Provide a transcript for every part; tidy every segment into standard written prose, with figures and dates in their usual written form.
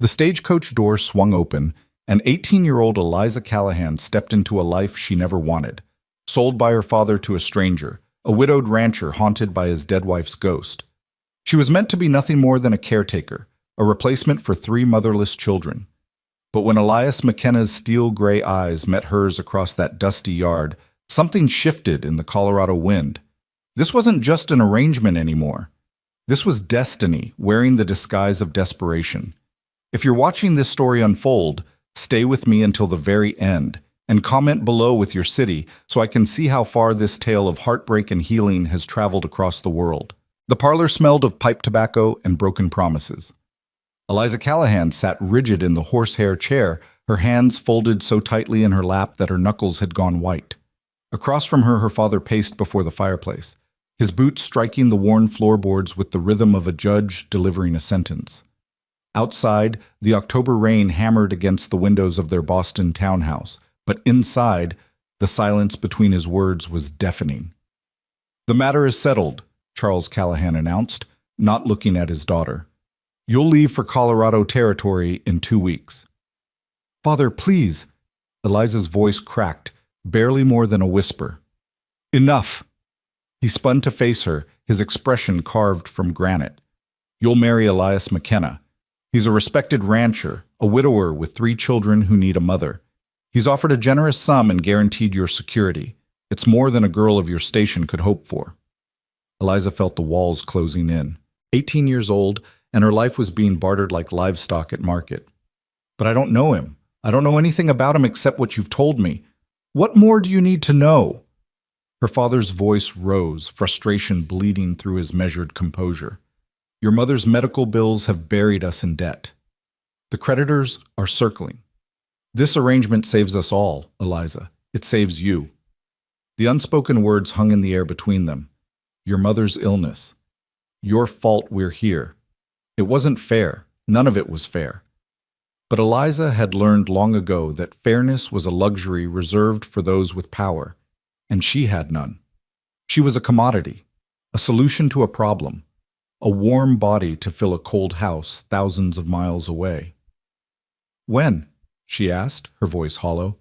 The stagecoach door swung open, and 18-year-old Eliza Callahan stepped into a life she never wanted, sold by her father to a stranger, a widowed rancher haunted by his dead wife's ghost. She was meant to be nothing more than a caretaker, a replacement for 3 motherless children. But when Elias McKenna's steel-gray eyes met hers across that dusty yard, something shifted in the Colorado wind. This wasn't just an arrangement anymore. This was destiny wearing the disguise of desperation. If you're watching this story unfold, stay with me until the very end, and comment below with your city so I can see how far this tale of heartbreak and healing has traveled across the world. The parlor smelled of pipe tobacco and broken promises. Eliza Callahan sat rigid in the horsehair chair, her hands folded so tightly in her lap that her knuckles had gone white. Across from her, her father paced before the fireplace, his boots striking the worn floorboards with the rhythm of a judge delivering a sentence. Outside, the October rain hammered against the windows of their Boston townhouse, but inside, the silence between his words was deafening. "The matter is settled," Charles Callahan announced, not looking at his daughter. "You'll leave for Colorado Territory in 2 weeks." "Father, please." Eliza's voice cracked, barely more than a whisper. "Enough." He spun to face her, his expression carved from granite. "You'll marry Elias McKenna. He's a respected rancher, a widower with 3 children who need a mother. He's offered a generous sum and guaranteed your security. It's more than a girl of your station could hope for." Eliza felt the walls closing in. 18 years old, and her life was being bartered like livestock at market. "But I don't know him. I don't know anything about him except what you've told me. What more do you need to know?" Her father's voice rose, frustration bleeding through his measured composure. "Your mother's medical bills have buried us in debt. The creditors are circling. This arrangement saves us all, Eliza. It saves you." The unspoken words hung in the air between them. Your mother's illness. Your fault we're here. It wasn't fair. None of it was fair. But Eliza had learned long ago that fairness was a luxury reserved for those with power, and she had none. She was a commodity, a solution to a problem, a warm body to fill a cold house thousands of miles away. "When?" she asked, her voice hollow.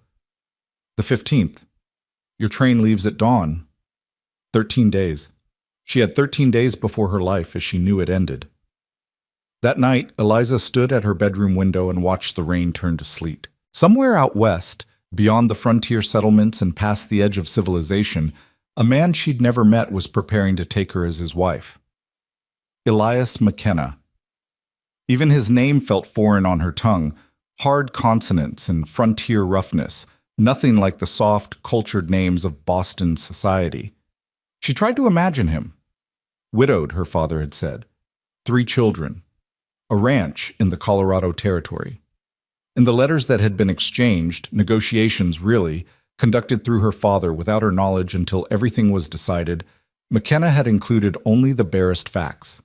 "The 15th. Your train leaves at dawn." 13 days. She had 13 days before her life as she knew it ended. That night, Eliza stood at her bedroom window and watched the rain turn to sleet. Somewhere out west, beyond the frontier settlements and past the edge of civilization, a man she'd never met was preparing to take her as his wife. Elias McKenna. Even his name felt foreign on her tongue, hard consonants and frontier roughness, nothing like the soft, cultured names of Boston society. She tried to imagine him. Widowed, her father had said. 3 children. A ranch in the Colorado Territory. In the letters that had been exchanged, negotiations really, conducted through her father without her knowledge until everything was decided, McKenna had included only the barest facts.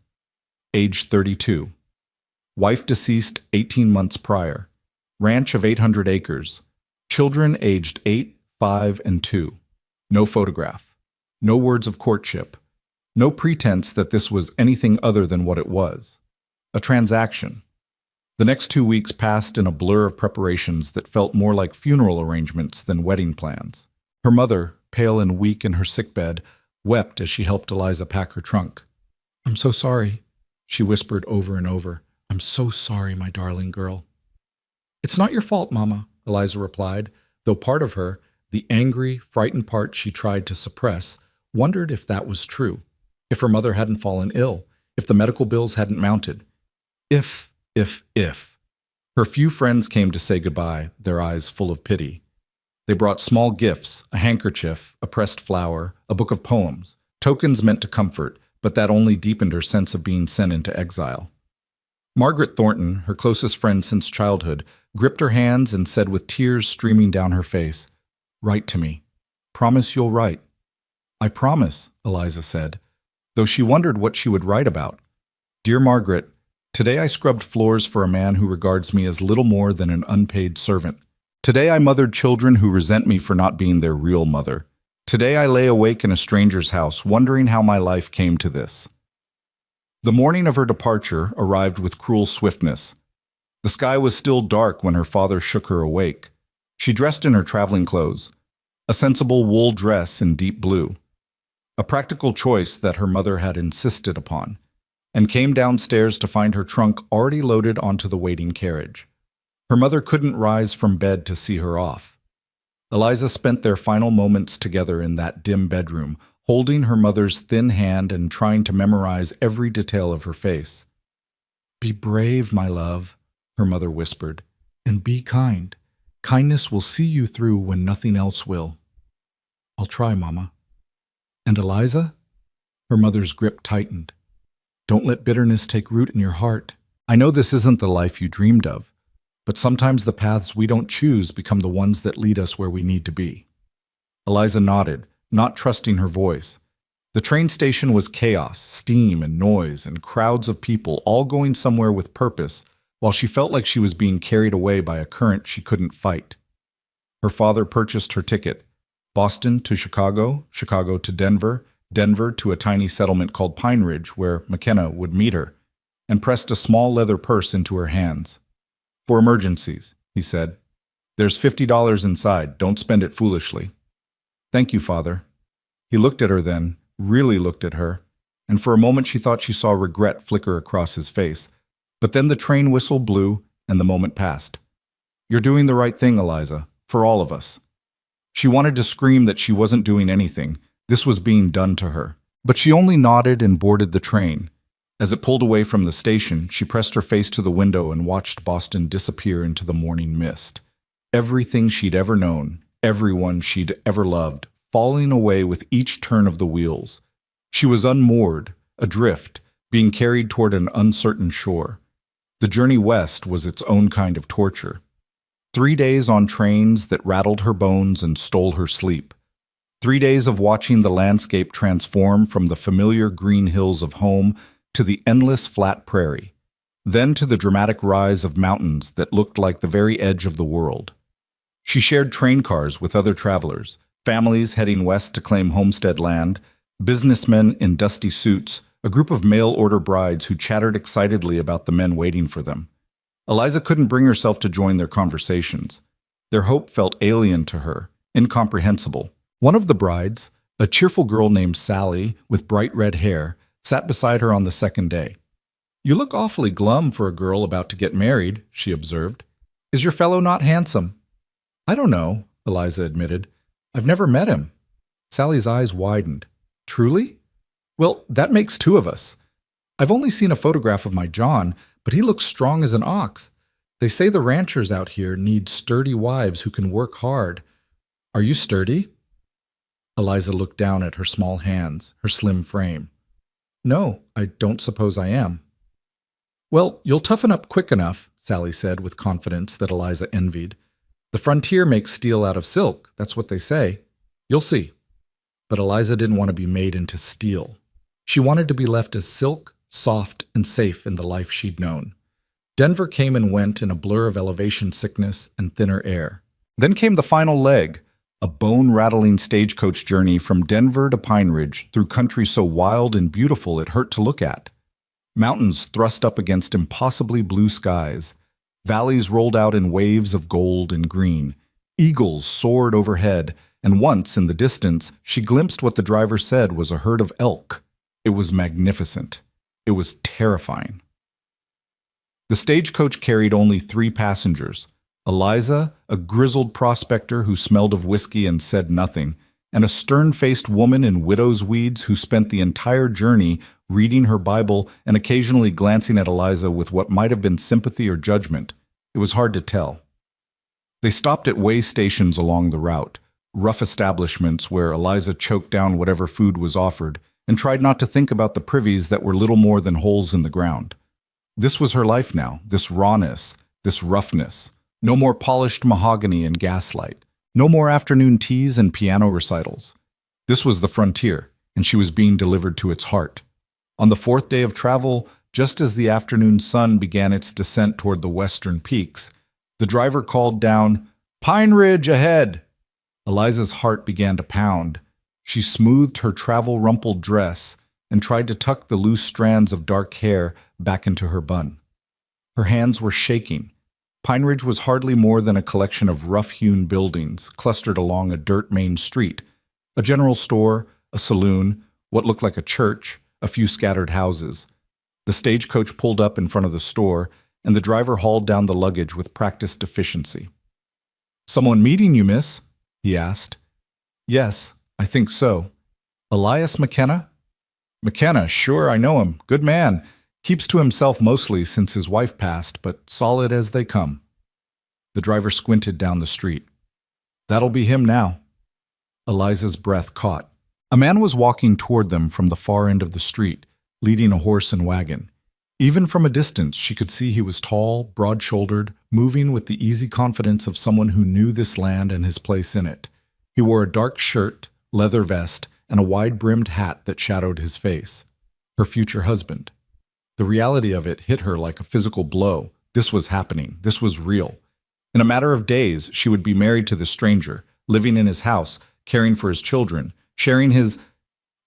Age 32. Wife deceased 18 months prior. Ranch of 800 acres. Children aged 8, 5, and 2. No photograph. No words of courtship. No pretense that this was anything other than what it was. A transaction. The next 2 weeks passed in a blur of preparations that felt more like funeral arrangements than wedding plans. Her mother, pale and weak in her sickbed, wept as she helped Eliza pack her trunk. "I'm so sorry," she whispered over and over. "I'm so sorry, my darling girl." "It's not your fault, Mama," Eliza replied, though part of her, the angry, frightened part she tried to suppress, wondered if that was true, if her mother hadn't fallen ill, if the medical bills hadn't mounted. If. Her few friends came to say goodbye, their eyes full of pity. They brought small gifts, a handkerchief, a pressed flower, a book of poems, tokens meant to comfort, but that only deepened her sense of being sent into exile. Margaret Thornton, her closest friend since childhood, gripped her hands and said with tears streaming down her face, "Write to me. Promise you'll write." "I promise," Eliza said, though she wondered what she would write about. "Dear Margaret, today I scrubbed floors for a man who regards me as little more than an unpaid servant. Today I mothered children who resent me for not being their real mother. Today I lay awake in a stranger's house, wondering how my life came to this." The morning of her departure arrived with cruel swiftness. The sky was still dark when her father shook her awake. She dressed in her traveling clothes, a sensible wool dress in deep blue, a practical choice that her mother had insisted upon, and came downstairs to find her trunk already loaded onto the waiting carriage. Her mother couldn't rise from bed to see her off. Eliza spent their final moments together in that dim bedroom, holding her mother's thin hand and trying to memorize every detail of her face. "Be brave, my love," her mother whispered, "and be kind. Kindness will see you through when nothing else will." "I'll try, Mama." "And Eliza?" Her mother's grip tightened. "Don't let bitterness take root in your heart. I know this isn't the life you dreamed of, but sometimes the paths we don't choose become the ones that lead us where we need to be." Eliza nodded, not trusting her voice. The train station was chaos, steam and noise, and crowds of people all going somewhere with purpose, while she felt like she was being carried away by a current she couldn't fight. Her father purchased her ticket: Boston to Chicago, Chicago to Denver, Denver to a tiny settlement called Pine Ridge, where McKenna would meet her, and pressed a small leather purse into her hands. "For emergencies," he said. "There's $50 inside. Don't spend it foolishly." "Thank you, Father." He looked at her then, really looked at her, and for a moment she thought she saw regret flicker across his face. But then the train whistle blew, and the moment passed. "You're doing the right thing, Eliza, for all of us." She wanted to scream that she wasn't doing anything. This was being done to her. But she only nodded and boarded the train. As it pulled away from the station, she pressed her face to the window and watched Boston disappear into the morning mist. Everything she'd ever known, everyone she'd ever loved, falling away with each turn of the wheels. She was unmoored, adrift, being carried toward an uncertain shore. The journey west was its own kind of torture. 3 days on trains that rattled her bones and stole her sleep. 3 days of watching the landscape transform from the familiar green hills of home to the endless flat prairie, then to the dramatic rise of mountains that looked like the very edge of the world. She shared train cars with other travelers, families heading west to claim homestead land, businessmen in dusty suits, a group of mail-order brides who chattered excitedly about the men waiting for them. Eliza couldn't bring herself to join their conversations. Their hope felt alien to her, incomprehensible. One of the brides, a cheerful girl named Sally with bright red hair, sat beside her on the second day. "You look awfully glum for a girl about to get married," she observed. "Is your fellow not handsome?" "I don't know," Eliza admitted. "I've never met him." Sally's eyes widened. "Truly? Well, that makes 2 of us. I've only seen a photograph of my John, but he looks strong as an ox. They say the ranchers out here need sturdy wives who can work hard. Are you sturdy?" Eliza looked down at her small hands, her slim frame. "No, I don't suppose I am." "Well, you'll toughen up quick enough," Sally said with confidence that Eliza envied. "The frontier makes steel out of silk, that's what they say. You'll see." But Eliza didn't want to be made into steel. She wanted to be left as silk, soft, and safe in the life she'd known. Denver came and went in a blur of elevation sickness and thinner air. Then came the final leg, a bone-rattling stagecoach journey from Denver to Pine Ridge through country so wild and beautiful it hurt to look at. Mountains thrust up against impossibly blue skies. Valleys rolled out in waves of gold and green. Eagles soared overhead, and once, in the distance, she glimpsed what the driver said was a herd of elk. It was magnificent. It was terrifying. The stagecoach carried only 3 passengers: Eliza, a grizzled prospector who smelled of whiskey and said nothing, and a stern-faced woman in widow's weeds who spent the entire journey reading her Bible and occasionally glancing at Eliza with what might have been sympathy or judgment. It was hard to tell. They stopped at way stations along the route, rough establishments where Eliza choked down whatever food was offered and tried not to think about the privies that were little more than holes in the ground. This was her life now, this rawness, this roughness. No more polished mahogany and gaslight. No more afternoon teas and piano recitals. This was the frontier, and she was being delivered to its heart. On the 4th day of travel, just as the afternoon sun began its descent toward the western peaks, the driver called down, "Pine Ridge ahead!" Eliza's heart began to pound. She smoothed her travel-rumpled dress and tried to tuck the loose strands of dark hair back into her bun. Her hands were shaking, Pine Ridge was hardly more than a collection of rough-hewn buildings clustered along a dirt main street. A general store, a saloon, what looked like a church, a few scattered houses. The stagecoach pulled up in front of the store, and the driver hauled down the luggage with practiced efficiency. "Someone meeting you, miss?" he asked. "Yes, I think so. Elias McKenna?" "McKenna, sure, I know him. Good man. Keeps to himself mostly since his wife passed, but solid as they come." The driver squinted down the street. "That'll be him now." Eliza's breath caught. A man was walking toward them from the far end of the street, leading a horse and wagon. Even from a distance, she could see he was tall, broad-shouldered, moving with the easy confidence of someone who knew this land and his place in it. He wore a dark shirt, leather vest, and a wide-brimmed hat that shadowed his face. Her future husband. The reality of it hit her like a physical blow. This was happening. This was real. In a matter of days, she would be married to this stranger, living in his house, caring for his children, sharing his...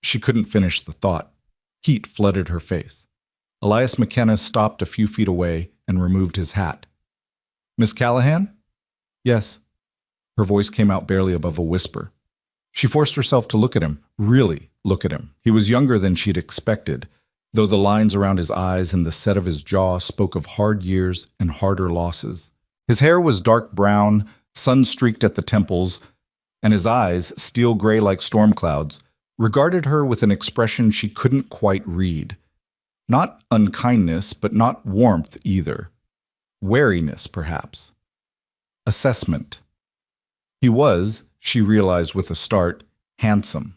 She couldn't finish the thought. Heat flooded her face. Elias McKenna stopped a few feet away and removed his hat. "Miss Callahan?" "Yes." Her voice came out barely above a whisper. She forced herself to look at him, really look at him. He was younger than she'd expected, though the lines around his eyes and the set of his jaw spoke of hard years and harder losses. His hair was dark brown, sun-streaked at the temples, and his eyes, steel gray like storm clouds, regarded her with an expression she couldn't quite read. Not unkindness, but not warmth either. Wariness, perhaps. Assessment. He was, she realized with a start, handsome.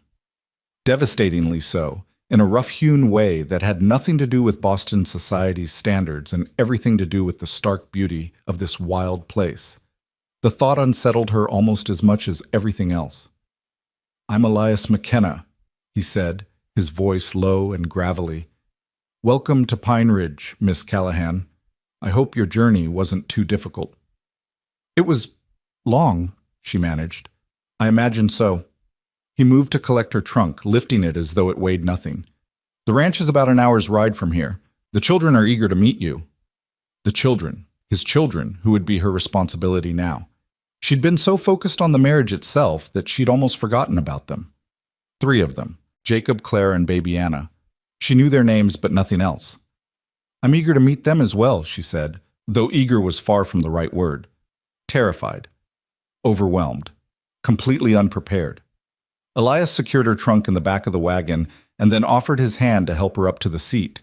Devastatingly so, in a rough-hewn way that had nothing to do with Boston society's standards and everything to do with the stark beauty of this wild place. The thought unsettled her almost as much as everything else. "I'm Elias McKenna," he said, his voice low and gravelly. "Welcome to Pine Ridge, Miss Callahan. I hope your journey wasn't too difficult." "It was long," she managed. "I imagine so." He moved to collect her trunk, lifting it as though it weighed nothing. "The ranch is about an hour's ride from here. The children are eager to meet you." The children, his children, who would be her responsibility now. She'd been so focused on the marriage itself that she'd almost forgotten about them. 3 of them, Jacob, Claire, and baby Anna. She knew their names, but nothing else. "I'm eager to meet them as well," she said, though eager was far from the right word. Terrified. Overwhelmed. Completely unprepared. Elias secured her trunk in the back of the wagon and then offered his hand to help her up to the seat.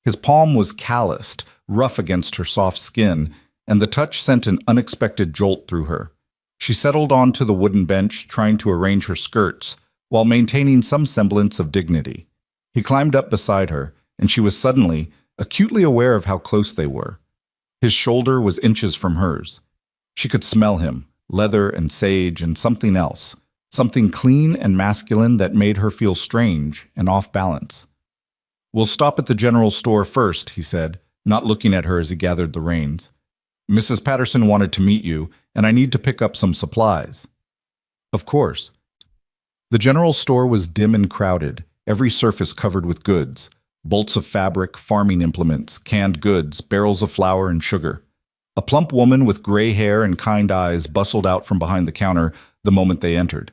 His palm was calloused, rough against her soft skin, and the touch sent an unexpected jolt through her. She settled onto the wooden bench, trying to arrange her skirts, while maintaining some semblance of dignity. He climbed up beside her, and she was suddenly, acutely aware of how close they were. His shoulder was inches from hers. She could smell him, leather and sage and something else, something clean and masculine that made her feel strange and off balance. "We'll stop at the general store first," he said, not looking at her as he gathered the reins. "Mrs. Patterson wanted to meet you, and I need to pick up some supplies." "Of course." The general store was dim and crowded, every surface covered with goods, bolts of fabric, farming implements, canned goods, barrels of flour and sugar. A plump woman with gray hair and kind eyes bustled out from behind the counter the moment they entered.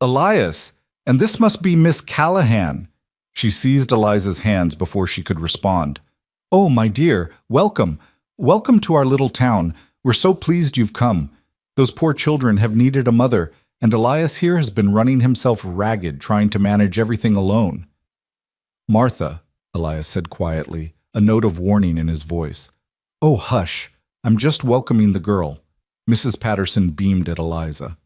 "Elias, and this must be Miss Callahan." She seized Eliza's hands before she could respond. "Oh, my dear, welcome. Welcome to our little town. We're so pleased you've come. Those poor children have needed a mother, and Elias here has been running himself ragged trying to manage everything alone." "Martha," Elias said quietly, a note of warning in his voice. "Oh, hush. I'm just welcoming the girl." Mrs. Patterson beamed at Eliza.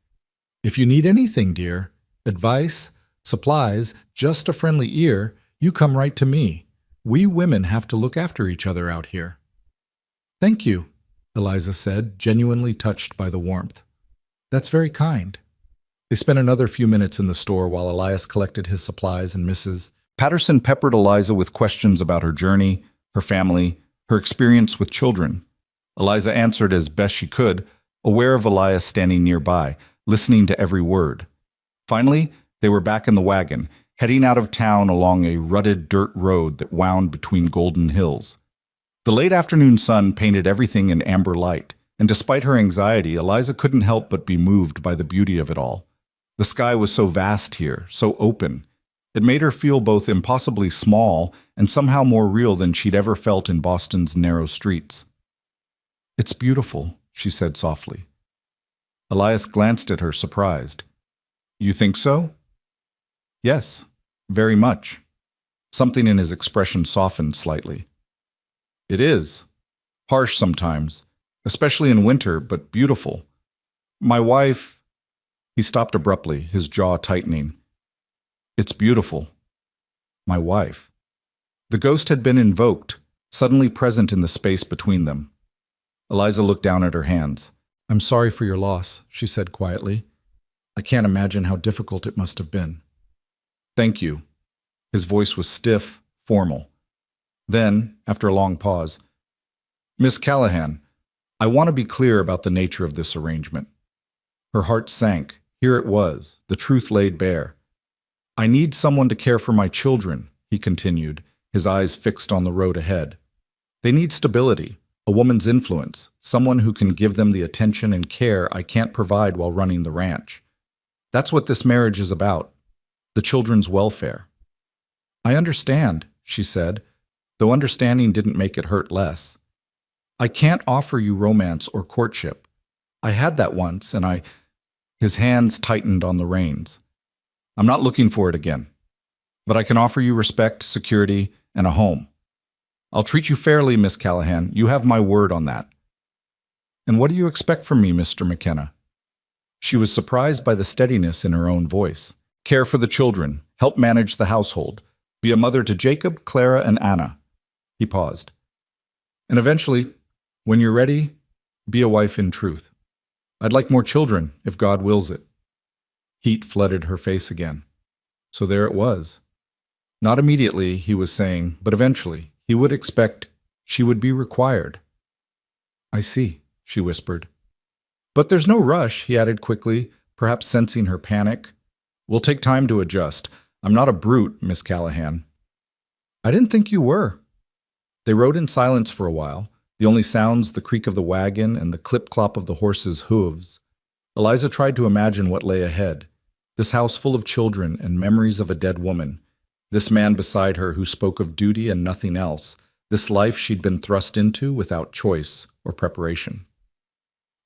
"If you need anything, dear, advice, supplies, just a friendly ear, you come right to me. We women have to look after each other out here." "Thank you," Eliza said, genuinely touched by the warmth. "That's very kind." They spent another few minutes in the store while Elias collected his supplies, and Mrs. Patterson peppered Eliza with questions about her journey, her family, her experience with children. Eliza answered as best she could, aware of Elias standing nearby, listening to every word. Finally, they were back in the wagon, heading out of town along a rutted dirt road that wound between golden hills. The late afternoon sun painted everything in amber light, And despite her anxiety, Eliza couldn't help but be moved by the beauty of it all. The sky was so vast here, so open. It made her feel both impossibly small and somehow more real than she'd ever felt in Boston's narrow streets. "It's beautiful," she said softly. Elias glanced at her, surprised. "You think so?" "Yes, very much." Something in his expression softened slightly. "It is. Harsh sometimes, especially in winter, but beautiful. My wife—" He stopped abruptly, his jaw tightening. "It's beautiful. My wife." The ghost had been invoked, suddenly present in the space between them. Eliza looked down at her hands. "I'm sorry for your loss," she said quietly. "I can't imagine how difficult it must have been." "Thank you." His voice was stiff, formal. Then, after a long pause, "Miss Callahan, I want to be clear about the nature of this arrangement." Her heart sank. Here it was, the truth laid bare. "I need someone to care for my children," he continued, his eyes fixed on the road ahead. "They need stability, a woman's influence, someone who can give them the attention and care I can't provide while running the ranch. That's what this marriage is about, the children's welfare." "I understand," she said, though understanding didn't make it hurt less. "I can't offer you romance or courtship. I had that once, and His hands tightened on the reins. "I'm not looking for it again. But I can offer you respect, security, and a home. I'll treat you fairly, Miss Callahan. You have my word on that." "And what do you expect from me, Mr. McKenna?" She was surprised by the steadiness in her own voice. "Care for the children, help manage the household, be a mother to Jacob, Clara, and Anna." He paused. "And eventually, when you're ready, be a wife in truth. I'd like more children, if God wills it." Heat flooded her face again. So there it was. Not immediately, he was saying, but eventually, he would expect she would be required. "I see," she whispered. "But there's no rush," he added quickly, perhaps sensing her panic. "We'll take time to adjust. I'm not a brute, Miss Callahan." "I didn't think you were." They rode in silence for a while, the only sounds the creak of the wagon and the clip-clop of the horses' hooves. Eliza tried to imagine what lay ahead. This house full of children and memories of a dead woman. This man beside her who spoke of duty and nothing else. This life she'd been thrust into without choice or preparation.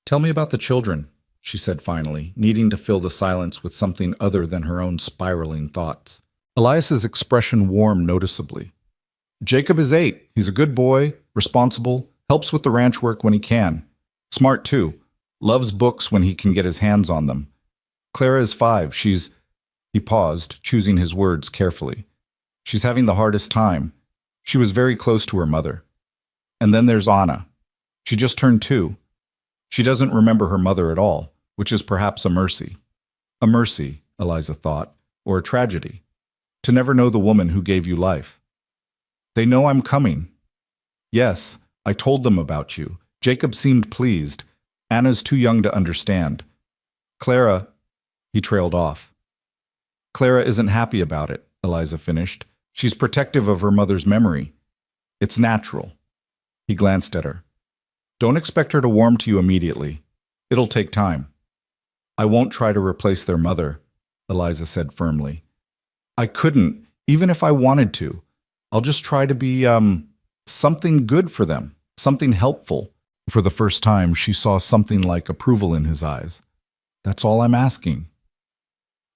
"Tell me about the children," she said finally, needing to fill the silence with something other than her own spiraling thoughts. Elias's expression warmed noticeably. "Jacob is 8. He's a good boy, responsible, helps with the ranch work when he can. Smart, too. Loves books when he can get his hands on them. Clara is 5. He paused, choosing his words carefully. "She's having the hardest time. She was very close to her mother. And then there's Anna. She just turned 2. She doesn't remember her mother at all, which is perhaps a mercy." A mercy, Eliza thought, or a tragedy. To never know the woman who gave you life. "They know I'm coming." "Yes, I told them about you." Jacob seemed pleased. "Anna's too young to understand. Clara—" He trailed off. "Clara isn't happy about it," Eliza finished. "She's protective of her mother's memory. It's natural." He glanced at her. "Don't expect her to warm to you immediately. It'll take time." "I won't try to replace their mother," Eliza said firmly. "I couldn't, even if I wanted to. I'll just try to be, something good for them, something helpful." For the first time, she saw something like approval in his eyes. "That's all I'm asking."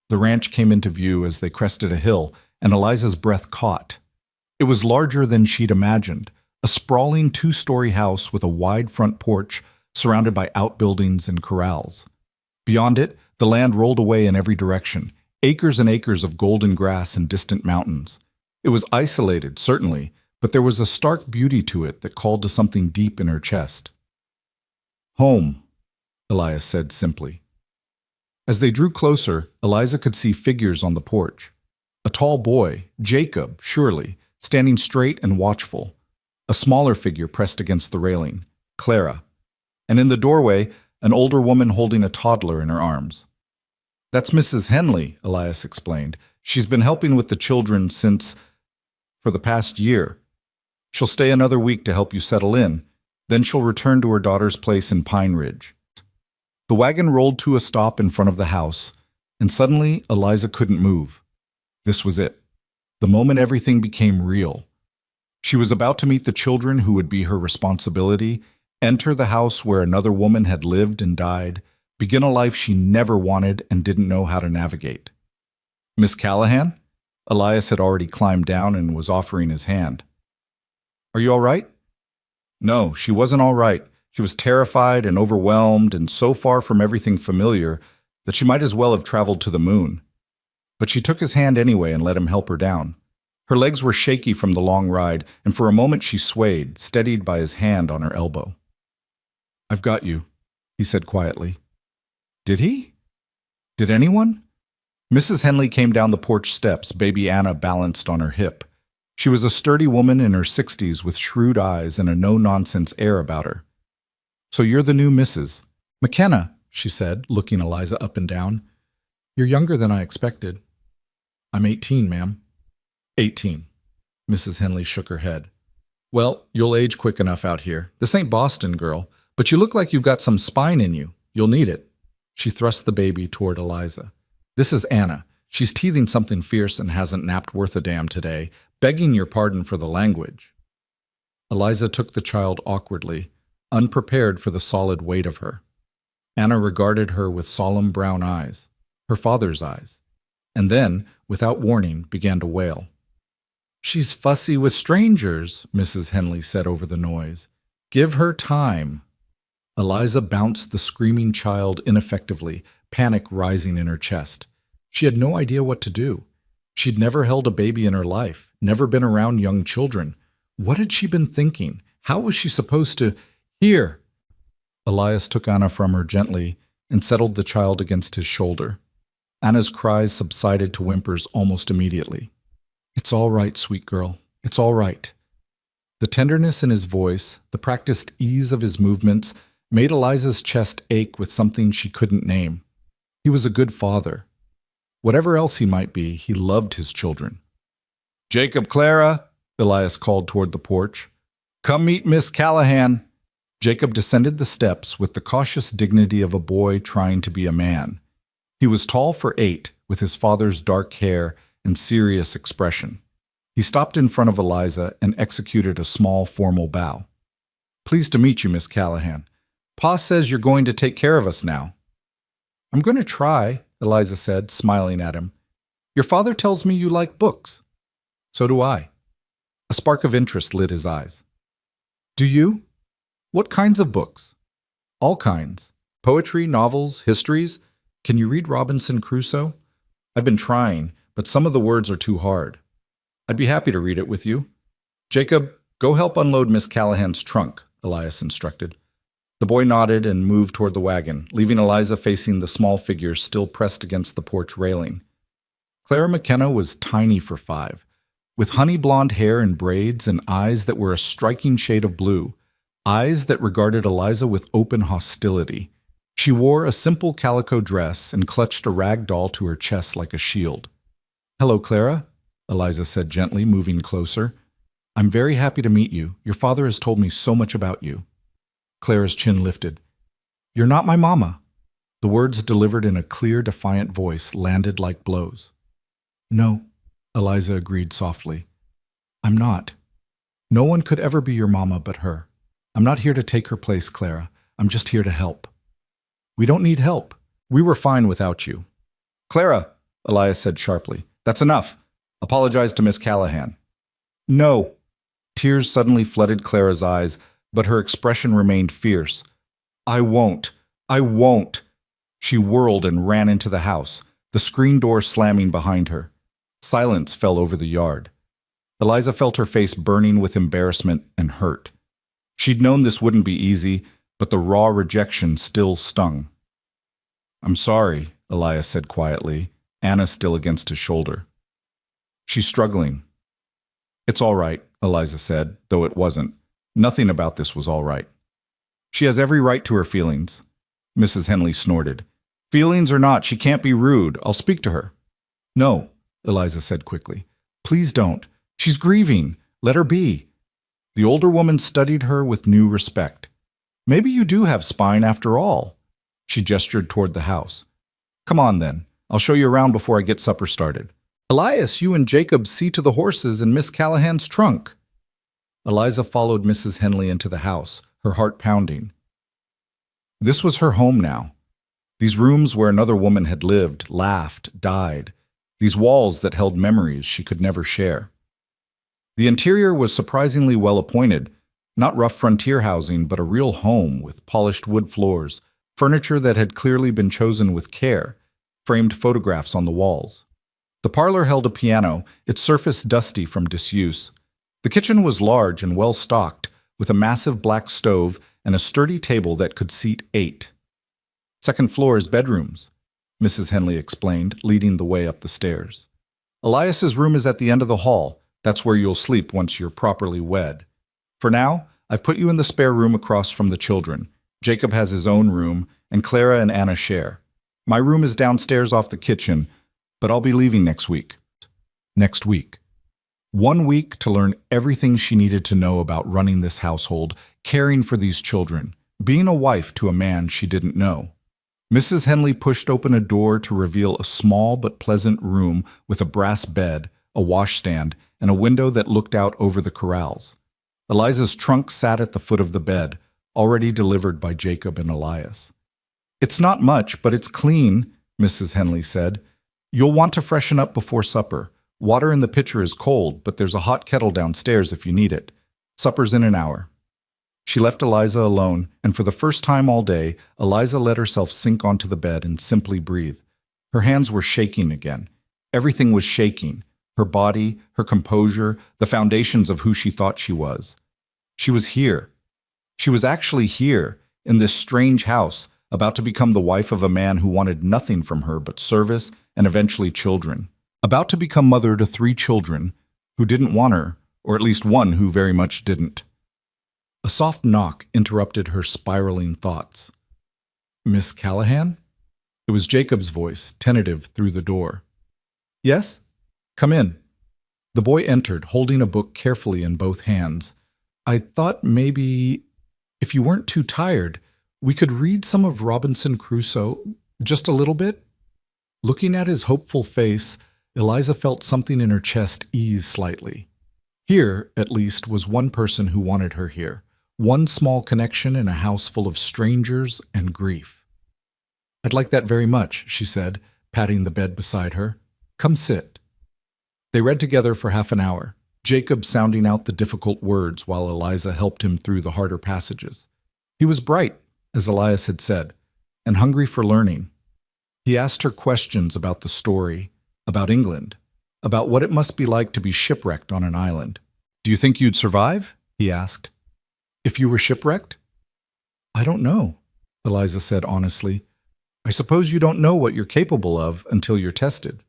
The ranch came into view as they crested a hill, and Eliza's breath caught. It was larger than she'd imagined, a sprawling 2-story house with a wide front porch surrounded by outbuildings and corrals. Beyond it, the land rolled away in every direction, acres and acres of golden grass and distant mountains. It was isolated, certainly, but there was a stark beauty to it that called to something deep in her chest. "Home," Elias said simply. As they drew closer, Eliza could see figures on the porch. A tall boy, Jacob, surely, standing straight and watchful. A smaller figure pressed against the railing, Clara. And in the doorway, an older woman holding a toddler in her arms. "That's Mrs. Henley," Elias explained. "She's been helping with the children for the past year. She'll stay another week to help you settle in. Then she'll return to her daughter's place in Pine Ridge. The wagon rolled to a stop in front of the house, and suddenly Eliza couldn't move. This was it. The moment everything became real. She was about to meet the children who would be her responsibility, enter the house where another woman had lived and died, begin a life she never wanted and didn't know how to navigate. Miss Callahan? Elias had already climbed down and was offering his hand. Are you all right? No, she wasn't all right. She was terrified and overwhelmed and so far from everything familiar that she might as well have traveled to the moon. But she took his hand anyway and let him help her down. Her legs were shaky from the long ride, and for a moment she swayed, steadied by his hand on her elbow. I've got you, he said quietly. Did he? Did anyone? Mrs. Henley came down the porch steps, baby Anna balanced on her hip. She was a sturdy woman in her 60s with shrewd eyes and a no-nonsense air about her. So you're the new Mrs. McKenna, she said, looking Eliza up and down. You're younger than I expected. I'm 18, ma'am. 18. Mrs. Henley shook her head. Well, you'll age quick enough out here. This ain't Boston, girl, but you look like you've got some spine in you. You'll need it. She thrust the baby toward Eliza. This is Anna. She's teething something fierce and hasn't napped worth a damn today, begging your pardon for the language. Eliza took the child awkwardly, unprepared for the solid weight of her. Anna regarded her with solemn brown eyes, her father's eyes, and then, without warning, began to wail. She's fussy with strangers, Mrs. Henley said over the noise. Give her time. Eliza bounced the screaming child ineffectively, panic rising in her chest. She had no idea what to do. She'd never held a baby in her life, never been around young children. What had she been thinking? How was she supposed to— Here! Elias took Anna from her gently and settled the child against his shoulder. Anna's cries subsided to whimpers almost immediately. It's all right, sweet girl. It's all right. The tenderness in his voice, the practiced ease of his movements, made Eliza's chest ache with something she couldn't name. He was a good father. Whatever else he might be, he loved his children. Jacob, Clara, Elias called toward the porch. Come meet Miss Callahan. Jacob descended the steps with the cautious dignity of a boy trying to be a man. He was tall for 8, with his father's dark hair and serious expression. He stopped in front of Eliza and executed a small formal bow. Pleased to meet you, Miss Callahan. Pa says you're going to take care of us now. I'm going to try, Eliza said, smiling at him. Your father tells me you like books. So do I. A spark of interest lit his eyes. Do you? What kinds of books? All kinds. Poetry, novels, histories. Can you read Robinson Crusoe? I've been trying, but some of the words are too hard. I'd be happy to read it with you. Jacob, go help unload Miss Callahan's trunk, Elias instructed. The boy nodded and moved toward the wagon, leaving Eliza facing the small figure still pressed against the porch railing. Clara McKenna was tiny for 5, with honey blonde hair and braids and eyes that were a striking shade of blue, eyes that regarded Eliza with open hostility. She wore a simple calico dress and clutched a rag doll to her chest like a shield. Hello, Clara, Eliza said gently, moving closer. I'm very happy to meet you. Your father has told me so much about you. Clara's chin lifted. You're not my mama. The words delivered in a clear, defiant voice landed like blows. No, Eliza agreed softly. I'm not. No one could ever be your mama but her. I'm not here to take her place, Clara. I'm just here to help. We don't need help. We were fine without you. Clara, Elias said sharply. That's enough. Apologize to Miss Callahan. No. Tears suddenly flooded Clara's eyes, but her expression remained fierce. I won't. I won't. She whirled and ran into the house, the screen door slamming behind her. Silence fell over the yard. Eliza felt her face burning with embarrassment and hurt. She'd known this wouldn't be easy, but the raw rejection still stung. I'm sorry, Elias said quietly, Anna still against his shoulder. She's struggling. It's all right, Eliza said, though it wasn't. Nothing about this was all right. She has every right to her feelings. Mrs. Henley snorted. Feelings or not, she can't be rude. I'll speak to her. No, Eliza said quickly. Please don't. She's grieving. Let her be. The older woman studied her with new respect. Maybe you do have spine after all. She gestured toward the house. Come on then, I'll show you around before I get supper started. Elias, you and Jacob see to the horses and Miss Callahan's trunk. Eliza followed Mrs. Henley into the house, her heart pounding. This was her home now. These rooms where another woman had lived, laughed, died. These walls that held memories she could never share. The interior was surprisingly well appointed, not rough frontier housing, but a real home with polished wood floors, furniture that had clearly been chosen with care, framed photographs on the walls. The parlor held a piano, its surface dusty from disuse. The kitchen was large and well stocked, with a massive black stove and a sturdy table that could seat 8. Second floor is bedrooms, Mrs. Henley explained, leading the way up the stairs. Elias's room is at the end of the hall. That's where you'll sleep once you're properly wed. For now, I've put you in the spare room across from the children. Jacob has his own room, and Clara and Anna share. My room is downstairs off the kitchen, but I'll be leaving next week. Next week. 1 week to learn everything she needed to know about running this household, caring for these children, being a wife to a man she didn't know. Mrs. Henley pushed open a door to reveal a small but pleasant room with a brass bed, a washstand, and a window that looked out over the corrals. Eliza's trunk sat at the foot of the bed, already delivered by Jacob and Elias. It's not much, but it's clean, Mrs. Henley said. You'll want to freshen up before supper. Water in the pitcher is cold, but there's a hot kettle downstairs if you need it. Supper's in an hour. She left Eliza alone, and for the first time all day, Eliza let herself sink onto the bed and simply breathe. Her hands were shaking again. Everything was shaking. Her body, her composure, the foundations of who she thought she was. She was here. She was actually here, in this strange house, about to become the wife of a man who wanted nothing from her but service and eventually children. About to become mother to 3 children who didn't want her, or at least one who very much didn't. A soft knock interrupted her spiraling thoughts. Miss Callahan? It was Jacob's voice, tentative through the door. Yes? Come in. The boy entered, holding a book carefully in both hands. I thought maybe, if you weren't too tired, we could read some of Robinson Crusoe, just a little bit. Looking at his hopeful face, Eliza felt something in her chest ease slightly. Here, at least, was one person who wanted her here. One small connection in a house full of strangers and grief. I'd like that very much, she said, patting the bed beside her. Come sit. They read together for half an hour, Jacob sounding out the difficult words while Eliza helped him through the harder passages. He was bright, as Elias had said, and hungry for learning. He asked her questions about the story, about England, about what it must be like to be shipwrecked on an island. Do you think you'd survive? He asked. If you were shipwrecked? I don't know, Eliza said honestly. I suppose you don't know what you're capable of until you're tested.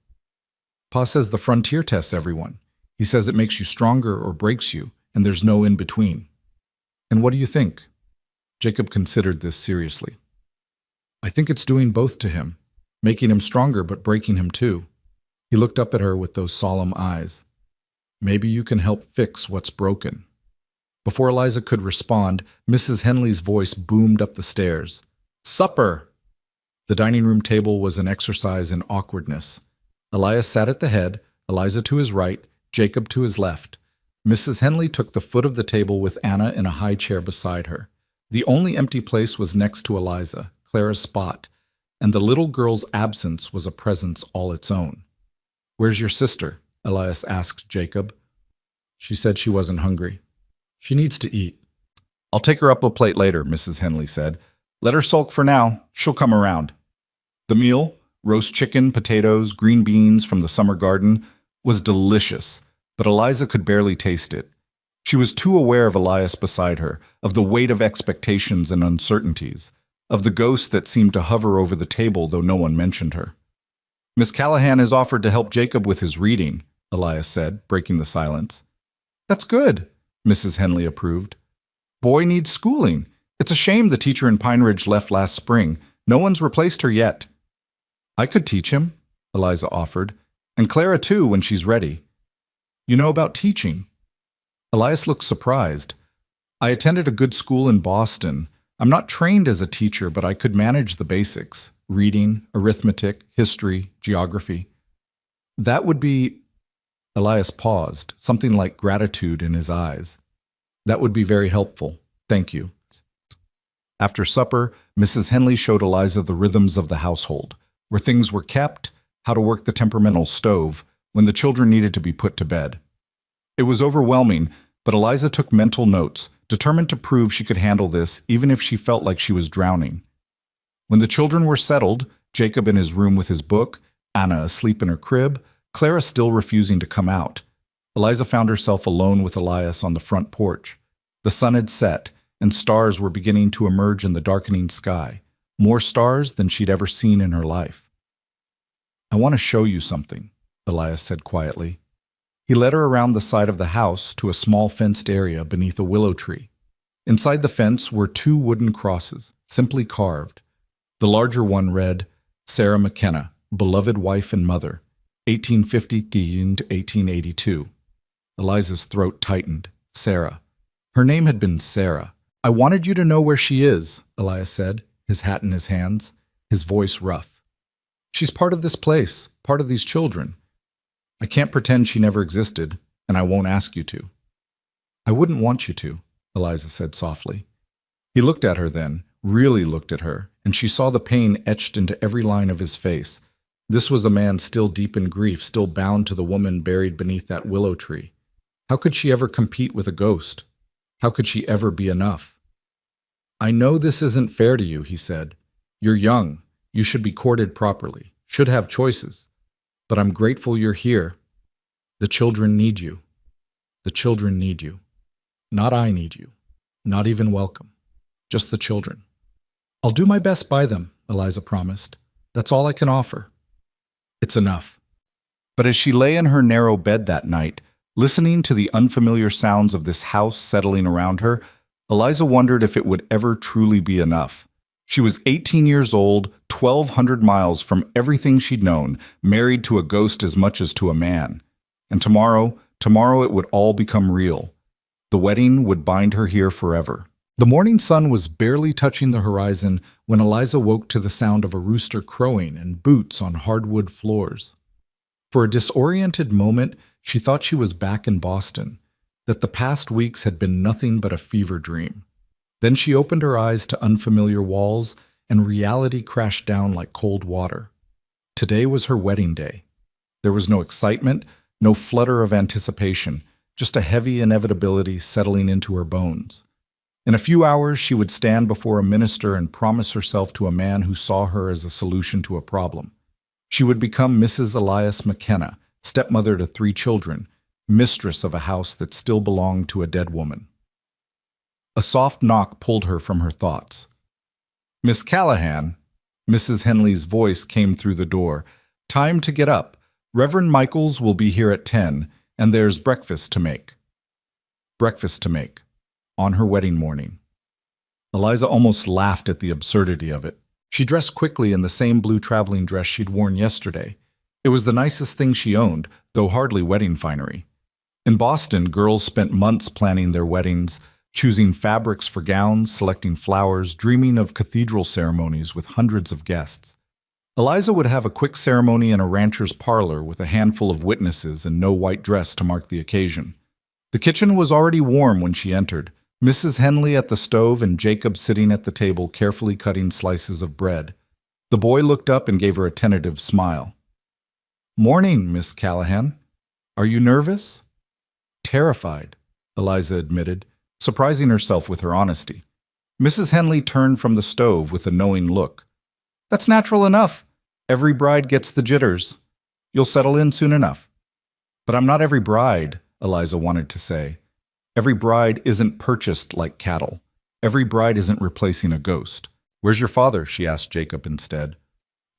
Pa says the frontier tests everyone. He says it makes you stronger or breaks you, and there's no in between. And what do you think? Jacob considered this seriously. I think it's doing both to him, making him stronger but breaking him too. He looked up at her with those solemn eyes. Maybe you can help fix what's broken. Before Eliza could respond, Mrs. Henley's voice boomed up the stairs. Supper! The dining room table was an exercise in awkwardness. Elias sat at the head, Eliza to his right, Jacob to his left. Mrs. Henley took the foot of the table with Anna in a high chair beside her. The only empty place was next to Eliza, Clara's spot, and the little girl's absence was a presence all its own. Where's your sister? Elias asked Jacob. She said she wasn't hungry. She needs to eat. I'll take her up a plate later, Mrs. Henley said. Let her sulk for now. She'll come around. The meal, roast chicken, potatoes, green beans from the summer garden, was delicious, but Eliza could barely taste it. She was too aware of Elias beside her, of the weight of expectations and uncertainties, of the ghost that seemed to hover over the table though no one mentioned her. Miss Callahan has offered to help Jacob with his reading, Elias said, breaking the silence. That's good, Mrs. Henley approved. Boy needs schooling. It's a shame the teacher in Pine Ridge left last spring. No one's replaced her yet. I could teach him, Eliza offered, and Clara too when she's ready. You know about teaching? Elias looked surprised. I attended a good school in Boston. I'm not trained as a teacher, but I could manage the basics: reading, arithmetic, history, geography. That would be, Elias paused, something like gratitude in his eyes. That would be very helpful. Thank you. After supper, Mrs. Henley showed Eliza the rhythms of the household, where things were kept, how to work the temperamental stove, when the children needed to be put to bed. It was overwhelming, but Eliza took mental notes, determined to prove she could handle this even if she felt like she was drowning. When the children were settled, Jacob in his room with his book, Anna asleep in her crib, Clara still refusing to come out, Eliza found herself alone with Elias on the front porch. The sun had set, and stars were beginning to emerge in the darkening sky, more stars than she'd ever seen in her life. "I want to show you something," Elias said quietly. He led her around the side of the house to a small fenced area beneath a willow tree. Inside the fence were two wooden crosses, simply carved. The larger one read, "Sarah McKenna, beloved wife and mother, 1850 to 1882. Eliza's throat tightened. Sarah. Her name had been Sarah. "I wanted you to know where she is," Elias said, his hat in his hands, his voice rough. "She's part of this place, part of these children. I can't pretend she never existed, and I won't ask you to." "I wouldn't want you to," Eliza said softly. He looked at her then, really looked at her, and she saw the pain etched into every line of his face. This was a man still deep in grief, still bound to the woman buried beneath that willow tree. How could she ever compete with a ghost? How could she ever be enough? "I know this isn't fair to you," he said. "You're young. You should be courted properly, should have choices. But I'm grateful you're here. The children need you. The children need you. Not I need you. Not even welcome. Just the children." "I'll do my best by them," Eliza promised. "That's all I can offer." "It's enough." But as she lay in her narrow bed that night, listening to the unfamiliar sounds of this house settling around her, Eliza wondered if it would ever truly be enough. She was 18 years old, 1,200 miles from everything she'd known, married to a ghost as much as to a man. And tomorrow it would all become real. The wedding would bind her here forever. The morning sun was barely touching the horizon when Eliza woke to the sound of a rooster crowing and boots on hardwood floors. For a disoriented moment, she thought she was back in Boston, that the past weeks had been nothing but a fever dream. Then she opened her eyes to unfamiliar walls, and reality crashed down like cold water. Today was her wedding day. There was no excitement, no flutter of anticipation, just a heavy inevitability settling into her bones. In a few hours, she would stand before a minister and promise herself to a man who saw her as a solution to a problem. She would become Mrs. Elias McKenna, stepmother to 3 children, mistress of a house that still belonged to a dead woman. A soft knock pulled her from her thoughts. "Miss Callahan," Mrs. Henley's voice came through the door. "Time to get up. Reverend Michaels will be here at 10, and there's breakfast to make." Breakfast to make. On her wedding morning. Eliza almost laughed at the absurdity of it. She dressed quickly in the same blue traveling dress she'd worn yesterday. It was the nicest thing she owned, though hardly wedding finery. In Boston, girls spent months planning their weddings, choosing fabrics for gowns, selecting flowers, dreaming of cathedral ceremonies with hundreds of guests. Eliza would have a quick ceremony in a rancher's parlor with a handful of witnesses and no white dress to mark the occasion. The kitchen was already warm when she entered, Mrs. Henley at the stove and Jacob sitting at the table carefully cutting slices of bread. The boy looked up and gave her a tentative smile. "Morning, Miss Callahan. Are you nervous?" "Terrified," Eliza admitted, surprising herself with her honesty. Mrs. Henley turned from the stove with a knowing look. "That's natural enough. Every bride gets the jitters. You'll settle in soon enough." "But I'm not every bride," Eliza wanted to say. Every bride isn't purchased like cattle. Every bride isn't replacing a ghost. "Where's your father?" she asked Jacob instead.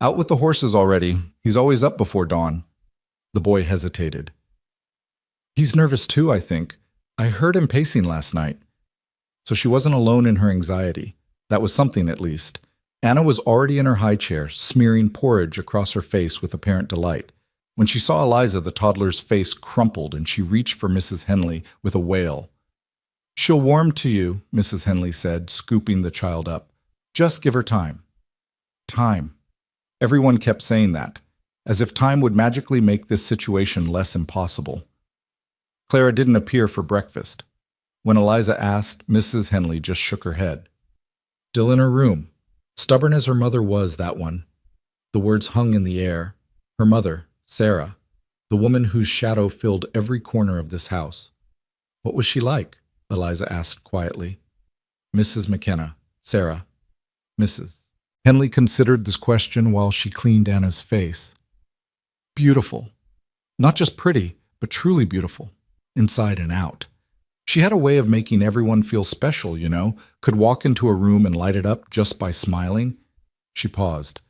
"Out with the horses already. He's always up before dawn." The boy hesitated. "He's nervous too, I think. I heard him pacing last night." So she wasn't alone in her anxiety. That was something, at least. Anna was already in her high chair, smearing porridge across her face with apparent delight. When she saw Eliza, the toddler's face crumpled and she reached for Mrs. Henley with a wail. She'll warm to you, Mrs. Henley said, scooping the child up. Just give her time. Time. Everyone kept saying that, as if time would magically make this situation less impossible. Clara didn't appear for breakfast. When Eliza asked, Mrs. Henley just shook her head. Still in her room. Stubborn as her mother was, that one. The words hung in the air. Her mother, Sarah, the woman whose shadow filled every corner of this house. What was she like? Eliza asked quietly. Mrs. McKenna. Sarah. Mrs. Henley considered this question while she cleaned Anna's face. Beautiful. Not just pretty, but truly beautiful, inside and out. She had a way of making everyone feel special, you know, could walk into a room and light it up just by smiling. She paused.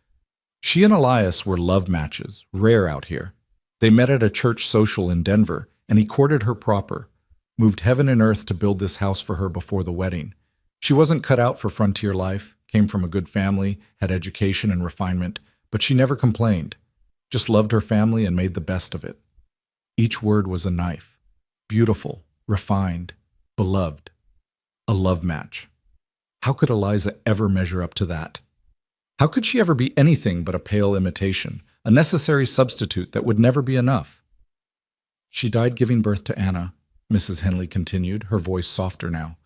She and Elias were love matches, rare out here. They met at a church social in Denver, and he courted her proper, moved heaven and earth to build this house for her before the wedding. She wasn't cut out for frontier life, came from a good family, had education and refinement, but she never complained, just loved her family and made the best of it. Each word was a knife. Beautiful, refined, beloved. A love match. How could Eliza ever measure up to that? How could she ever be anything but a pale imitation, a necessary substitute that would never be enough? She died giving birth to Anna, Mrs. Henley continued, her voice softer now.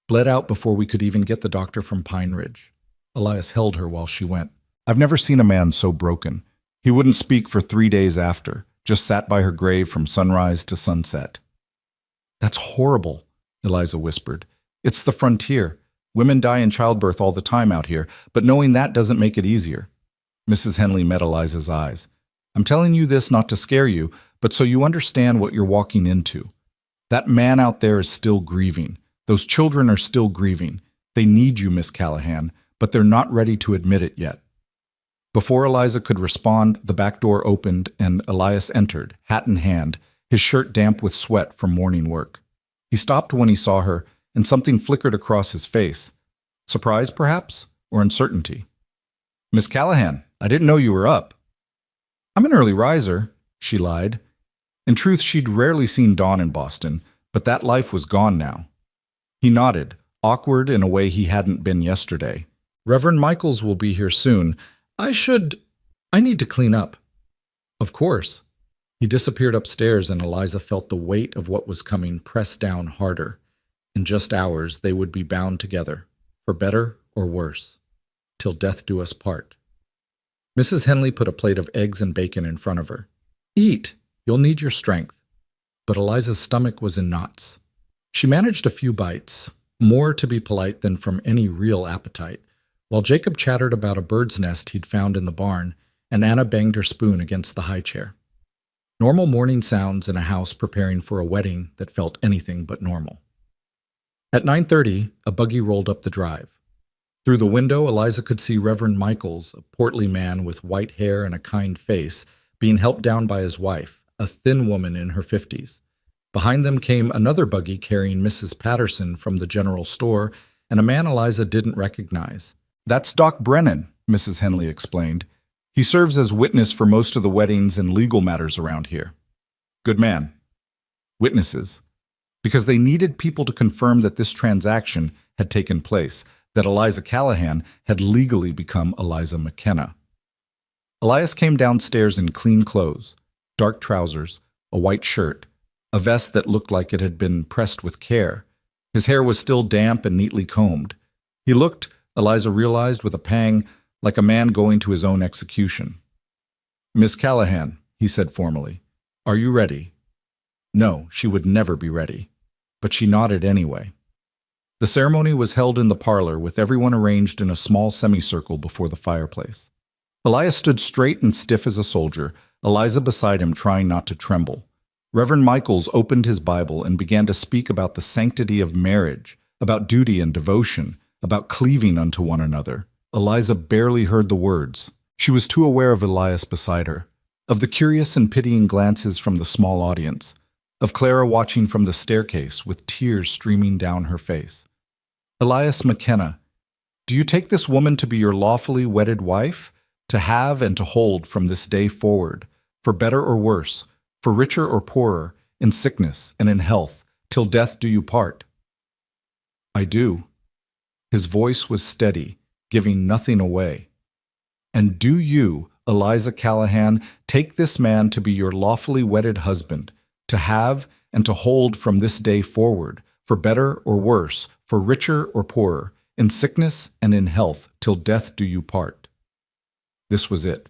Bled out before we could even get the doctor from Pine Ridge. Elias held her while she went. I've never seen a man so broken. He wouldn't speak for 3 days after, just sat by her grave from sunrise to sunset. That's horrible, Eliza whispered. It's the frontier. Women die in childbirth all the time out here, but knowing that doesn't make it easier. Mrs. Henley met Eliza's eyes. I'm telling you this not to scare you, but so you understand what you're walking into. That man out there is still grieving. Those children are still grieving. They need you, Miss Callahan, but they're not ready to admit it yet. Before Eliza could respond, the back door opened and Elias entered, hat in hand, his shirt damp with sweat from morning work. He stopped when he saw her, and something flickered across his face. Surprise, perhaps, or uncertainty. Miss Callahan, I didn't know you were up. I'm an early riser, she lied. In truth, she'd rarely seen dawn in Boston, but that life was gone now. He nodded, awkward in a way he hadn't been yesterday. Reverend Michaels will be here soon. I need to clean up. Of course. He disappeared upstairs and Eliza felt the weight of what was coming pressed down harder. In just hours, they would be bound together, for better or worse, till death do us part. Mrs. Henley put a plate of eggs and bacon in front of her. Eat, you'll need your strength. But Eliza's stomach was in knots. She managed a few bites, more to be polite than from any real appetite, while Jacob chattered about a bird's nest he'd found in the barn, and Anna banged her spoon against the high chair. Normal morning sounds in a house preparing for a wedding that felt anything but normal. At 9:30, a buggy rolled up the drive. Through the window, Eliza could see Reverend Michaels, a portly man with white hair and a kind face, being helped down by his wife, a thin woman in her 50s. Behind them came another buggy carrying Mrs. Patterson from the general store and a man Eliza didn't recognize. That's Doc Brennan, Mrs. Henley explained. He serves as witness for most of the weddings and legal matters around here. Good man. Witnesses. Because they needed people to confirm that this transaction had taken place, that Eliza Callahan had legally become Eliza McKenna. Elias came downstairs in clean clothes, dark trousers, a white shirt, a vest that looked like it had been pressed with care. His hair was still damp and neatly combed. He looked, Eliza realized with a pang, like a man going to his own execution. Miss Callahan, he said formally, are you ready? No, she would never be ready. But she nodded anyway. The ceremony was held in the parlor with everyone arranged in a small semicircle before the fireplace. Elias stood straight and stiff as a soldier, Eliza beside him trying not to tremble. Reverend Michaels opened his Bible and began to speak about the sanctity of marriage, about duty and devotion, about cleaving unto one another. Eliza barely heard the words. She was too aware of Elias beside her, of the curious and pitying glances from the small audience, of Clara watching from the staircase with tears streaming down her face. Elias McKenna, do you take this woman to be your lawfully wedded wife, to have and to hold from this day forward, for better or worse, for richer or poorer, in sickness and in health, till death do you part? I do. His voice was steady, giving nothing away. And do you, Eliza Callahan, take this man to be your lawfully wedded husband, to have and to hold from this day forward, for better or worse, for richer or poorer, in sickness and in health, till death do you part. This was it.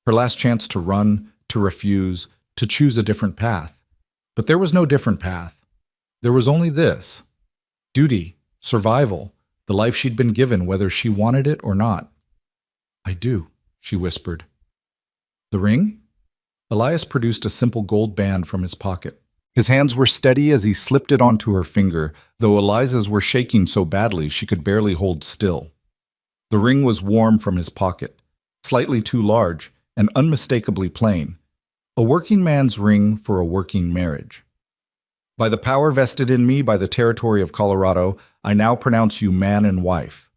Her last chance to run, to refuse, to choose a different path. But there was no different path. There was only this. Duty, survival, the life she'd been given whether she wanted it or not. I do, she whispered. The ring? Elias produced a simple gold band from his pocket. His hands were steady as he slipped it onto her finger, though Eliza's were shaking so badly she could barely hold still. The ring was warm from his pocket, slightly too large, and unmistakably plain. A working man's ring for a working marriage. By the power vested in me by the territory of Colorado, I now pronounce you man and wife.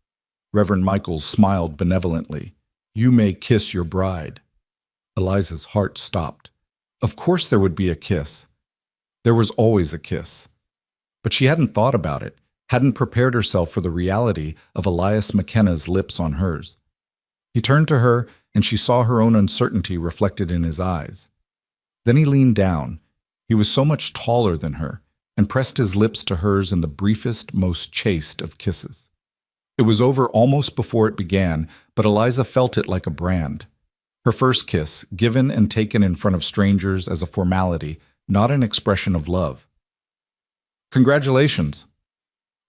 Reverend Michaels smiled benevolently. You may kiss your bride. Eliza's heart stopped. Of course there would be a kiss. There was always a kiss. But she hadn't thought about it, hadn't prepared herself for the reality of Elias McKenna's lips on hers. He turned to her, and she saw her own uncertainty reflected in his eyes. Then he leaned down. He was so much taller than her, and pressed his lips to hers in the briefest, most chaste of kisses. It was over almost before it began, but Eliza felt it like a brand. Her first kiss, given and taken in front of strangers as a formality, not an expression of love. Congratulations.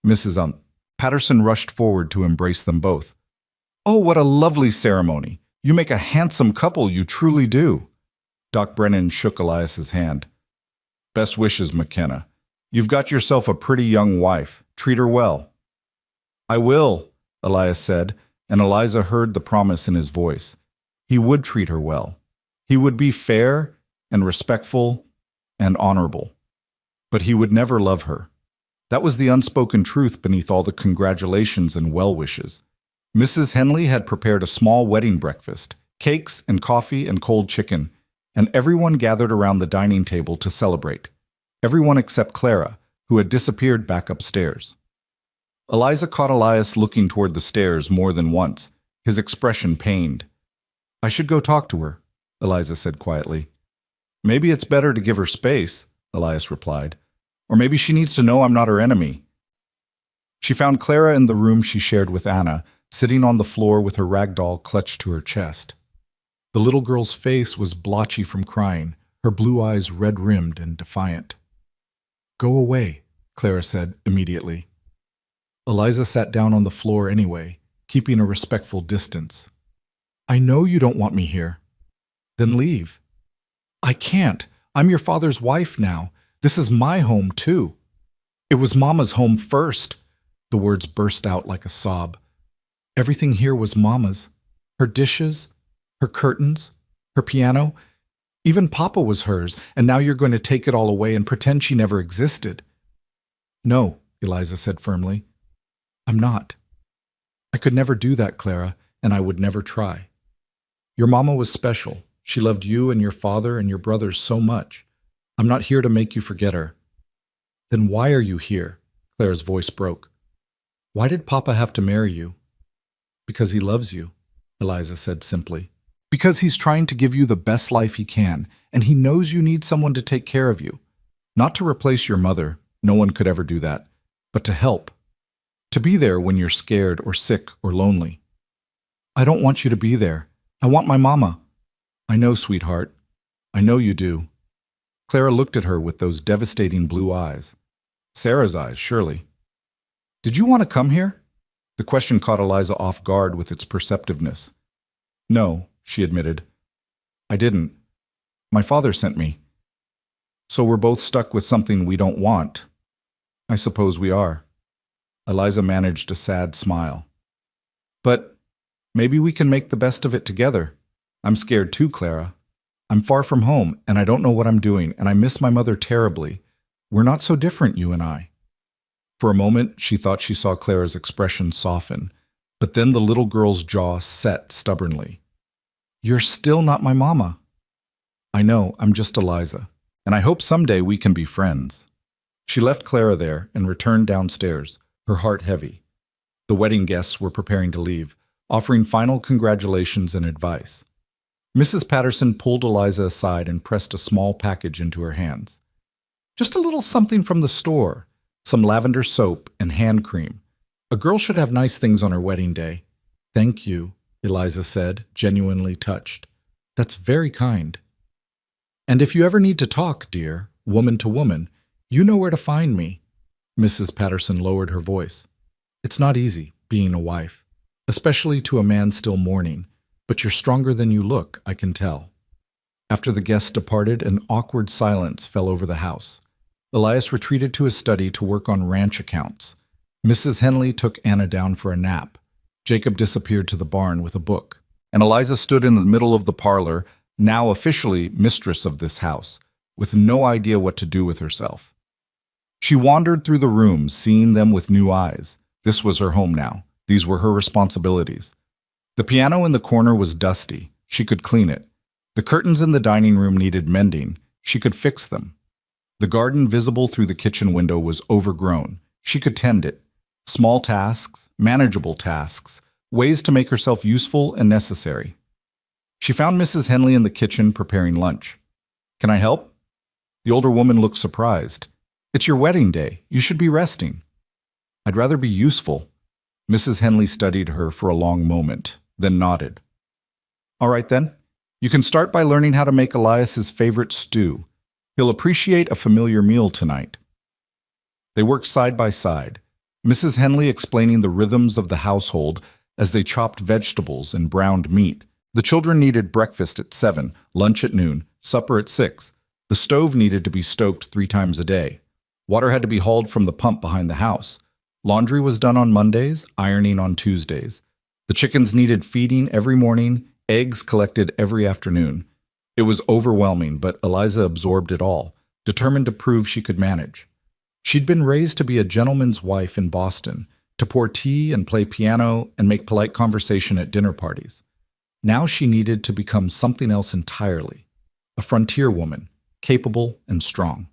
Mrs. Patterson rushed forward to embrace them both. Oh, what a lovely ceremony. You make a handsome couple, you truly do. Doc Brennan shook Elias's hand. Best wishes, McKenna. You've got yourself a pretty young wife. Treat her well. I will, Elias said, and Eliza heard the promise in his voice. He would treat her well. He would be fair and respectful and honorable. But he would never love her. That was the unspoken truth beneath all the congratulations and well wishes. Mrs. Henley had prepared a small wedding breakfast, cakes and coffee and cold chicken, and everyone gathered around the dining table to celebrate. Everyone except Clara, who had disappeared back upstairs. Eliza caught Elias looking toward the stairs more than once, his expression pained. I should go talk to her, Eliza said quietly. Maybe it's better to give her space, Elias replied. Or maybe she needs to know I'm not her enemy. She found Clara in the room she shared with Anna, sitting on the floor with her rag doll clutched to her chest. The little girl's face was blotchy from crying, her blue eyes red-rimmed and defiant. Go away, Clara said immediately. Eliza sat down on the floor anyway, keeping a respectful distance. I know you don't want me here. Then leave. I can't. I'm your father's wife now. This is my home, too. It was Mama's home first. The words burst out like a sob. Everything here was Mama's. Her dishes, her curtains, her piano. Even Papa was hers, and now you're going to take it all away and pretend she never existed. No, Eliza said firmly. I'm not. I could never do that, Clara, and I would never try. Your Mama was special. She loved you and your father and your brothers so much. I'm not here to make you forget her. Then why are you here? Clara's voice broke. Why did Papa have to marry you? Because he loves you, Eliza said simply. Because he's trying to give you the best life he can, and he knows you need someone to take care of you. Not to replace your mother, no one could ever do that, but to help. To be there when you're scared or sick or lonely. I don't want you to be there. I want my Mama. I know, sweetheart. I know you do. Clara looked at her with those devastating blue eyes. Sarah's eyes, surely. Did you want to come here? The question caught Eliza off guard with its perceptiveness. No, she admitted. I didn't. My father sent me. So we're both stuck with something we don't want. I suppose we are. Eliza managed a sad smile. But maybe we can make the best of it together. I'm scared too, Clara. I'm far from home, and I don't know what I'm doing, and I miss my mother terribly. We're not so different, you and I. For a moment, she thought she saw Clara's expression soften, but then the little girl's jaw set stubbornly. You're still not my Mama. I know, I'm just Eliza, and I hope someday we can be friends. She left Clara there and returned downstairs, her heart heavy. The wedding guests were preparing to leave, offering final congratulations and advice. Mrs. Patterson pulled Eliza aside and pressed a small package into her hands. Just a little something from the store, some lavender soap and hand cream. A girl should have nice things on her wedding day. Thank you, Eliza said, genuinely touched. That's very kind. And if you ever need to talk, dear, woman to woman, you know where to find me. Mrs. Patterson lowered her voice. It's not easy, being a wife, especially to a man still mourning, but you're stronger than you look, I can tell. After the guests departed, an awkward silence fell over the house. Elias retreated to his study to work on ranch accounts. Mrs. Henley took Anna down for a nap. Jacob disappeared to the barn with a book, and Eliza stood in the middle of the parlor, now officially mistress of this house, with no idea what to do with herself. She wandered through the rooms, seeing them with new eyes. This was her home now. These were her responsibilities. The piano in the corner was dusty. She could clean it. The curtains in the dining room needed mending. She could fix them. The garden visible through the kitchen window was overgrown. She could tend it. Small tasks, manageable tasks, ways to make herself useful and necessary. She found Mrs. Henley in the kitchen preparing lunch. Can I help? The older woman looked surprised. It's your wedding day. You should be resting. I'd rather be useful. Mrs. Henley studied her for a long moment, then nodded. All right then. You can start by learning how to make Elias's favorite stew. He'll appreciate a familiar meal tonight. They worked side by side, Mrs. Henley explaining the rhythms of the household as they chopped vegetables and browned meat. The children needed breakfast at 7, lunch at noon, supper at 6. The stove needed to be stoked 3 times a day. Water had to be hauled from the pump behind the house. Laundry was done on Mondays, ironing on Tuesdays. The chickens needed feeding every morning, eggs collected every afternoon. It was overwhelming, but Eliza absorbed it all, determined to prove she could manage. She'd been raised to be a gentleman's wife in Boston, to pour tea and play piano and make polite conversation at dinner parties. Now she needed to become something else entirely, a frontier woman, capable and strong.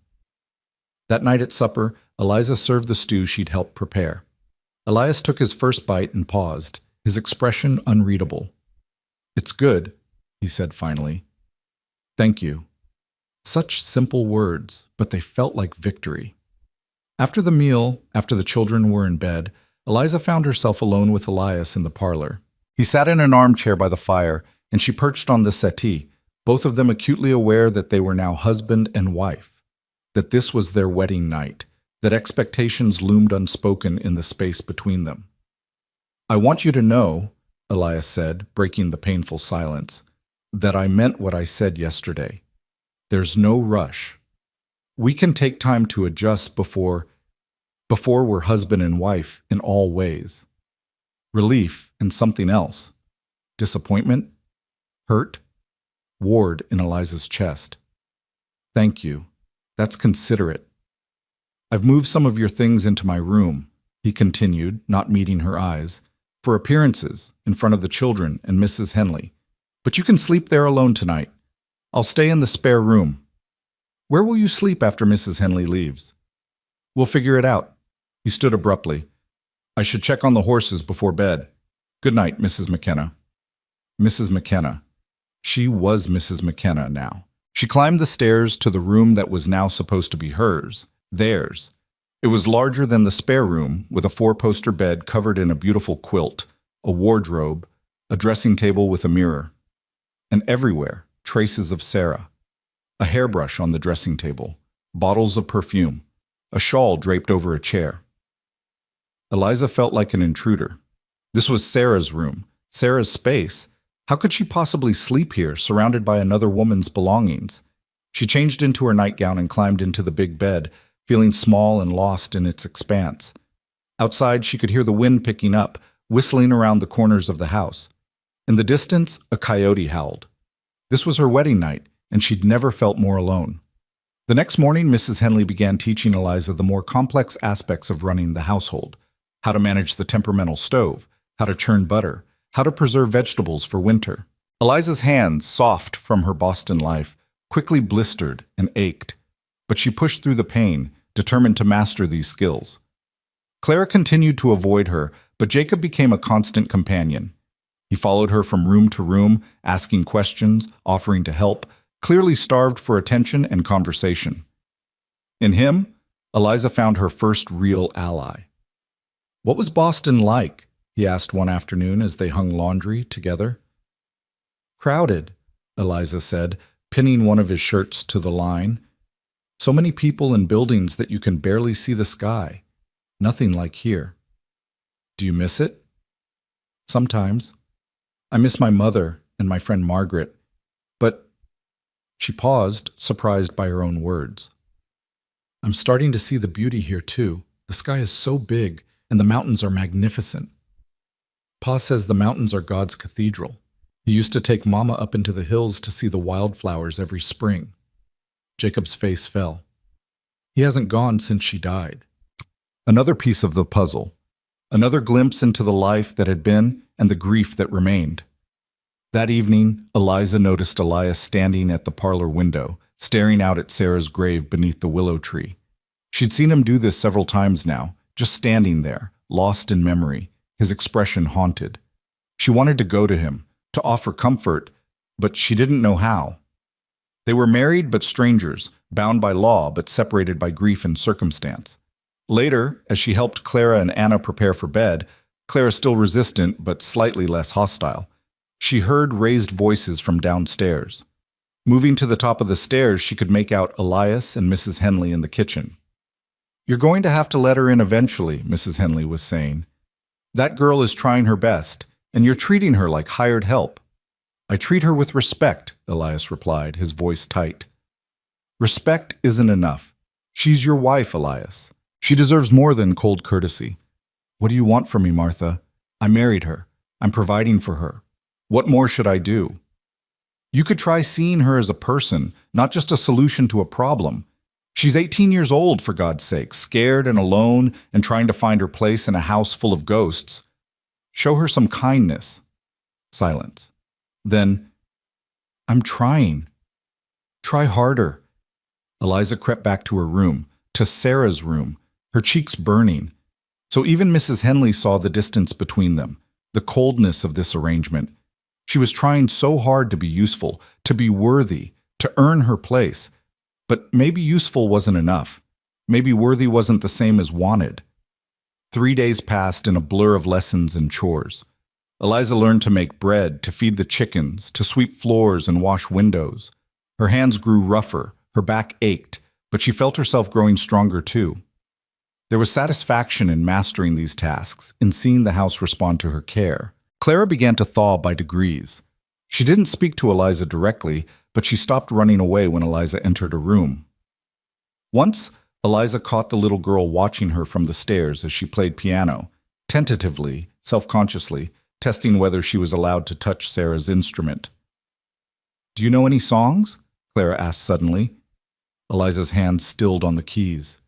That night at supper, Eliza served the stew she'd helped prepare. Elias took his first bite and paused, his expression unreadable. It's good, he said finally. Thank you. Such simple words, but they felt like victory. After the meal, after the children were in bed, Eliza found herself alone with Elias in the parlor. He sat in an armchair by the fire, and she perched on the settee, both of them acutely aware that they were now husband and wife, that this was their wedding night, that expectations loomed unspoken in the space between them. I want you to know, Elias said, breaking the painful silence, that I meant what I said yesterday. There's no rush. We can take time to adjust before we're husband and wife in all ways. Relief and something else. Disappointment, hurt, ward in Eliza's chest. Thank you. That's considerate. I've moved some of your things into my room, he continued, not meeting her eyes, for appearances in front of the children and Mrs. Henley. But you can sleep there alone tonight. I'll stay in the spare room. Where will you sleep after Mrs. Henley leaves? We'll figure it out. He stood abruptly. I should check on the horses before bed. Good night, Mrs. McKenna. Mrs. McKenna. She was Mrs. McKenna now. She climbed the stairs to the room that was now supposed to be hers, theirs. It was larger than the spare room, with a 4-poster bed covered in a beautiful quilt, a wardrobe, a dressing table with a mirror. And everywhere, traces of Sarah. A hairbrush on the dressing table, bottles of perfume, a shawl draped over a chair. Eliza felt like an intruder. This was Sarah's room, Sarah's space. How could she possibly sleep here, surrounded by another woman's belongings? She changed into her nightgown and climbed into the big bed, feeling small and lost in its expanse. Outside, she could hear the wind picking up, whistling around the corners of the house. In the distance, a coyote howled. This was her wedding night, and she'd never felt more alone. The next morning, Mrs. Henley began teaching Eliza the more complex aspects of running the household: how to manage the temperamental stove, how to churn butter, how to preserve vegetables for winter. Eliza's hands, soft from her Boston life, quickly blistered and ached, but she pushed through the pain, determined to master these skills. Clara continued to avoid her, but Jacob became a constant companion. He followed her from room to room, asking questions, offering to help, clearly starved for attention and conversation. In him, Eliza found her first real ally. "What was Boston like?" he asked one afternoon as they hung laundry together. "Crowded," Eliza said, pinning one of his shirts to the line. "So many people and buildings that you can barely see the sky. Nothing like here." "Do you miss it?" "Sometimes. I miss my mother and my friend Margaret. But—" She paused, surprised by her own words. "I'm starting to see the beauty here, too. The sky is so big, and the mountains are magnificent. Pa says the mountains are God's cathedral. He used to take Mama up into the hills to see the wildflowers every spring." Jacob's face fell. He hasn't gone since she died. Another piece of the puzzle. Another glimpse into the life that had been and the grief that remained. That evening, Eliza noticed Elias standing at the parlor window, staring out at Sarah's grave beneath the willow tree. She'd seen him do this several times now, just standing there, lost in memory, his expression haunted. She wanted to go to him, to offer comfort, but she didn't know how. They were married but strangers, bound by law but separated by grief and circumstance. Later, as she helped Clara and Anna prepare for bed, Clara still resistant but slightly less hostile, she heard raised voices from downstairs. Moving to the top of the stairs, she could make out Elias and Mrs. Henley in the kitchen. "You're going to have to let her in eventually," Mrs. Henley was saying. "That girl is trying her best, and you're treating her like hired help." "I treat her with respect," Elias replied, his voice tight. "Respect isn't enough. She's your wife, Elias. She deserves more than cold courtesy." "What do you want from me, Martha? I married her. I'm providing for her. What more should I do?" "You could try seeing her as a person, not just a solution to a problem. She's 18 years old, for God's sake, scared and alone and trying to find her place in a house full of ghosts. Show her some kindness." Silence. Then, "I'm trying." "Try harder." Eliza crept back to her room, to Sarah's room, her cheeks burning. So even Mrs. Henley saw the distance between them, the coldness of this arrangement. She was trying so hard to be useful, to be worthy, to earn her place. But maybe useful wasn't enough. Maybe worthy wasn't the same as wanted. 3 days passed in a blur of lessons and chores. Eliza learned to make bread, to feed the chickens, to sweep floors and wash windows. Her hands grew rougher, her back ached, but she felt herself growing stronger too. There was satisfaction in mastering these tasks, in seeing the house respond to her care. Clara began to thaw by degrees. She didn't speak to Eliza directly, but she stopped running away when Eliza entered a room. Once, Eliza caught the little girl watching her from the stairs as she played piano, tentatively, self-consciously, testing whether she was allowed to touch Sarah's instrument. "Do you know any songs?" Clara asked suddenly. Eliza's hand stilled on the keys.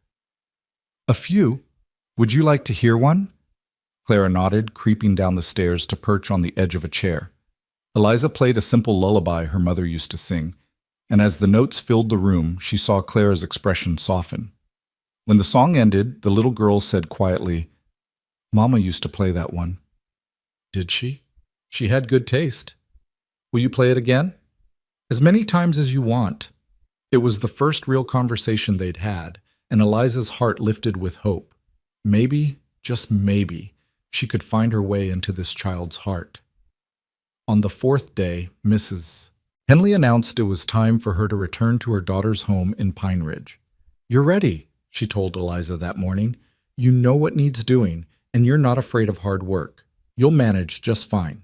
"A few. Would you like to hear one?" Clara nodded, creeping down the stairs to perch on the edge of a chair. Eliza played a simple lullaby her mother used to sing, and as the notes filled the room, she saw Clara's expression soften. When the song ended, the little girl said quietly, "Mama used to play that one." "Did she? She had good taste. Will you play it again?" "As many times as you want." It was the first real conversation they'd had, and Eliza's heart lifted with hope. Maybe, just maybe, she could find her way into this child's heart. On the 4th day, Mrs. Henley announced it was time for her to return to her daughter's home in Pine Ridge. "You're ready," she told Eliza that morning. "You know what needs doing, and you're not afraid of hard work. You'll manage just fine."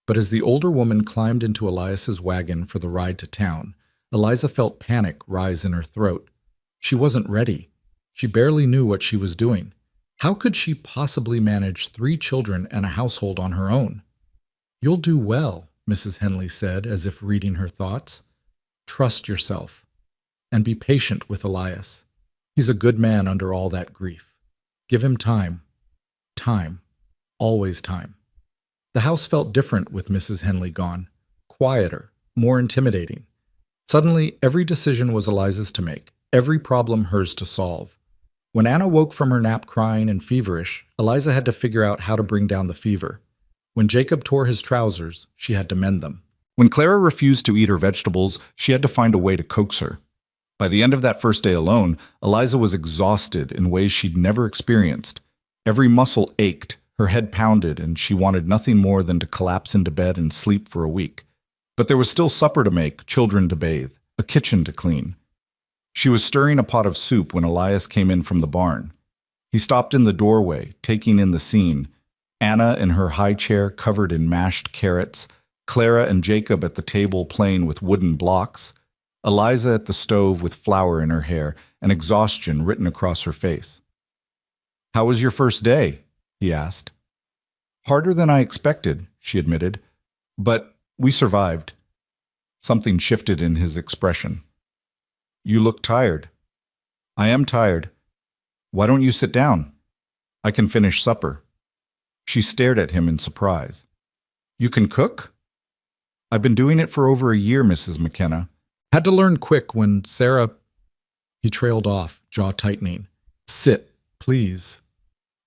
But as the older woman climbed into Elias's wagon for the ride to town, Eliza felt panic rise in her throat. She wasn't ready. She barely knew what she was doing. How could she possibly manage 3 children and a household on her own? "You'll do well," Mrs. Henley said, as if reading her thoughts. "Trust yourself. And be patient with Elias. He's a good man under all that grief. Give him time. Time. Always time." The house felt different with Mrs. Henley gone. Quieter, more intimidating. Suddenly, every decision was Eliza's to make, every problem hers to solve. When Anna woke from her nap crying and feverish, Eliza had to figure out how to bring down the fever. When Jacob tore his trousers, she had to mend them. When Clara refused to eat her vegetables, she had to find a way to coax her. By the end of that first day alone, Eliza was exhausted in ways she'd never experienced. Every muscle ached, her head pounded, and she wanted nothing more than to collapse into bed and sleep for a week. But there was still supper to make, children to bathe, a kitchen to clean. She was stirring a pot of soup when Elias came in from the barn. He stopped in the doorway, taking in the scene. Anna in her high chair covered in mashed carrots, Clara and Jacob at the table playing with wooden blocks, Eliza at the stove with flour in her hair and exhaustion written across her face. "How was your first day?" he asked. "Harder than I expected," she admitted, "but we survived." Something shifted in his expression. "You look tired." "I am tired. Why don't you sit down? I can finish supper." She stared at him in surprise. "You can cook?" "I've been doing it for over a year, Mrs. McKenna." Had to learn quick when Sarah... He trailed off, jaw tightening. "Sit, please."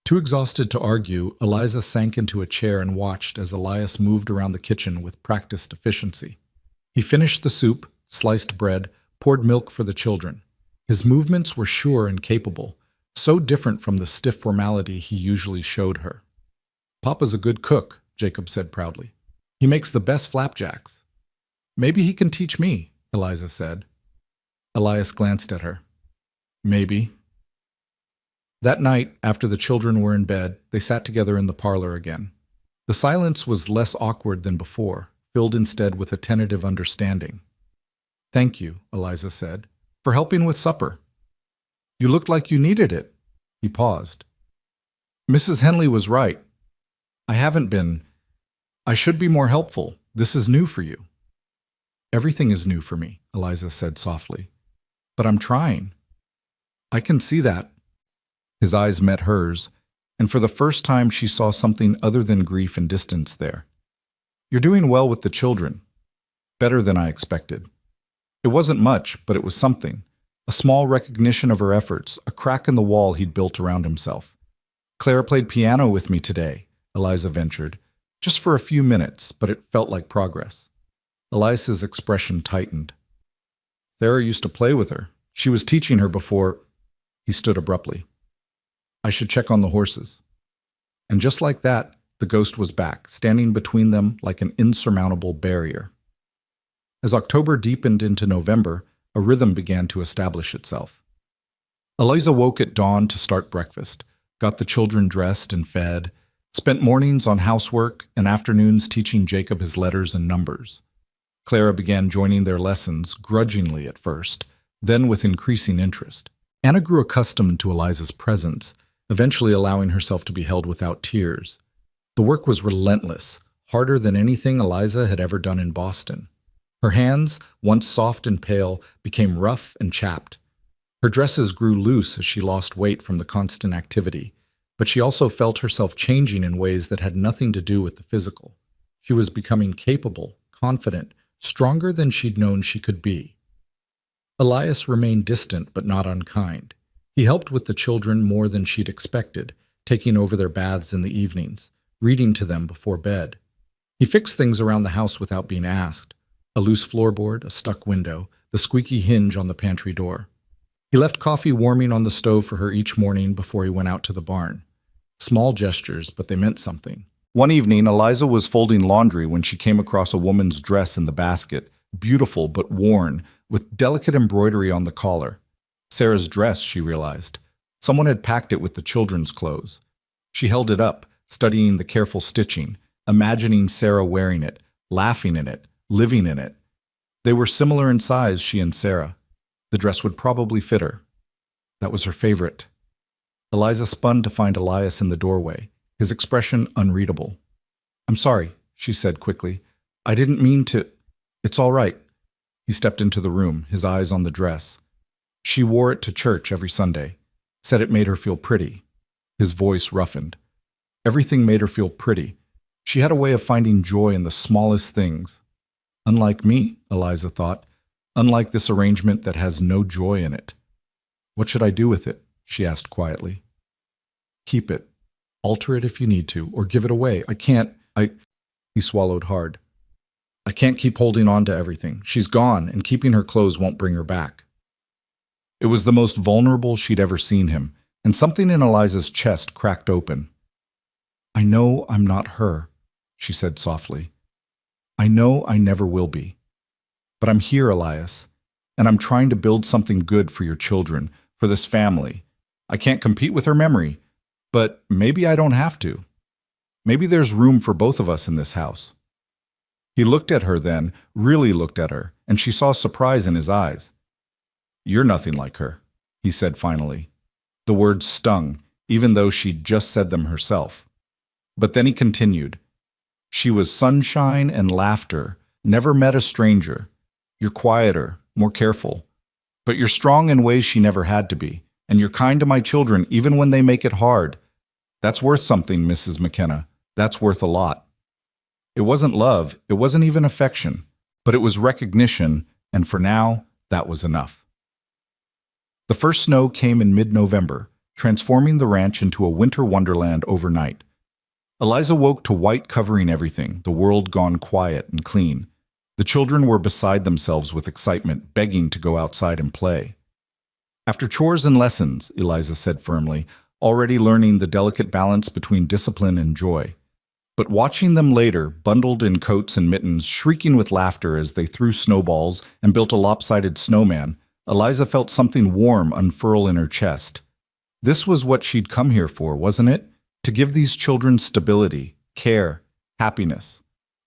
Too exhausted to argue, Eliza sank into a chair and watched as Elias moved around the kitchen with practiced efficiency. He finished the soup, sliced bread, poured milk for the children. His movements were sure and capable, so different from the stiff formality he usually showed her. "Papa's a good cook," Jacob said proudly. "He makes the best flapjacks." "Maybe he can teach me," Eliza said. Elias glanced at her. "Maybe." That night, after the children were in bed, they sat together in the parlor again. The silence was less awkward than before, filled instead with a tentative understanding. "Thank you," Eliza said, "for helping with supper. You looked like you needed it." He paused. "Mrs. Henley was right. I haven't been. I should be more helpful. This is new for you." "Everything is new for me," Eliza said softly. "But I'm trying." "I can see that." His eyes met hers, and for the first time she saw something other than grief and distance there. "You're doing well with the children. Better than I expected." It wasn't much, but it was something. A small recognition of her efforts, a crack in the wall he'd built around himself. "Clara played piano with me today," Eliza ventured. "Just for a few minutes, but it felt like progress." Elias's expression tightened. "Sarah used to play with her. She was teaching her before—" He stood abruptly. "I should check on the horses." And just like that, the ghost was back, standing between them like an insurmountable barrier. As October deepened into November, a rhythm began to establish itself. Eliza woke at dawn to start breakfast, got the children dressed and fed, spent mornings on housework and afternoons teaching Jacob his letters and numbers. Clara began joining their lessons, grudgingly at first, then with increasing interest. Anna grew accustomed to Eliza's presence, eventually allowing herself to be held without tears. The work was relentless, harder than anything Eliza had ever done in Boston. Her hands, once soft and pale, became rough and chapped. Her dresses grew loose as she lost weight from the constant activity, but she also felt herself changing in ways that had nothing to do with the physical. She was becoming capable, confident, stronger than she'd known she could be. Elias remained distant but not unkind. He helped with the children more than she'd expected, taking over their baths in the evenings, reading to them before bed. He fixed things around the house without being asked: a loose floorboard, a stuck window, the squeaky hinge on the pantry door. He left coffee warming on the stove for her each morning before he went out to the barn. Small gestures, but they meant something. One evening, Eliza was folding laundry when she came across a woman's dress in the basket, beautiful but worn, with delicate embroidery on the collar. Sarah's dress, she realized. Someone had packed it with the children's clothes. She held it up, studying the careful stitching, imagining Sarah wearing it, laughing in it, living in it. They were similar in size, she and Sarah. The dress would probably fit her. That was her favorite. Eliza spun to find Elias in the doorway, his expression unreadable. "I'm sorry," she said quickly. "I didn't mean to—" "It's all right." He stepped into the room, his eyes on the dress. She wore it to church every Sunday, said it made her feel pretty. His voice roughened. Everything made her feel pretty. She had a way of finding joy in the smallest things. Unlike me, Eliza thought. Unlike this arrangement that has no joy in it. "What should I do with it?" she asked quietly. Keep it. Alter it if you need to, or give it away. He swallowed hard. I can't keep holding on to everything. She's gone, and keeping her clothes won't bring her back. It was the most vulnerable she'd ever seen him, and something in Eliza's chest cracked open. I know I'm not her, she said softly. I know I never will be. But I'm here, Elias, and I'm trying to build something good for your children, for this family. I can't compete with her memory, but maybe I don't have to. Maybe there's room for both of us in this house. He looked at her then, really looked at her, and she saw surprise in his eyes. You're nothing like her, he said finally. The words stung, even though she'd just said them herself. But then he continued. She was sunshine and laughter, never met a stranger. You're quieter, more careful. But you're strong in ways she never had to be, and you're kind to my children even when they make it hard. That's worth something, Mrs. McKenna. That's worth a lot. It wasn't love, it wasn't even affection, but it was recognition, and for now, that was enough. The first snow came in mid-November, transforming the ranch into a winter wonderland overnight. Eliza woke to white covering everything, the world gone quiet and clean. The children were beside themselves with excitement, begging to go outside and play. After chores and lessons, Eliza said firmly, already learning the delicate balance between discipline and joy. But watching them later, bundled in coats and mittens, shrieking with laughter as they threw snowballs and built a lopsided snowman, Eliza felt something warm unfurl in her chest. This was what she'd come here for, wasn't it? To give these children stability, care, happiness.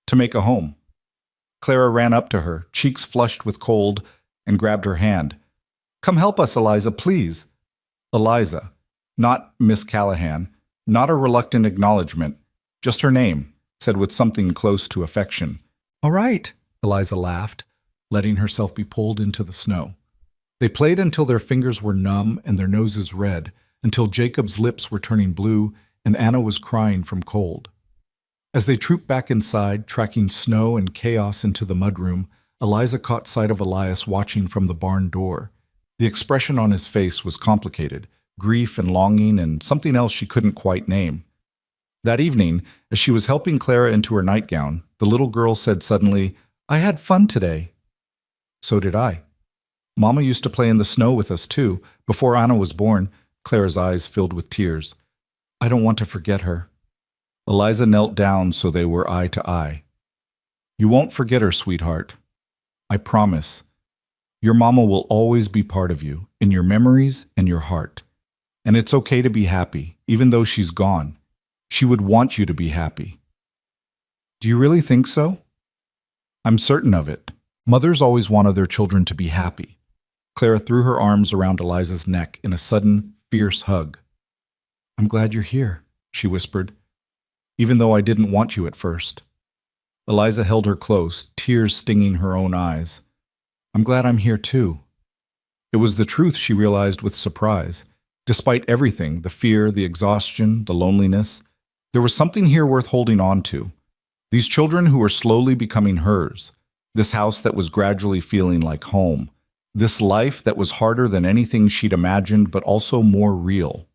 To make a home. Clara ran up to her, cheeks flushed with cold, and grabbed her hand. Come help us, Eliza, please. Eliza, not Miss Callahan, not a reluctant acknowledgement, just her name, said with something close to affection. All right, Eliza laughed, letting herself be pulled into the snow. They played until their fingers were numb and their noses red, until Jacob's lips were turning blue and Anna was crying from cold. As they trooped back inside, tracking snow and chaos into the mudroom, Eliza caught sight of Elias watching from the barn door. The expression on his face was complicated, grief and longing and something else she couldn't quite name. That evening, as she was helping Clara into her nightgown, the little girl said suddenly, I had fun today. So did I. Mama used to play in the snow with us too. Before Anna was born, Clara's eyes filled with tears. I don't want to forget her. Eliza knelt down so they were eye to eye. You won't forget her, sweetheart. I promise. Your mama will always be part of you, in your memories and your heart. And it's okay to be happy, even though she's gone. She would want you to be happy. Do you really think so? I'm certain of it. Mothers always wanted their children to be happy. Clara threw her arms around Eliza's neck in a sudden, fierce hug. I'm glad you're here, she whispered, even though I didn't want you at first. Eliza held her close, tears stinging her own eyes. I'm glad I'm here too. It was the truth she realized with surprise. Despite everything, the fear, the exhaustion, the loneliness, there was something here worth holding on to. These children who were slowly becoming hers. This house that was gradually feeling like home. This life that was harder than anything she'd imagined, but also more real.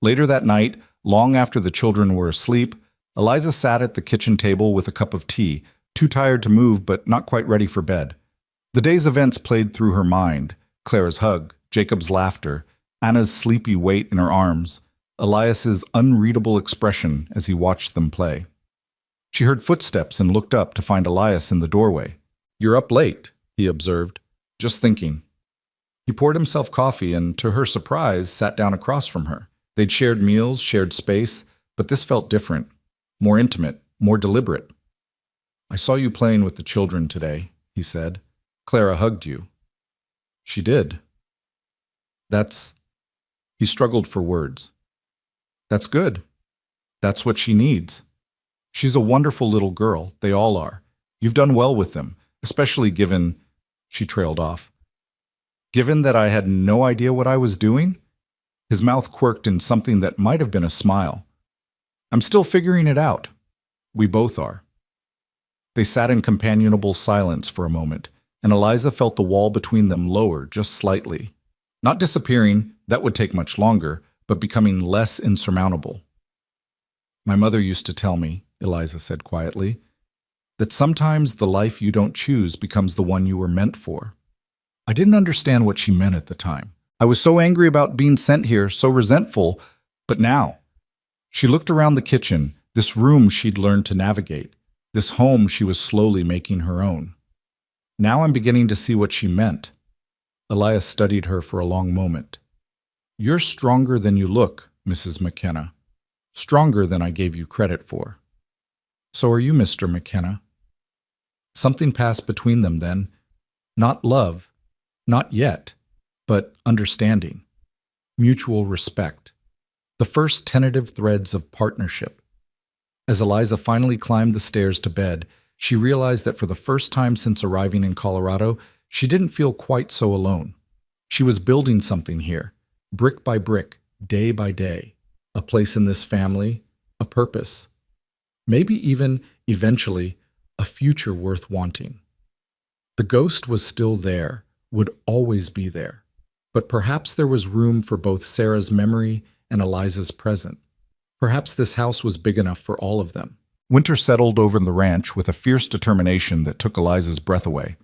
Later that night, long after the children were asleep, Eliza sat at the kitchen table with a cup of tea, too tired to move but not quite ready for bed. The day's events played through her mind. Clara's hug, Jacob's laughter, Anna's sleepy weight in her arms, Elias's unreadable expression as he watched them play. She heard footsteps and looked up to find Elias in the doorway. You're up late, he observed. Just thinking. He poured himself coffee and, to her surprise, sat down across from her. They'd shared meals, shared space, but this felt different, more intimate, more deliberate. I saw you playing with the children today, he said. Clara hugged you. She did. He struggled for words. That's good. That's what she needs. She's a wonderful little girl. They all are. You've done well with them, especially given, she trailed off. Given that I had no idea what I was doing? His mouth quirked in something that might have been a smile. I'm still figuring it out. We both are. They sat in companionable silence for a moment, and Eliza felt the wall between them lower just slightly. Not disappearing, That would take much longer, but becoming less insurmountable. My mother used to tell me, Eliza said quietly, that sometimes the life you don't choose becomes the one you were meant for. I didn't understand what she meant at the time. I was so angry about being sent here, so resentful, but now. She looked around the kitchen, this room she'd learned to navigate, this home she was slowly making her own. Now I'm beginning to see what she meant. Elias studied her for a long moment. You're stronger than you look, Mrs. McKenna. Stronger than I gave you credit for. So are you, Mr. McKenna. Something passed between them then. Not love, not yet, but understanding. Mutual respect. The first tentative threads of partnership. As Eliza finally climbed the stairs to bed, she realized that for the first time since arriving in Colorado, she didn't feel quite so alone. She was building something here, brick by brick, day by day. A place in this family, a purpose. Maybe even, eventually, a future worth wanting. The ghost was still there, would always be there. But perhaps there was room for both Sarah's memory and Eliza's present. Perhaps this house was big enough for all of them. Winter settled over the ranch with a fierce determination that took Eliza's breath away.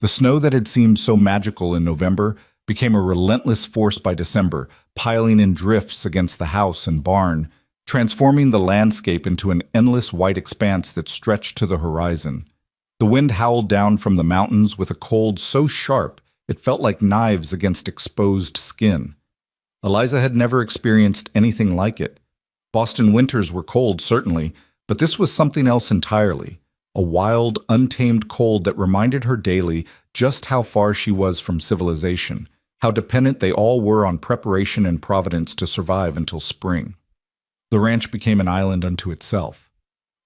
The snow that had seemed so magical in November became a relentless force by December, piling in drifts against the house and barn, transforming the landscape into an endless white expanse that stretched to the horizon. The wind howled down from the mountains with a cold so sharp it felt like knives against exposed skin. Eliza had never experienced anything like it. Boston winters were cold, certainly, but this was something else entirely. A wild, untamed cold that reminded her daily just how far she was from civilization, how dependent they all were on preparation and providence to survive until spring. The ranch became an island unto itself.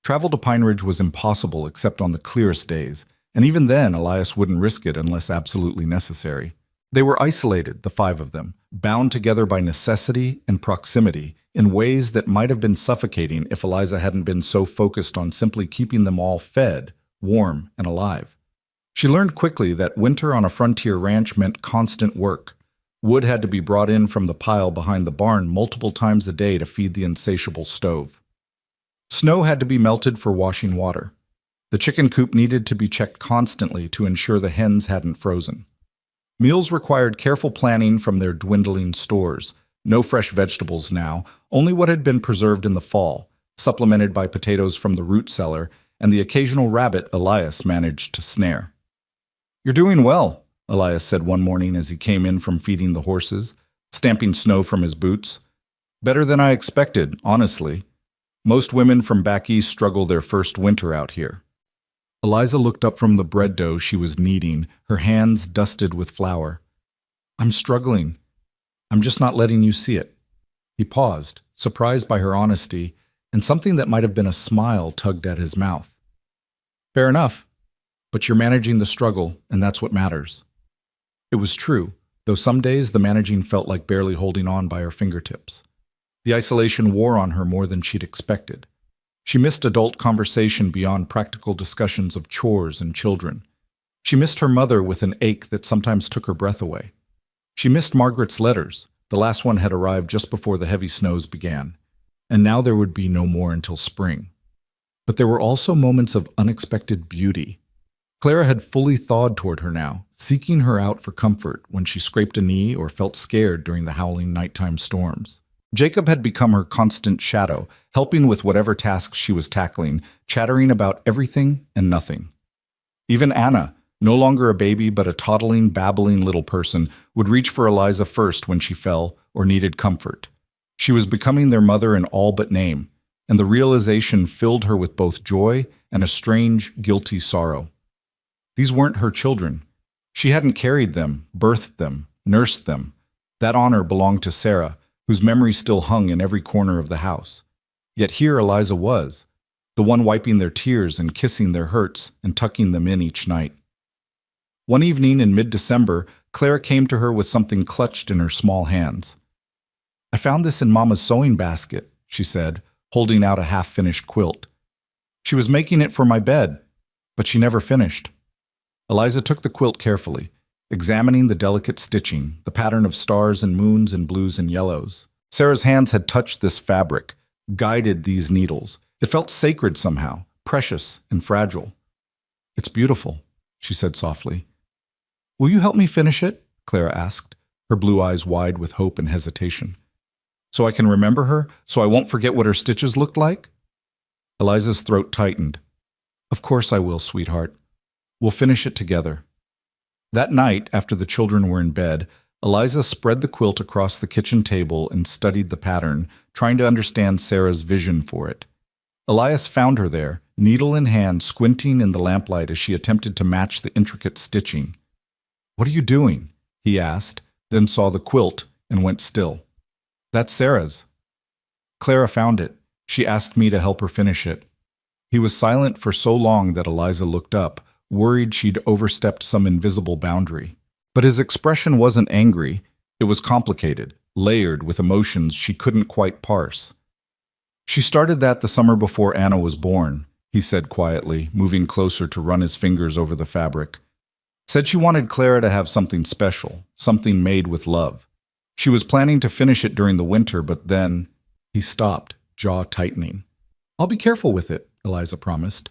Travel to Pine Ridge was impossible except on the clearest days, and even then Elias wouldn't risk it unless absolutely necessary. They were isolated, the five of them, bound together by necessity and proximity in ways that might have been suffocating if Eliza hadn't been so focused on simply keeping them all fed, warm, and alive. She learned quickly that winter on a frontier ranch meant constant work. Wood had to be brought in from the pile behind the barn multiple times a day to feed the insatiable stove. Snow had to be melted for washing water. The chicken coop needed to be checked constantly to ensure the hens hadn't frozen. Meals required careful planning from their dwindling stores. No fresh vegetables now, only what had been preserved in the fall, supplemented by potatoes from the root cellar and the occasional rabbit Elias managed to snare. "You're doing well," Elias said one morning as he came in from feeding the horses, stamping snow from his boots. "Better than I expected, honestly. Most women from back east struggle their first winter out here." Eliza looked up from the bread dough she was kneading, her hands dusted with flour. "I'm struggling. I'm just not letting you see it." He paused, surprised by her honesty, and something that might have been a smile tugged at his mouth. "Fair enough, but you're managing the struggle, and that's what matters." It was true, though some days the managing felt like barely holding on by her fingertips. The isolation wore on her more than she'd expected. She missed adult conversation beyond practical discussions of chores and children. She missed her mother with an ache that sometimes took her breath away. She missed Margaret's letters. The last one had arrived just before the heavy snows began, and now there would be no more until spring. But there were also moments of unexpected beauty. Clara had fully thawed toward her now, seeking her out for comfort when she scraped a knee or felt scared during the howling nighttime storms. Jacob had become her constant shadow, helping with whatever tasks she was tackling, chattering about everything and nothing. Even Anna, no longer a baby but a toddling, babbling little person, would reach for Eliza first when she fell or needed comfort. She was becoming their mother in all but name, and the realization filled her with both joy and a strange, guilty sorrow. These weren't her children. She hadn't carried them, birthed them, nursed them. That honor belonged to Sarah, whose memory still hung in every corner of the house. Yet here Eliza was, the one wiping their tears and kissing their hurts and tucking them in each night. One evening in mid-December, Clara came to her with something clutched in her small hands. "I found this in Mama's sewing basket," she said, holding out a half-finished quilt. "She was making it for my bed, but she never finished." Eliza took the quilt carefully. examining the delicate stitching, the pattern of stars and moons and blues and yellows. Sarah's hands had touched this fabric, guided these needles. It felt sacred somehow, precious and fragile. "It's beautiful," she said softly. "Will you help me finish it?" Clara asked, her blue eyes wide with hope and hesitation. "So I can remember her? So I won't forget what her stitches looked like?" Eliza's throat tightened. "Of course I will, sweetheart. We'll finish it together." That night, after the children were in bed, Eliza spread the quilt across the kitchen table and studied the pattern, trying to understand Sarah's vision for it. Elias found her there, needle in hand, squinting in the lamplight as she attempted to match the intricate stitching. "What are you doing?" he asked, then saw the quilt and went still. "That's Sarah's." "Clara found it. She asked me to help her finish it." He was silent for so long that Eliza looked up, worried she'd overstepped some invisible boundary. But his expression wasn't angry. It was complicated, layered with emotions she couldn't quite parse. "She started that the summer before Anna was born," he said quietly, moving closer to run his fingers over the fabric. "Said she wanted Clara to have something special, something made with love. She was planning to finish it during the winter, but then—" He stopped, jaw tightening. "I'll be careful with it," Eliza promised.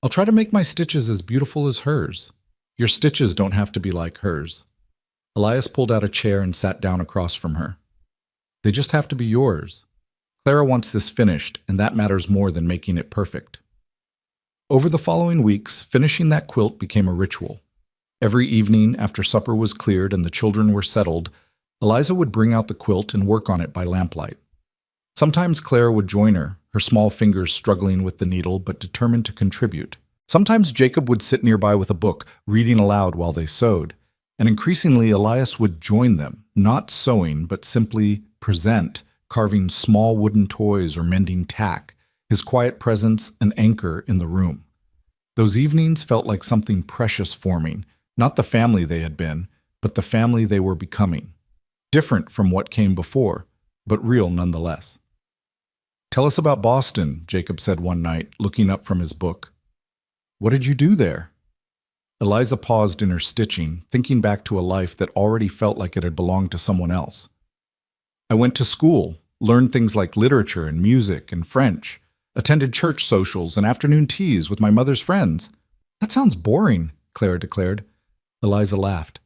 "I'll try to make my stitches as beautiful as hers. Your stitches don't have to be like hers." Elias pulled out a chair and sat down across from her. "They just have to be yours. Clara wants this finished, and that matters more than making it perfect." Over the following weeks, finishing that quilt became a ritual. Every evening, after supper was cleared and the children were settled, Eliza would bring out the quilt and work on it by lamplight. Sometimes Clara would join her small fingers struggling with the needle but determined to contribute. Sometimes Jacob would sit nearby with a book, reading aloud while they sewed. And increasingly, Elias would join them, not sewing, but simply present, carving small wooden toys or mending tack, his quiet presence an anchor in the room. Those evenings felt like something precious forming, not the family they had been, but the family they were becoming. Different from what came before, but real nonetheless. "Tell us about Boston," Jacob said one night, looking up from his book. "What did you do there?" Eliza paused in her stitching, thinking back to a life that already felt like it had belonged to someone else. "I went to school, learned things like literature and music and French, attended church socials and afternoon teas with my mother's friends." "That sounds boring," Clara declared. Eliza laughed.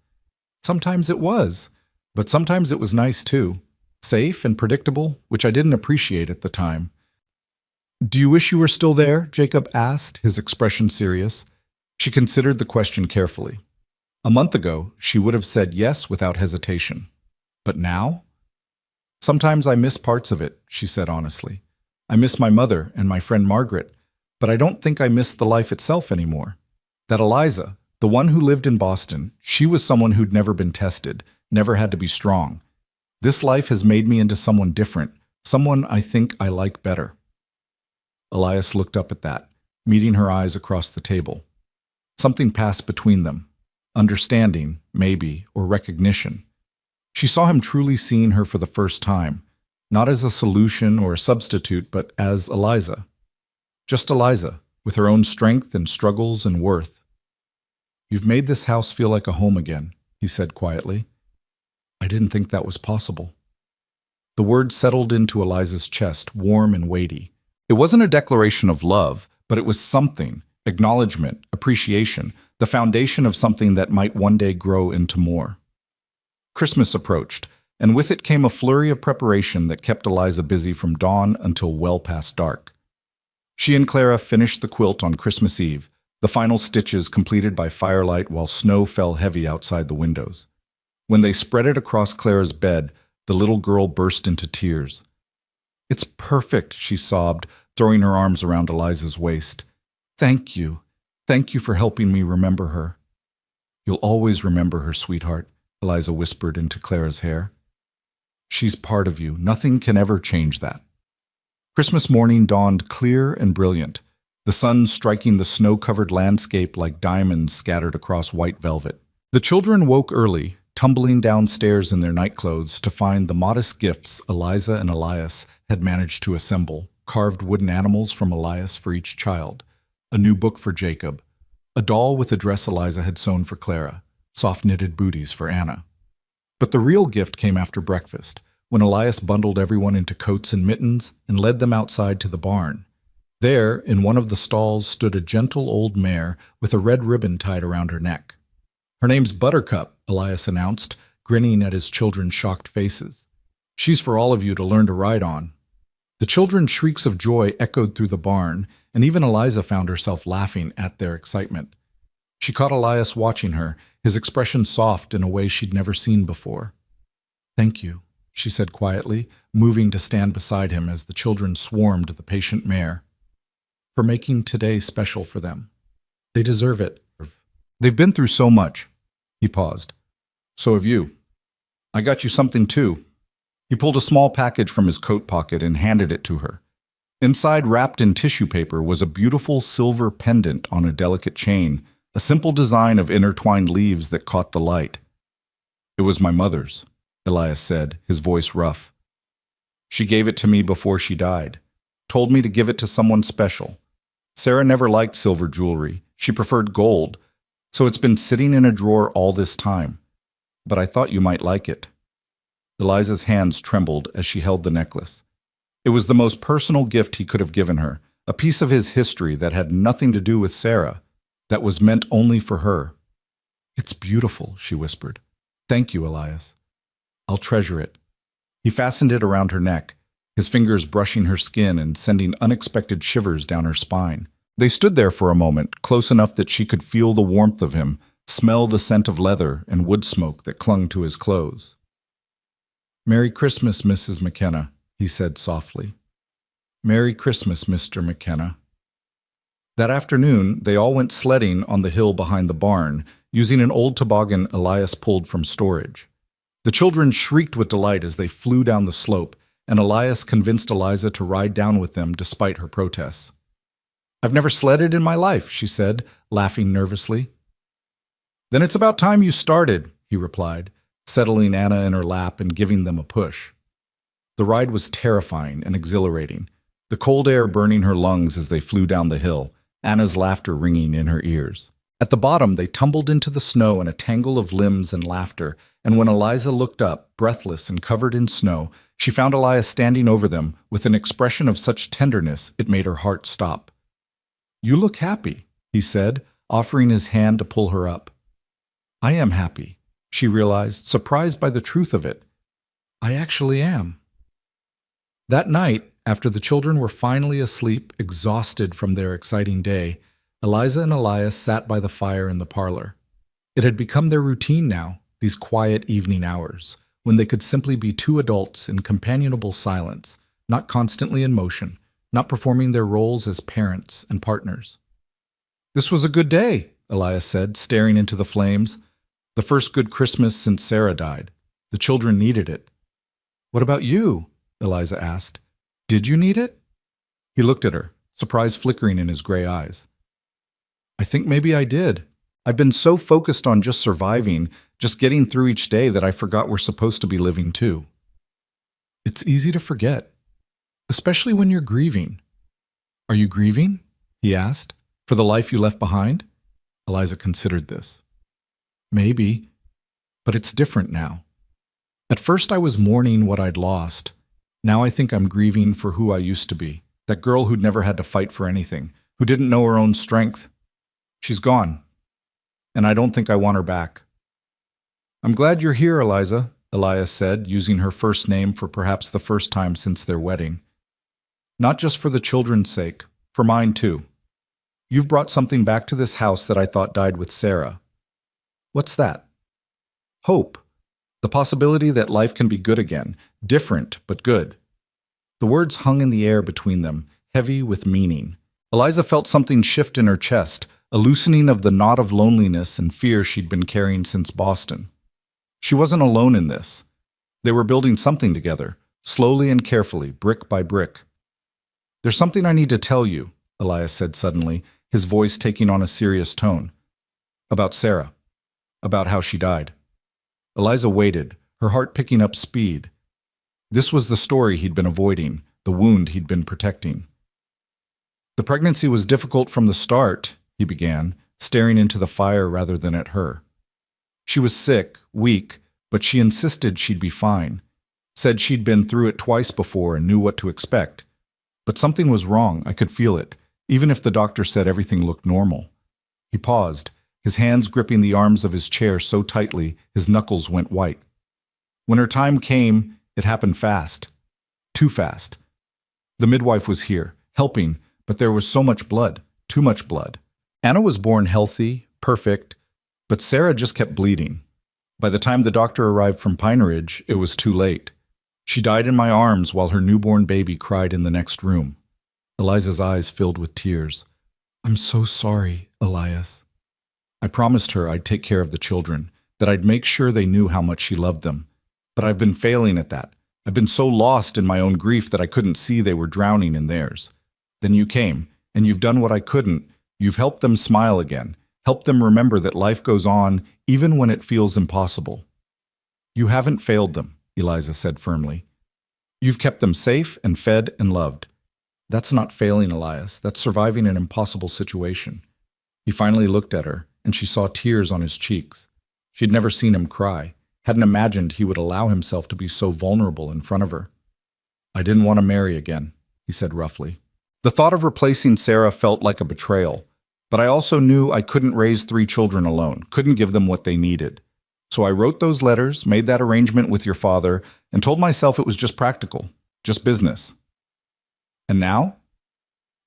"Sometimes it was, but sometimes it was nice too. Safe and predictable, which I didn't appreciate at the time." "Do you wish you were still there?" Jacob asked, his expression serious. She considered the question carefully. A month ago, she would have said yes without hesitation. But now? "Sometimes I miss parts of it," she said honestly. "I miss my mother and my friend Margaret, but I don't think I miss the life itself anymore. That Eliza, the one who lived in Boston, she was someone who'd never been tested, never had to be strong. This life has made me into someone different, someone I think I like better." Elias looked up at that, meeting her eyes across the table. Something passed between them. Understanding, maybe, or recognition. She saw him truly seeing her for the first time, not as a solution or a substitute, but as Eliza. Just Eliza, with her own strength and struggles and worth. "You've made this house feel like a home again," he said quietly. "I didn't think that was possible." The words settled into Eliza's chest, warm and weighty. It wasn't a declaration of love, but it was something, acknowledgement, appreciation, the foundation of something that might one day grow into more. Christmas approached, and with it came a flurry of preparation that kept Eliza busy from dawn until well past dark. She and Clara finished the quilt on Christmas Eve, the final stitches completed by firelight while snow fell heavy outside the windows. When they spread it across Clara's bed, the little girl burst into tears. "It's perfect," she sobbed, throwing her arms around Eliza's waist. "Thank you. Thank you for helping me remember her." "You'll always remember her, sweetheart," Eliza whispered into Clara's hair. "She's part of you. Nothing can ever change that." Christmas morning dawned clear and brilliant, the sun striking the snow-covered landscape like diamonds scattered across white velvet. The children woke early, tumbling downstairs in their nightclothes to find the modest gifts Eliza and Elias had managed to assemble, carved wooden animals from Elias for each child, a new book for Jacob, a doll with a dress Eliza had sewn for Clara, soft-knitted booties for Anna. But the real gift came after breakfast, when Elias bundled everyone into coats and mittens and led them outside to the barn. There, in one of the stalls, stood a gentle old mare with a red ribbon tied around her neck. "Her name's Buttercup," Elias announced, grinning at his children's shocked faces. "She's for all of you to learn to ride on." The children's shrieks of joy echoed through the barn, and even Eliza found herself laughing at their excitement. She caught Elias watching her, his expression soft in a way she'd never seen before. "Thank you," she said quietly, moving to stand beside him as the children swarmed the patient mare, "for making today special for them. They deserve it. They've been through so much." He paused. "So have you. I got you something too." He pulled a small package from his coat pocket and handed it to her. Inside, wrapped in tissue paper, was a beautiful silver pendant on a delicate chain, a simple design of intertwined leaves that caught the light. "It was my mother's," Elias said, his voice rough. "She gave it to me before she died, told me to give it to someone special. Sarah never liked silver jewelry. She preferred gold, so it's been sitting in a drawer all this time. But I thought you might like it." Eliza's hands trembled as she held the necklace. It was the most personal gift he could have given her, a piece of his history that had nothing to do with Sarah, that was meant only for her. "It's beautiful," she whispered. "Thank you, Elias. I'll treasure it." He fastened it around her neck, his fingers brushing her skin and sending unexpected shivers down her spine. They stood there for a moment, close enough that she could feel the warmth of him, smell the scent of leather and wood smoke that clung to his clothes. "Merry Christmas, Mrs. McKenna," he said softly. "Merry Christmas, Mr. McKenna." That afternoon, they all went sledding on the hill behind the barn, using an old toboggan Elias pulled from storage. The children shrieked with delight as they flew down the slope, and Elias convinced Eliza to ride down with them despite her protests. "I've never sledded in my life," she said, laughing nervously. "Then it's about time you started," he replied, settling Anna in her lap and giving them a push. The ride was terrifying and exhilarating, the cold air burning her lungs as they flew down the hill, Anna's laughter ringing in her ears. At the bottom, they tumbled into the snow in a tangle of limbs and laughter, and when Eliza looked up, breathless and covered in snow, she found Elias standing over them with an expression of such tenderness it made her heart stop. "You look happy," he said, offering his hand to pull her up. "I am happy," she realized, surprised by the truth of it. "I actually am." That night, after the children were finally asleep, exhausted from their exciting day, Eliza and Elias sat by the fire in the parlor. It had become their routine now, these quiet evening hours, when they could simply be two adults in companionable silence, not constantly in motion, not performing their roles as parents and partners. "This was a good day," Elias said, staring into the flames. "The first good Christmas since Sarah died. The children needed it." "What about you?" Eliza asked. "Did you need it?" He looked at her, surprise flickering in his gray eyes. "I think maybe I did. I've been so focused on just surviving, just getting through each day that I forgot we're supposed to be living too." "It's easy to forget, especially when you're grieving." "Are you grieving?" he asked. "For the life you left behind?" Eliza considered this. "Maybe, but it's different now. At first I was mourning what I'd lost. Now I think I'm grieving for who I used to be, that girl who'd never had to fight for anything, who didn't know her own strength. She's gone, and I don't think I want her back." "I'm glad you're here, Eliza," Elias said, using her first name for perhaps the first time since their wedding. "Not just for the children's sake, for mine too. You've brought something back to this house that I thought died with Sarah." "What's that?" "Hope. The possibility that life can be good again, different but good." The words hung in the air between them, heavy with meaning. Eliza felt something shift in her chest, a loosening of the knot of loneliness and fear she'd been carrying since Boston. She wasn't alone in this. They were building something together, slowly and carefully, brick by brick. "There's something I need to tell you," Elias said suddenly, his voice taking on a serious tone. "About Sarah. About how she died." Eliza waited, her heart picking up speed. This was the story he'd been avoiding, the wound he'd been protecting. "The pregnancy was difficult from the start," he began, staring into the fire rather than at her. She was sick, weak, but she insisted she'd be fine. Said she'd been through it twice before and knew what to expect. But something was wrong, I could feel it, even if the doctor said everything looked normal. He paused, his hands gripping the arms of his chair so tightly his knuckles went white. When her time came, it happened fast. Too fast. The midwife was here, helping, but there was so much blood, too much blood. Anna was born healthy, perfect, but Sarah just kept bleeding. By the time the doctor arrived from Pine Ridge, it was too late. She died in my arms while her newborn baby cried in the next room. Eliza's eyes filled with tears. "I'm so sorry, Elias." I promised her I'd take care of the children, that I'd make sure they knew how much she loved them. But I've been failing at that. I've been so lost in my own grief that I couldn't see they were drowning in theirs. Then you came, and you've done what I couldn't. You've helped them smile again, helped them remember that life goes on even when it feels impossible. You haven't failed them, Eliza said firmly. You've kept them safe and fed and loved. That's not failing, Elias. That's surviving an impossible situation. He finally looked at her, and she saw tears on his cheeks. She'd never seen him cry, hadn't imagined he would allow himself to be so vulnerable in front of her. "I didn't want to marry again," he said roughly. The thought of replacing Sarah felt like a betrayal, but I also knew I couldn't raise 3 children alone, couldn't give them what they needed. So I wrote those letters, made that arrangement with your father, and told myself it was just practical, just business. And now?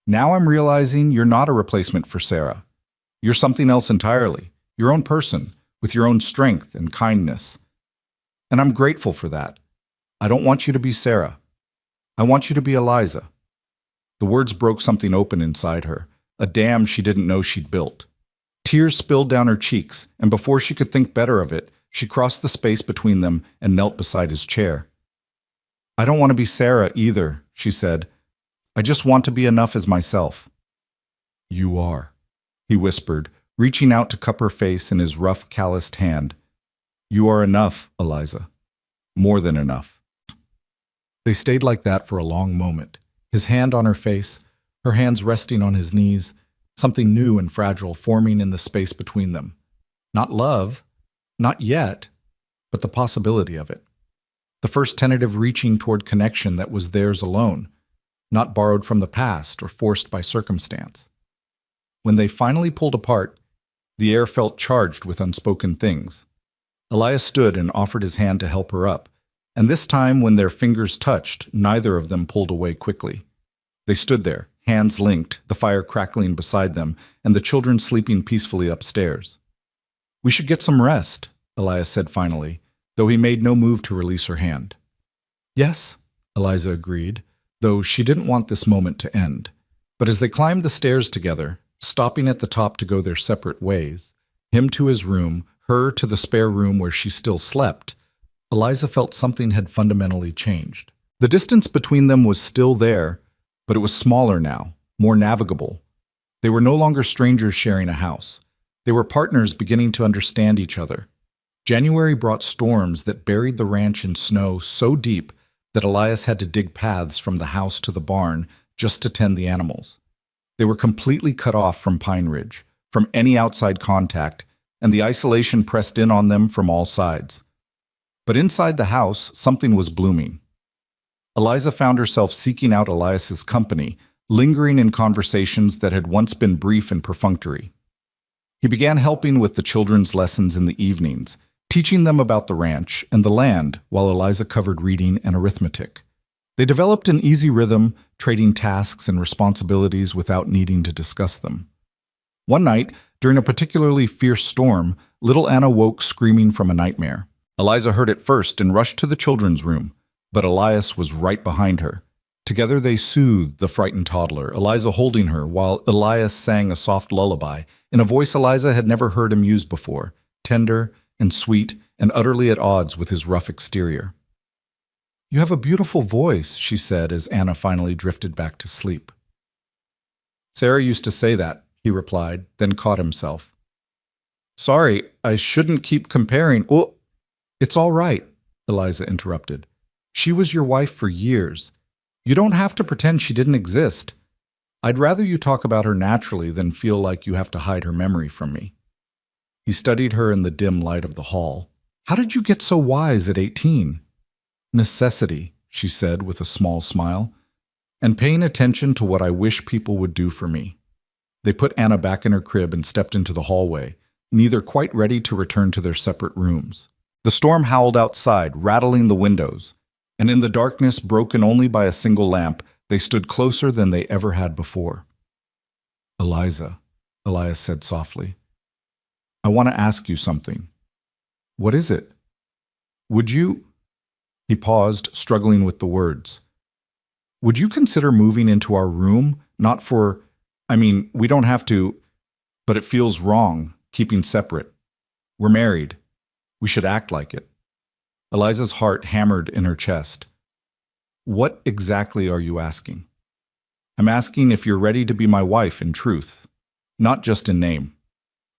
Now I'm realizing you're not a replacement for Sarah. You're something else entirely, your own person, with your own strength and kindness. And I'm grateful for that. I don't want you to be Sarah. I want you to be Eliza. The words broke something open inside her, a dam she didn't know she'd built. Tears spilled down her cheeks, and before she could think better of it, she crossed the space between them and knelt beside his chair. "I don't want to be Sarah either," she said. "I just want to be enough as myself." "You are," he whispered, reaching out to cup her face in his rough, calloused hand. "You are enough, Eliza. More than enough." They stayed like that for a long moment, his hand on her face, her hands resting on his knees, something new and fragile forming in the space between them. Not love, not yet, but the possibility of it. The first tentative reaching toward connection that was theirs alone, not borrowed from the past or forced by circumstance. When they finally pulled apart, the air felt charged with unspoken things. Elias stood and offered his hand to help her up, and this time when their fingers touched, neither of them pulled away quickly. They stood there, hands linked, the fire crackling beside them, and the children sleeping peacefully upstairs. "We should get some rest," Elias said finally, though he made no move to release her hand. "Yes," Eliza agreed, though she didn't want this moment to end. But as they climbed the stairs together, stopping at the top to go their separate ways, him to his room, her to the spare room where she still slept, Eliza felt something had fundamentally changed. The distance between them was still there, but it was smaller now, more navigable. They were no longer strangers sharing a house. They were partners beginning to understand each other. January brought storms that buried the ranch in snow so deep that Elias had to dig paths from the house to the barn just to tend the animals. They were completely cut off from Pine Ridge, from any outside contact, and the isolation pressed in on them from all sides. But inside the house, something was blooming. Eliza found herself seeking out Elias's company, lingering in conversations that had once been brief and perfunctory. He began helping with the children's lessons in the evenings, teaching them about the ranch and the land while Eliza covered reading and arithmetic. They developed an easy rhythm, trading tasks and responsibilities without needing to discuss them. One night, during a particularly fierce storm, little Anna woke screaming from a nightmare. Eliza heard it first and rushed to the children's room, but Elias was right behind her. Together they soothed the frightened toddler, Eliza holding her while Elias sang a soft lullaby in a voice Eliza had never heard him use before, tender and sweet and utterly at odds with his rough exterior. "You have a beautiful voice," she said as Anna finally drifted back to sleep. "Sarah used to say that," he replied, then caught himself. "Sorry, I shouldn't keep comparing." "Oh, it's all right," Eliza interrupted. "She was your wife for years. You don't have to pretend she didn't exist. I'd rather you talk about her naturally than feel like you have to hide her memory from me." He studied her in the dim light of the hall. How did you get so wise at 18? Necessity, she said with a small smile, and paying attention to what I wish people would do for me. They put Anna back in her crib and stepped into the hallway, neither quite ready to return to their separate rooms. The storm howled outside, rattling the windows, and in the darkness broken only by a single lamp, they stood closer than they ever had before. Eliza, Elias said softly, I want to ask you something. What is it? Would you... He paused, struggling with the words. Would you consider moving into our room? Not for... we don't have to, but it feels wrong, keeping separate. We're married. We should act like it. Eliza's heart hammered in her chest. What exactly are you asking? I'm asking if you're ready to be my wife in truth, not just in name.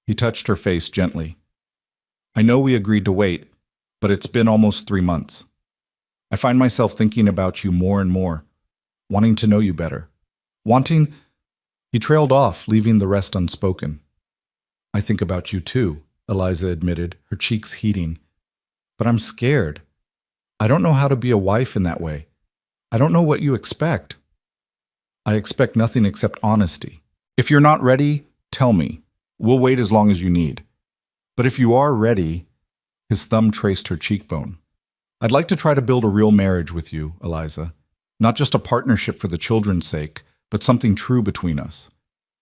He touched her face gently. I know we agreed to wait, but it's been almost 3 months. I find myself thinking about you more and more, wanting to know you better. He trailed off, leaving the rest unspoken. I think about you too, Eliza admitted, her cheeks heating. But I'm scared. I don't know how to be a wife in that way. I don't know what you expect. I expect nothing except honesty. If you're not ready, tell me. We'll wait as long as you need. But if you are ready, his thumb traced her cheekbone. I'd like to try to build a real marriage with you, Eliza. Not just a partnership for the children's sake, but something true between us.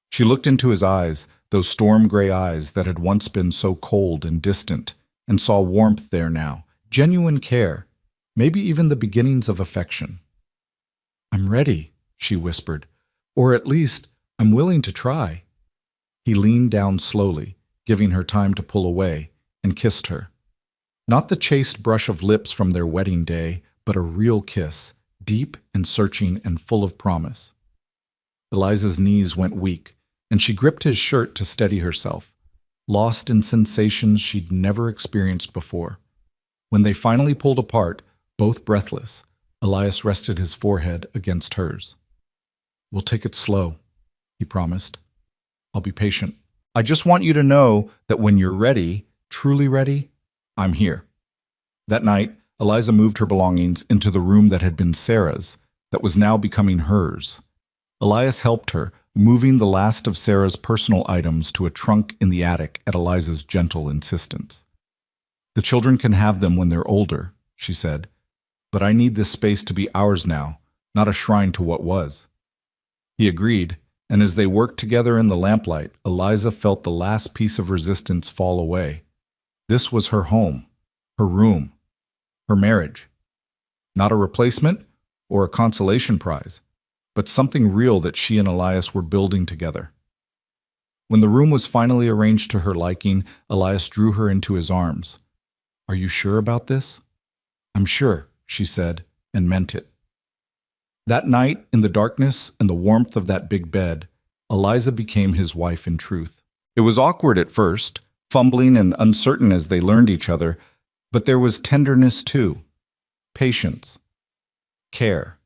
She looked into his eyes, those storm-gray eyes that had once been so cold and distant, and saw warmth there now, genuine care, maybe even the beginnings of affection. I'm ready, she whispered, or at least I'm willing to try. He leaned down slowly, giving her time to pull away, and kissed her. Not the chaste brush of lips from their wedding day, but a real kiss, deep and searching and full of promise. Eliza's knees went weak, and she gripped his shirt to steady herself, lost in sensations she'd never experienced before. When they finally pulled apart, both breathless, Elias rested his forehead against hers. We'll take it slow, he promised. I'll be patient. I just want you to know that when you're ready, truly ready, I'm here. That night, Eliza moved her belongings into the room that had been Sarah's, that was now becoming hers. Elias helped her, moving the last of Sarah's personal items to a trunk in the attic at Eliza's gentle insistence. The children can have them when they're older, she said, but I need this space to be ours now, not a shrine to what was. He agreed, and as they worked together in the lamplight, Eliza felt the last piece of resistance fall away. This was her home, her room, her marriage. Not a replacement or a consolation prize, but something real that she and Elias were building together. When the room was finally arranged to her liking, Elias drew her into his arms. Are you sure about this? I'm sure, she said, and meant it. That night, in the darkness and the warmth of that big bed, Eliza became his wife in truth. It was awkward at first, fumbling and uncertain as they learned each other, but there was tenderness too, patience, care.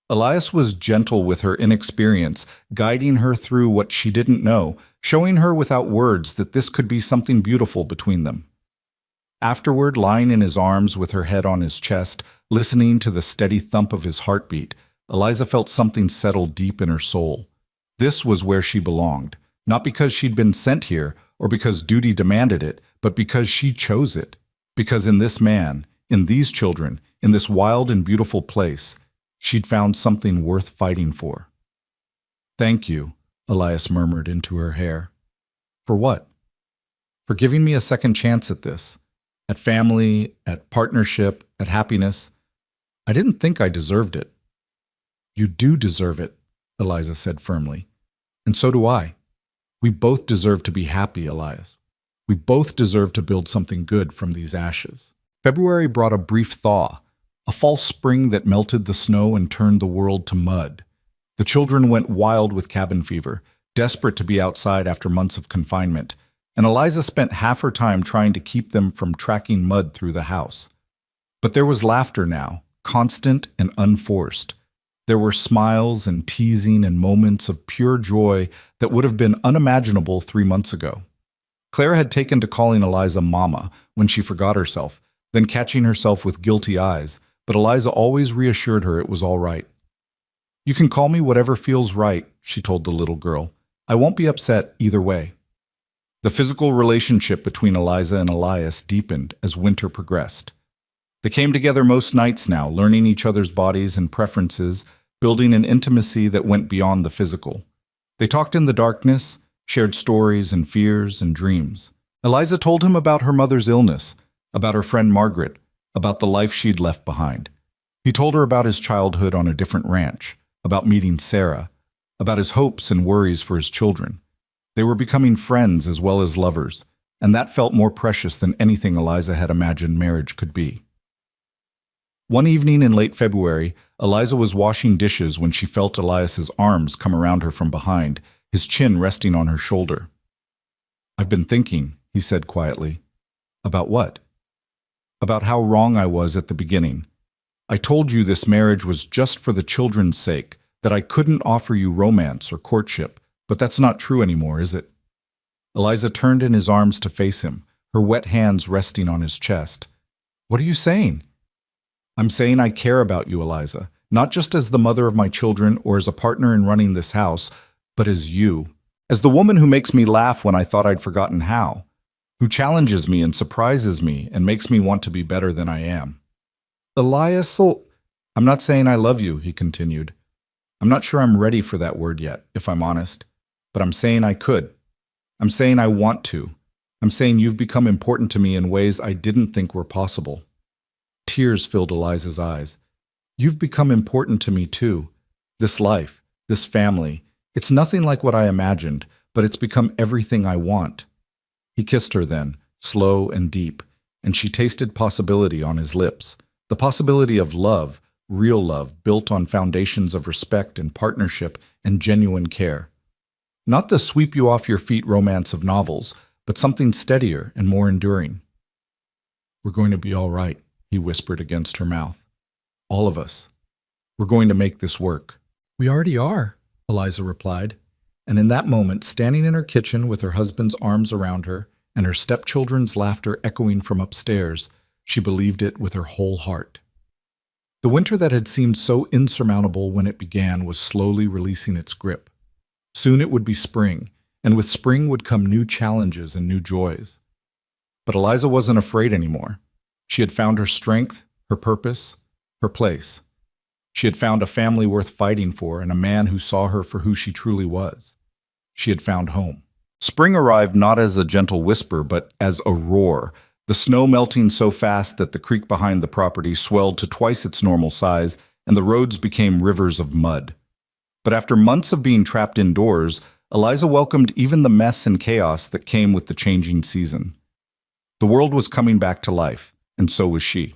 Elias was gentle with her inexperience, guiding her through what she didn't know, showing her without words that this could be something beautiful between them. Afterward, lying in his arms with her head on his chest, listening to the steady thump of his heartbeat, Eliza felt something settle deep in her soul. This was where she belonged, not because she'd been sent here or because duty demanded it, but because she chose it. Because in this man, in these children, in this wild and beautiful place, she'd found something worth fighting for. Thank you, Elias murmured into her hair. For what? For giving me a second chance at this. At family, at partnership, at happiness. I didn't think I deserved it. You do deserve it, Eliza said firmly. And so do I. We both deserve to be happy, Elias. We both deserve to build something good from these ashes. February brought a brief thaw, a false spring that melted the snow and turned the world to mud. The children went wild with cabin fever, desperate to be outside after months of confinement, and Eliza spent half her time trying to keep them from tracking mud through the house. But there was laughter now, constant and unforced. There were smiles and teasing and moments of pure joy that would have been unimaginable 3 months ago. Claire had taken to calling Eliza Mama when she forgot herself, then catching herself with guilty eyes, but Eliza always reassured her it was all right. "You can call me whatever feels right," she told the little girl. "I won't be upset either way." The physical relationship between Eliza and Elias deepened as winter progressed. They came together most nights now, learning each other's bodies and preferences, building an intimacy that went beyond the physical. They talked in the darkness, shared stories and fears and dreams. Eliza told him about her mother's illness, about her friend Margaret, about the life she'd left behind. He told her about his childhood on a different ranch, about meeting Sarah, about his hopes and worries for his children. They were becoming friends as well as lovers, and that felt more precious than anything Eliza had imagined marriage could be. One evening in late February, Eliza was washing dishes when she felt Elias's arms come around her from behind, his chin resting on her shoulder. "I've been thinking," he said quietly. "About what?" "About how wrong I was at the beginning. I told you this marriage was just for the children's sake, that I couldn't offer you romance or courtship, but that's not true anymore, is it?" Eliza turned in his arms to face him, her wet hands resting on his chest. "What are you saying?" "I'm saying I care about you, Eliza, not just as the mother of my children or as a partner in running this house, but as you, as the woman who makes me laugh when I thought I'd forgotten how, who challenges me and surprises me and makes me want to be better than I am." "Elias, I'm not saying I love you," he continued. "I'm not sure I'm ready for that word yet, if I'm honest, but I'm saying I could. I'm saying I want to. I'm saying you've become important to me in ways I didn't think were possible." Tears filled Eliza's eyes. "You've become important to me too. This life, this family, it's nothing like what I imagined, but it's become everything I want." He kissed her then, slow and deep, and she tasted possibility on his lips, the possibility of love, real love, built on foundations of respect and partnership and genuine care. Not the sweep you off your feet romance of novels, but something steadier and more enduring. "We're going to be all right," he whispered against her mouth. "All of us. We're going to make this work." "We already are," Eliza replied, and in that moment, standing in her kitchen with her husband's arms around her and her stepchildren's laughter echoing from upstairs, she believed it with her whole heart. The winter that had seemed so insurmountable when it began was slowly releasing its grip. Soon it would be spring, and with spring would come new challenges and new joys. But Eliza wasn't afraid anymore. She had found her strength, her purpose, her place. She had found a family worth fighting for and a man who saw her for who she truly was. She had found home. Spring arrived not as a gentle whisper, but as a roar, the snow melting so fast that the creek behind the property swelled to twice its normal size and the roads became rivers of mud. But after months of being trapped indoors, Eliza welcomed even the mess and chaos that came with the changing season. The world was coming back to life, and so was she.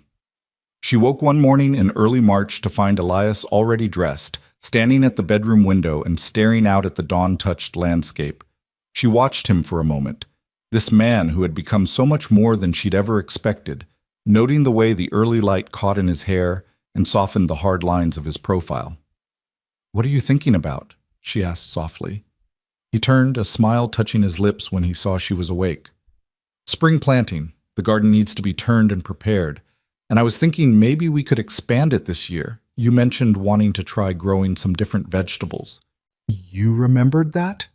She woke one morning in early March to find Elias already dressed, standing at the bedroom window and staring out at the dawn-touched landscape. She watched him for a moment, this man who had become so much more than she'd ever expected, noting the way the early light caught in his hair and softened the hard lines of his profile. "What are you thinking about?" she asked softly. He turned, a smile touching his lips when he saw she was awake. "Spring planting. The garden needs to be turned and prepared. And I was thinking maybe we could expand it this year. You mentioned wanting to try growing some different vegetables." "You remembered that?"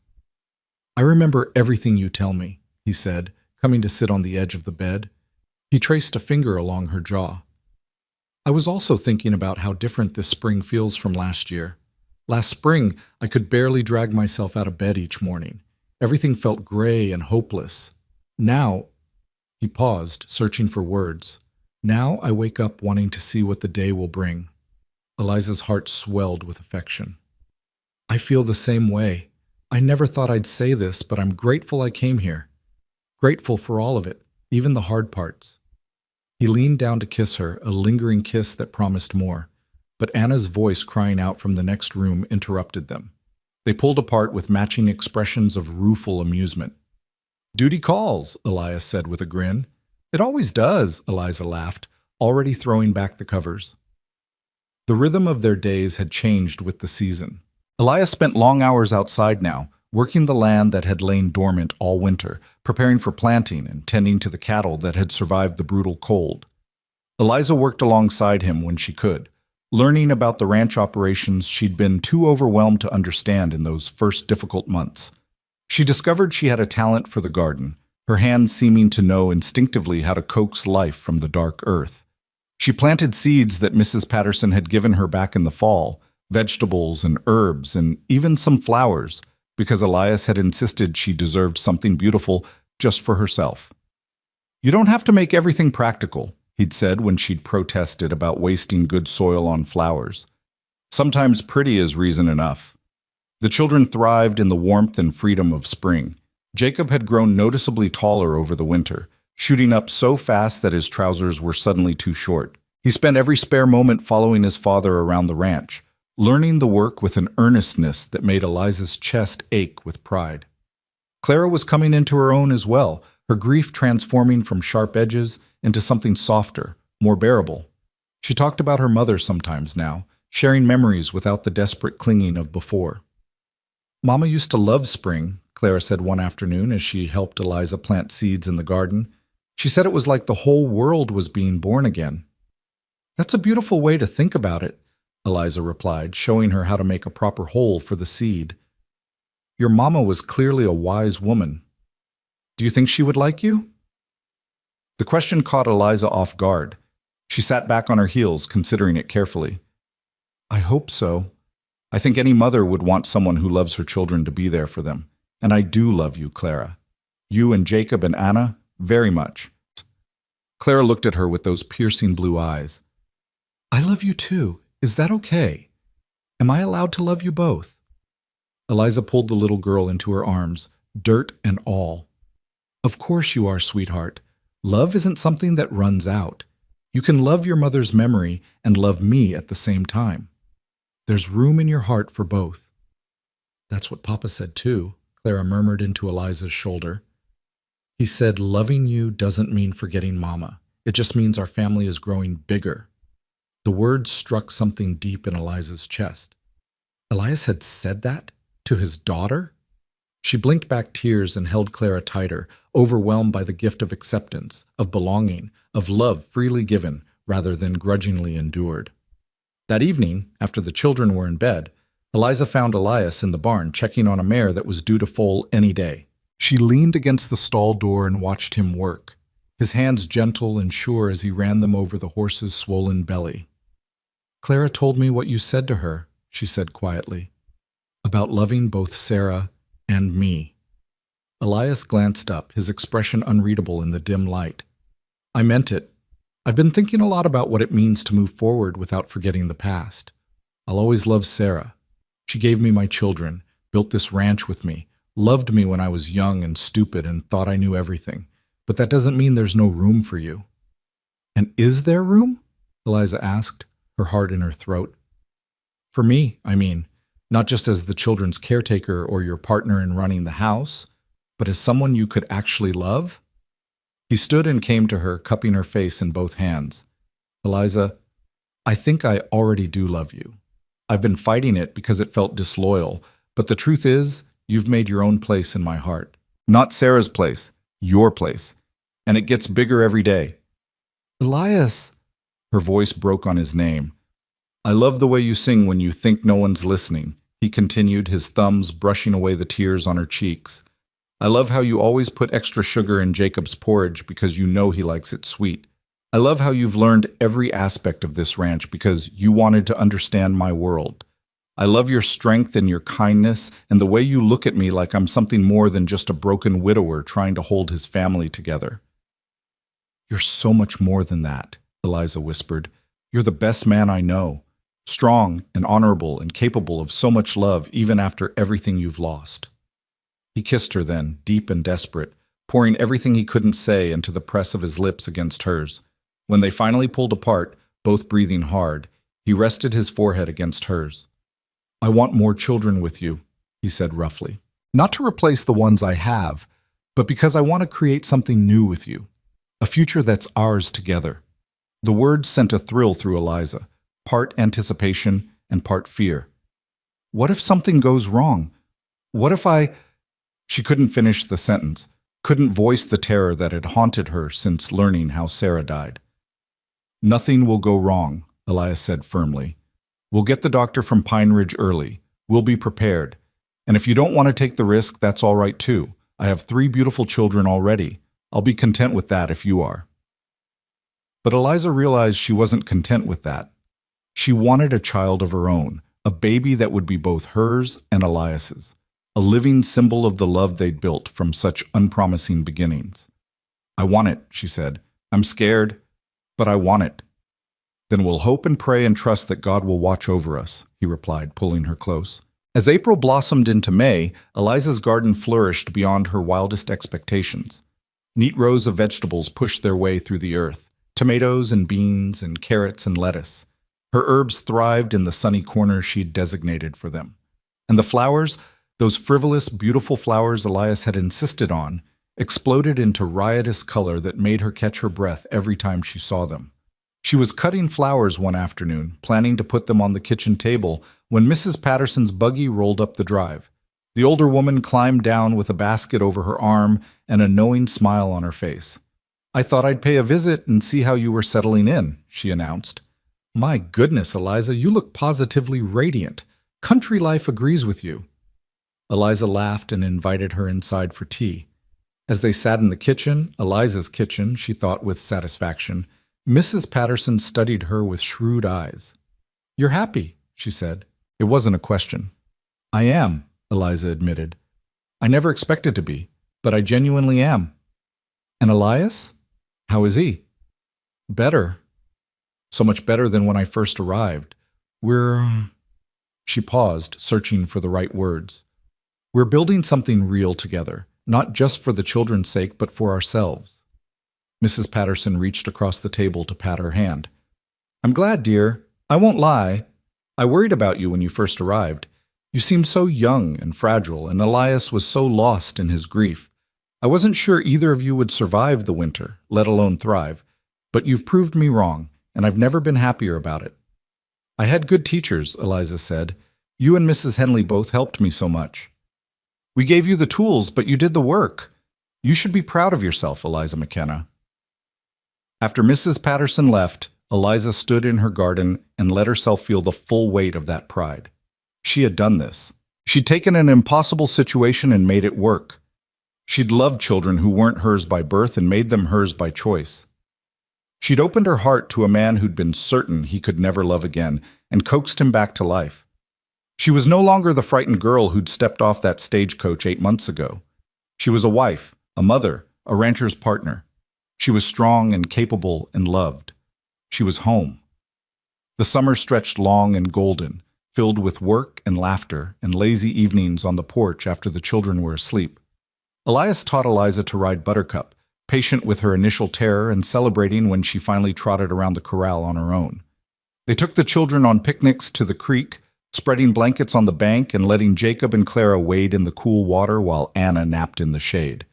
"I remember everything you tell me," he said, coming to sit on the edge of the bed. He traced a finger along her jaw. "I was also thinking about how different this spring feels from last year. Last spring, I could barely drag myself out of bed each morning. Everything felt gray and hopeless. Now," he paused, searching for words, "now I wake up wanting to see what the day will bring." Eliza's heart swelled with affection. "I feel the same way. I never thought I'd say this, but I'm grateful I came here. Grateful for all of it, even the hard parts." He leaned down to kiss her, a lingering kiss that promised more. But Anna's voice crying out from the next room interrupted them. They pulled apart with matching expressions of rueful amusement. "Duty calls," Elias said with a grin. "It always does," Eliza laughed, already throwing back the covers. The rhythm of their days had changed with the season. Elias spent long hours outside now, working the land that had lain dormant all winter, preparing for planting and tending to the cattle that had survived the brutal cold. Eliza worked alongside him when she could, learning about the ranch operations she'd been too overwhelmed to understand in those first difficult months. She discovered she had a talent for the garden, her hands seeming to know instinctively how to coax life from the dark earth. She planted seeds that Mrs. Patterson had given her back in the fall, vegetables and herbs and even some flowers, because Elias had insisted she deserved something beautiful just for herself. "You don't have to make everything practical," he'd said when she'd protested about wasting good soil on flowers. "Sometimes pretty is reason enough." The children thrived in the warmth and freedom of spring. Jacob had grown noticeably taller over the winter, shooting up so fast that his trousers were suddenly too short. He spent every spare moment following his father around the ranch, learning the work with an earnestness that made Eliza's chest ache with pride. Clara was coming into her own as well, her grief transforming from sharp edges into something softer, more bearable. She talked about her mother sometimes now, sharing memories without the desperate clinging of before. "Mama used to love spring," Clara said one afternoon as she helped Eliza plant seeds in the garden. "She said it was like the whole world was being born again." "That's a beautiful way to think about it," Eliza replied, showing her how to make a proper hole for the seed. "Your mama was clearly a wise woman. Do you think she would like you?" The question caught Eliza off guard. She sat back on her heels, considering it carefully. "I hope so. I think any mother would want someone who loves her children to be there for them. And I do love you, Clara. You and Jacob and Anna, very much." Clara looked at her with those piercing blue eyes. "I love you too. Is that okay? Am I allowed to love you both?" Eliza pulled the little girl into her arms, dirt and all. "Of course you are, sweetheart. Love isn't something that runs out. You can love your mother's memory and love me at the same time. There's room in your heart for both." "That's what Papa said too," Clara murmured into Eliza's shoulder. "He said loving you doesn't mean forgetting Mama. It just means our family is growing bigger." The words struck something deep in Eliza's chest. Elias had said that to his daughter? She blinked back tears and held Clara tighter, overwhelmed by the gift of acceptance, of belonging, of love freely given rather than grudgingly endured. That evening, after the children were in bed, Eliza found Elias in the barn checking on a mare that was due to foal any day. She leaned against the stall door and watched him work, his hands gentle and sure as he ran them over the horse's swollen belly. "Clara told me what you said to her," she said quietly, "about loving both Sarah and me." Elias glanced up, his expression unreadable in the dim light. "I meant it. I've been thinking a lot about what it means to move forward without forgetting the past. I'll always love Sarah. She gave me my children, built this ranch with me, loved me when I was young and stupid and thought I knew everything. But that doesn't mean there's no room for you." "And is there room?" Eliza asked, her heart in her throat. "For me, I mean, not just as the children's caretaker or your partner in running the house, but as someone you could actually love?" He stood and came to her, cupping her face in both hands. "Eliza, I think I already do love you. I've been fighting it because it felt disloyal, but the truth is, you've made your own place in my heart. Not Sarah's place, your place. And it gets bigger every day." "Elias," her voice broke on his name. "I love the way you sing when you think no one's listening," he continued, his thumbs brushing away the tears on her cheeks. "I love how you always put extra sugar in Jacob's porridge because you know he likes it sweet. I love how you've learned every aspect of this ranch because you wanted to understand my world. I love your strength and your kindness and the way you look at me like I'm something more than just a broken widower trying to hold his family together." "You're so much more than that," Eliza whispered. "You're the best man I know. Strong and honorable and capable of so much love even after everything you've lost." He kissed her then, deep and desperate, pouring everything he couldn't say into the press of his lips against hers. When they finally pulled apart, both breathing hard, he rested his forehead against hers. "I want more children with you," he said roughly. "Not to replace the ones I have, but because I want to create something new with you. A future that's ours together." The words sent a thrill through Eliza, part anticipation and part fear. What if something goes wrong? What if I... She couldn't finish the sentence, couldn't voice the terror that had haunted her since learning how Sarah died. Nothing will go wrong, Elias said firmly. We'll get the doctor from Pine Ridge early. We'll be prepared. And if you don't want to take the risk, that's all right too. I have 3 beautiful children already. I'll be content with that if you are. But Eliza realized she wasn't content with that. She wanted a child of her own, a baby that would be both hers and Elias's, a living symbol of the love they'd built from such unpromising beginnings. I want it, she said. I'm scared, but I want it. Then we'll hope and pray and trust that God will watch over us, he replied, pulling her close. As April blossomed into May, Eliza's garden flourished beyond her wildest expectations. Neat rows of vegetables pushed their way through the earth, tomatoes and beans and carrots and lettuce. Her herbs thrived in the sunny corners she'd designated for them. And the flowers, those frivolous, beautiful flowers Elias had insisted on, exploded into riotous color that made her catch her breath every time she saw them. She was cutting flowers one afternoon, planning to put them on the kitchen table, when Mrs. Patterson's buggy rolled up the drive. The older woman climbed down with a basket over her arm and a knowing smile on her face. I thought I'd pay a visit and see how you were settling in, she announced. My goodness, Eliza, you look positively radiant. Country life agrees with you. Eliza laughed and invited her inside for tea. As they sat in the kitchen, Eliza's kitchen, she thought with satisfaction, Mrs. Patterson studied her with shrewd eyes. You're happy, she said. It wasn't a question. I am, Eliza admitted. I never expected to be, but I genuinely am. And Elias? How is he? Better. So much better than when I first arrived. She paused, searching for the right words. We're building something real together, not just for the children's sake, but for ourselves. Mrs. Patterson reached across the table to pat her hand. I'm glad, dear. I won't lie. I worried about you when you first arrived. You seemed so young and fragile, and Elias was so lost in his grief. I wasn't sure either of you would survive the winter, let alone thrive, but you've proved me wrong, and I've never been happier about it. I had good teachers, Eliza said. You and Mrs. Henley both helped me so much. We gave you the tools, but you did the work. You should be proud of yourself, Eliza McKenna. After Mrs. Patterson left, Eliza stood in her garden and let herself feel the full weight of that pride. She had done this. She'd taken an impossible situation and made it work. She'd loved children who weren't hers by birth and made them hers by choice. She'd opened her heart to a man who'd been certain he could never love again and coaxed him back to life. She was no longer the frightened girl who'd stepped off that stagecoach 8 months ago. She was a wife, a mother, a rancher's partner. She was strong and capable and loved. She was home. The summer stretched long and golden, filled with work and laughter and lazy evenings on the porch after the children were asleep. Elias taught Eliza to ride Buttercup, patient with her initial terror and celebrating when she finally trotted around the corral on her own. They took the children on picnics to the creek, spreading blankets on the bank and letting Jacob and Clara wade in the cool water while Anna napped in the shade.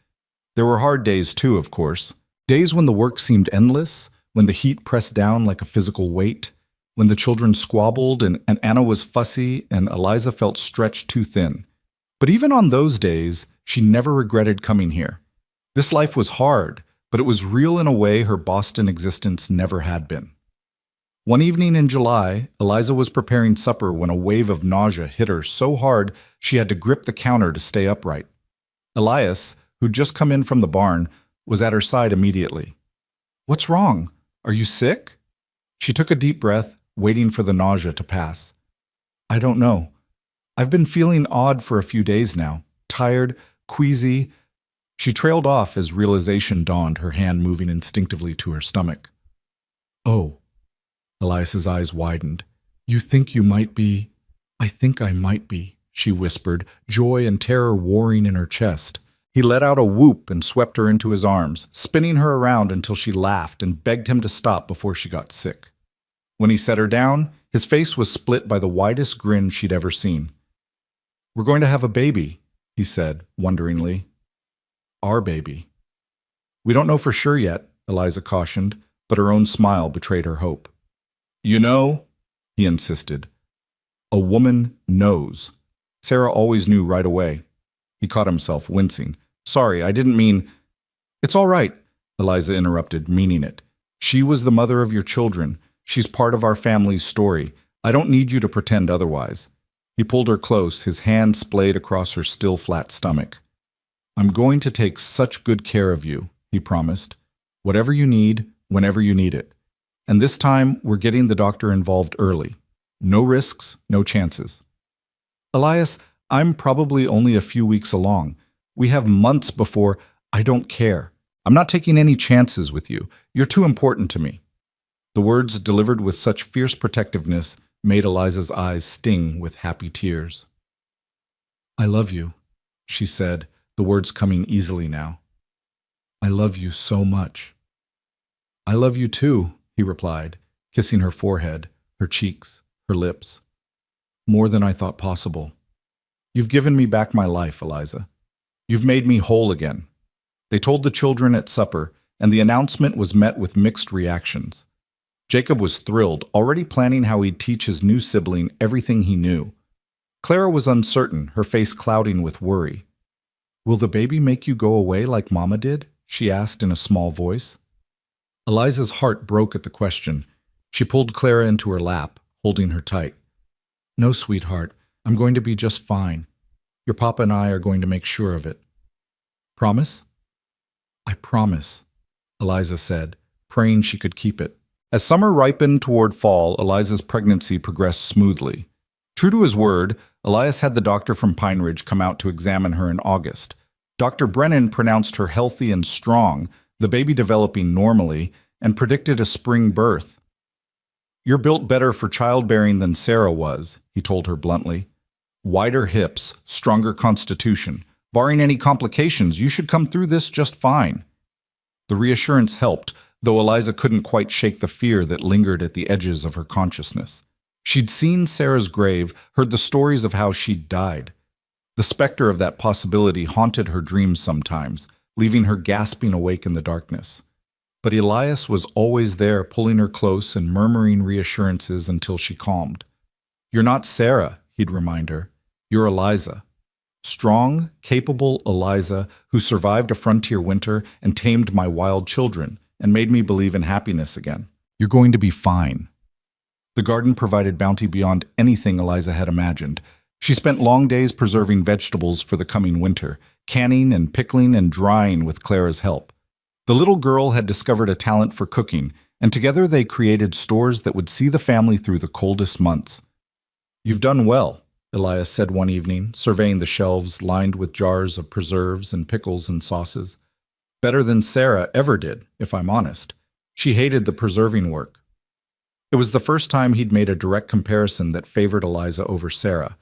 There were hard days too, of course. Days when the work seemed endless, when the heat pressed down like a physical weight, when the children squabbled and Anna was fussy and Eliza felt stretched too thin. But even on those days, she never regretted coming here. This life was hard, but it was real in a way her Boston existence never had been. One evening in July, Eliza was preparing supper when a wave of nausea hit her so hard she had to grip the counter to stay upright. Elias, who'd just come in from the barn, was at her side immediately. What's wrong? Are you sick? She took a deep breath, waiting for the nausea to pass. I don't know. I've been feeling odd for a few days now. Tired, queasy. She trailed off as realization dawned, her hand moving instinctively to her stomach. Oh. Elias's eyes widened. You think you might be? I think I might be, she whispered, joy and terror warring in her chest. He let out a whoop and swept her into his arms, spinning her around until she laughed and begged him to stop before she got sick. When he set her down, his face was split by the widest grin she'd ever seen. We're going to have a baby, he said, wonderingly. Our baby. We don't know for sure yet, Eliza cautioned, but her own smile betrayed her hope. You know, he insisted. A woman knows. Sarah always knew right away. He caught himself, wincing. Sorry, I didn't mean... It's all right, Eliza interrupted, meaning it. She was the mother of your children. She's part of our family's story. I don't need you to pretend otherwise. He pulled her close, his hand splayed across her still flat stomach. I'm going to take such good care of you, he promised. Whatever you need, whenever you need it. And this time, we're getting the doctor involved early. No risks, no chances. Elias, I'm probably only a few weeks along. We have months before... I don't care. I'm not taking any chances with you. You're too important to me. The words, delivered with such fierce protectiveness, made Eliza's eyes sting with happy tears. I love you, she said, the words coming easily now. I love you so much. I love you too, he replied, kissing her forehead, her cheeks, her lips. More than I thought possible. You've given me back my life, Eliza. You've made me whole again. They told the children at supper, and the announcement was met with mixed reactions. Jacob was thrilled, already planning how he'd teach his new sibling everything he knew. Clara was uncertain, her face clouding with worry. Will the baby make you go away like Mama did? She asked in a small voice. Eliza's heart broke at the question. She pulled Clara into her lap, holding her tight. No, sweetheart, I'm going to be just fine. Your papa and I are going to make sure of it. Promise? I promise, Eliza said, praying she could keep it. As summer ripened toward fall, Eliza's pregnancy progressed smoothly. True to his word, Elias had the doctor from Pine Ridge come out to examine her in August. Dr. Brennan pronounced her healthy and strong, the baby developing normally, and predicted a spring birth. You're built better for childbearing than Sarah was, he told her bluntly. Wider hips, stronger constitution. Barring any complications, you should come through this just fine. The reassurance helped, though Eliza couldn't quite shake the fear that lingered at the edges of her consciousness. She'd seen Sarah's grave, heard the stories of how she'd died. The specter of that possibility haunted her dreams sometimes, leaving her gasping awake in the darkness. But Elias was always there, pulling her close and murmuring reassurances until she calmed. You're not Sarah, he'd remind her. You're Eliza. Strong, capable Eliza, who survived a frontier winter and tamed my wild children and made me believe in happiness again. You're going to be fine. The garden provided bounty beyond anything Eliza had imagined. She spent long days preserving vegetables for the coming winter, canning and pickling and drying with Clara's help. The little girl had discovered a talent for cooking, and together they created stores that would see the family through the coldest months. You've done well, Elias said one evening, surveying the shelves lined with jars of preserves and pickles and sauces. Better than Sarah ever did, if I'm honest. She hated the preserving work. It was the first time he'd made a direct comparison that favored Eliza over Sarah,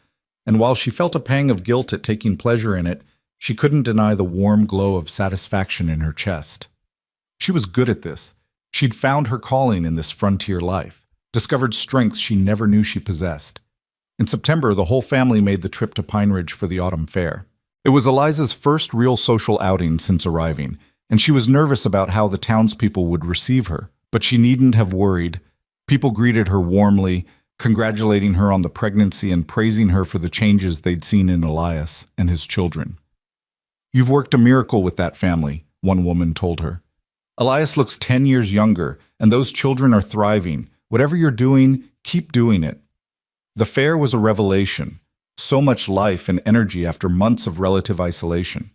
and while she felt a pang of guilt at taking pleasure in it, she couldn't deny the warm glow of satisfaction in her chest. She was good at this. She'd found her calling in this frontier life, discovered strengths she never knew she possessed. In September, the whole family made the trip to Pine Ridge for the autumn fair. It was Eliza's first real social outing since arriving, and she was nervous about how the townspeople would receive her, but she needn't have worried. People greeted her warmly, congratulating her on the pregnancy and praising her for the changes they'd seen in Elias and his children. You've worked a miracle with that family, one woman told her. Elias looks 10 years younger, and those children are thriving. Whatever you're doing, keep doing it. The fair was a revelation. So much life and energy after months of relative isolation.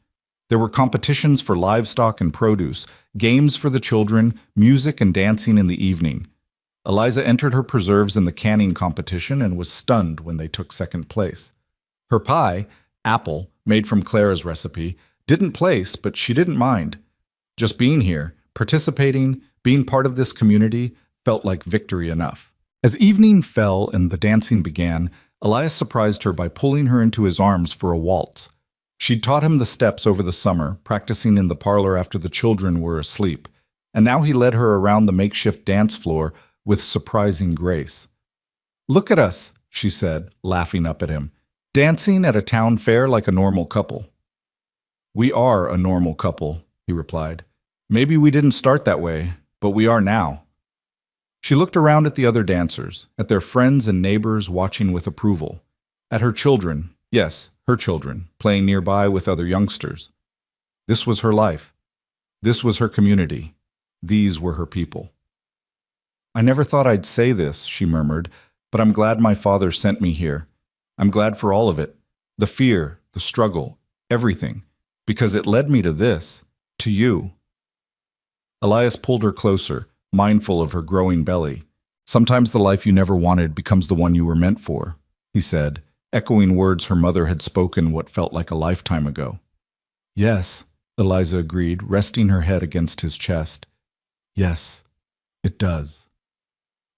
There were competitions for livestock and produce, games for the children, music and dancing in the evening. Eliza entered her preserves in the canning competition and was stunned when they took second place. Her pie, apple, made from Clara's recipe, didn't place, but she didn't mind. Just being here, participating, being part of this community, felt like victory enough. As evening fell and the dancing began, Elias surprised her by pulling her into his arms for a waltz. She'd taught him the steps over the summer, practicing in the parlor after the children were asleep, and now he led her around the makeshift dance floor with surprising grace. Look at us, she said, laughing up at him, dancing at a town fair like a normal couple. We are a normal couple, he replied. Maybe we didn't start that way, but we are now. She looked around at the other dancers, at their friends and neighbors watching with approval, at her children, Yes, her children, playing nearby with other youngsters. This was her life. This was her community. These were her people. I never thought I'd say this, she murmured, but I'm glad my father sent me here. I'm glad for all of it. The fear, the struggle, everything. Because it led me to this, to you. Elias pulled her closer, mindful of her growing belly. Sometimes the life you never wanted becomes the one you were meant for, he said, echoing words her mother had spoken what felt like a lifetime ago. Yes, Eliza agreed, resting her head against his chest. Yes, it does.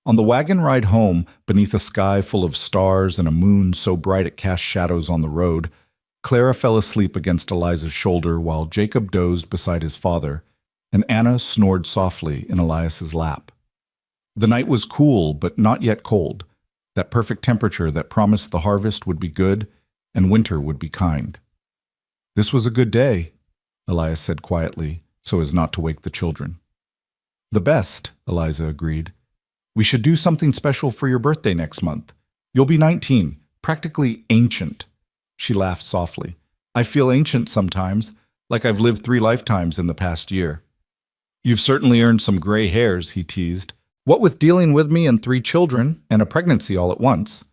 On the wagon ride home, beneath a sky full of stars and a moon so bright it cast shadows on the road, Clara fell asleep against Eliza's shoulder while Jacob dozed beside his father, and Anna snored softly in Elias's lap. The night was cool, but not yet cold, that perfect temperature that promised the harvest would be good and winter would be kind. This was a good day, Elias said quietly, so as not to wake the children. The best, Eliza agreed. We should do something special for your birthday next month. You'll be 19, practically ancient. She laughed softly. I feel ancient sometimes, like I've lived 3 lifetimes in the past year. You've certainly earned some gray hairs, he teased. What with dealing with me and 3 children and a pregnancy all at once?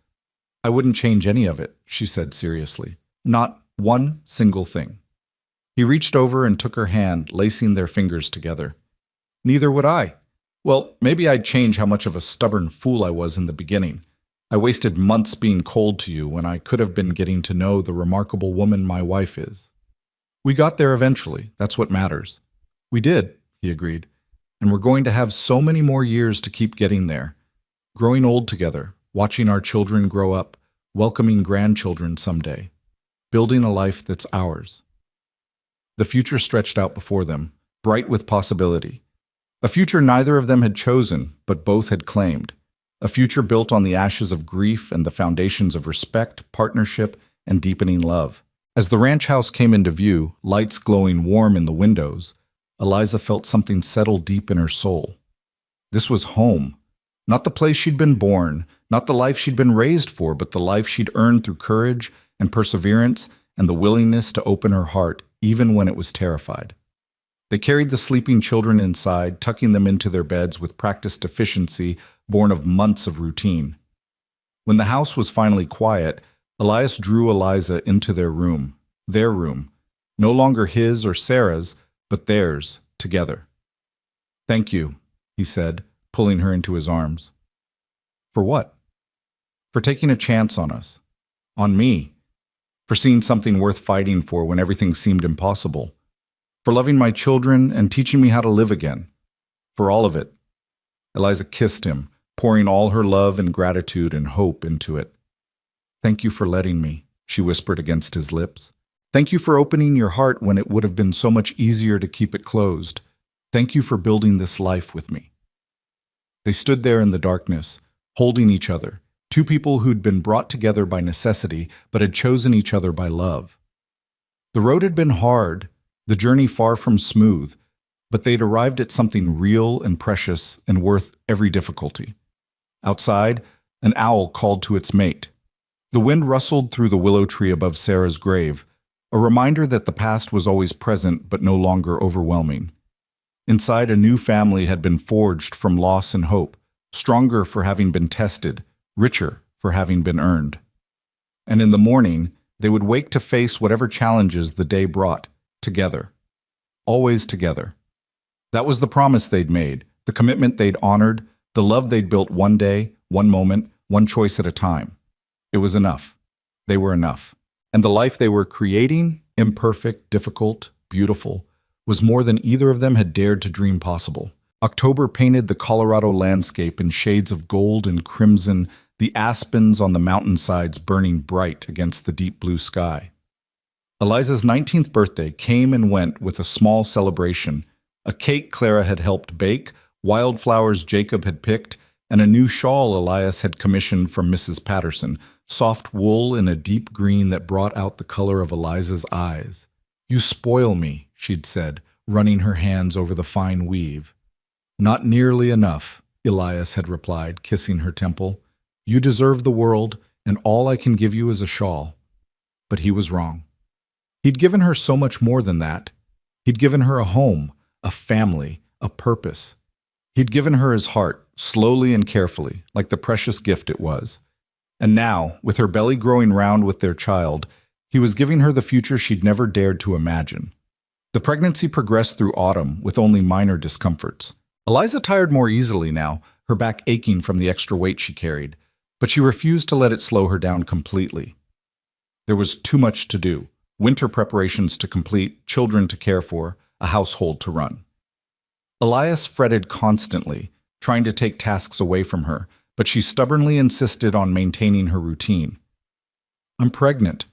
I wouldn't change any of it, she said seriously. Not one single thing. He reached over and took her hand, lacing their fingers together. Neither would I. Well, maybe I'd change how much of a stubborn fool I was in the beginning. I wasted months being cold to you when I could have been getting to know the remarkable woman my wife is. We got there eventually. That's what matters. We did, he agreed. And we're going to have so many more years to keep getting there. Growing old together, watching our children grow up, welcoming grandchildren someday. Building a life that's ours. The future stretched out before them, bright with possibility. A future neither of them had chosen, but both had claimed. A future built on the ashes of grief and the foundations of respect, partnership, and deepening love. As the ranch house came into view, lights glowing warm in the windows, Eliza felt something settle deep in her soul. This was home. Not the place she'd been born, not the life she'd been raised for, but the life she'd earned through courage and perseverance and the willingness to open her heart even when it was terrified. They carried the sleeping children inside, tucking them into their beds with practiced efficiency born of months of routine. When the house was finally quiet, Elias drew Eliza into their room, no longer his or Sarah's, but theirs, together. Thank you, he said, pulling her into his arms. For what? For taking a chance on us. On me. For seeing something worth fighting for when everything seemed impossible. For loving my children and teaching me how to live again. For all of it. Eliza kissed him, pouring all her love and gratitude and hope into it. Thank you for letting me, she whispered against his lips. Thank you for opening your heart when it would have been so much easier to keep it closed. Thank you for building this life with me. They stood there in the darkness, holding each other, 2 people who'd been brought together by necessity but had chosen each other by love. The road had been hard, the journey far from smooth, but they'd arrived at something real and precious and worth every difficulty. Outside, an owl called to its mate. The wind rustled through the willow tree above Sarah's grave, a reminder that the past was always present but no longer overwhelming. Inside, a new family had been forged from loss and hope, stronger for having been tested, richer for having been earned. And in the morning, they would wake to face whatever challenges the day brought, together. Always together. That was the promise they'd made, the commitment they'd honored, the love they'd built one day, one moment, one choice at a time. It was enough. They were enough. And the life they were creating, imperfect, difficult, beautiful, was more than either of them had dared to dream possible. October painted the Colorado landscape in shades of gold and crimson, the aspens on the mountainsides burning bright against the deep blue sky. Eliza's 19th birthday came and went with a small celebration, a cake Clara had helped bake, wildflowers Jacob had picked, and a new shawl Elias had commissioned from Mrs. Patterson, soft wool in a deep green that brought out the color of Eliza's eyes. You spoil me, she'd said, running her hands over the fine weave. Not nearly enough, Elias had replied, kissing her temple. You deserve the world, and all I can give you is a shawl. but he was wrong. He'd given her so much more than that. He'd given her a home, a family, a purpose. He'd given her his heart, slowly and carefully, like the precious gift it was. And now, with her belly growing round with their child, he was giving her the future she'd never dared to imagine. The pregnancy progressed through autumn with only minor discomforts. Eliza tired more easily now, her back aching from the extra weight she carried, but she refused to let it slow her down completely. There was too much to do. Winter preparations to complete, children to care for, a household to run. Elias fretted constantly, trying to take tasks away from her, but she stubbornly insisted on maintaining her routine. "I'm pregnant,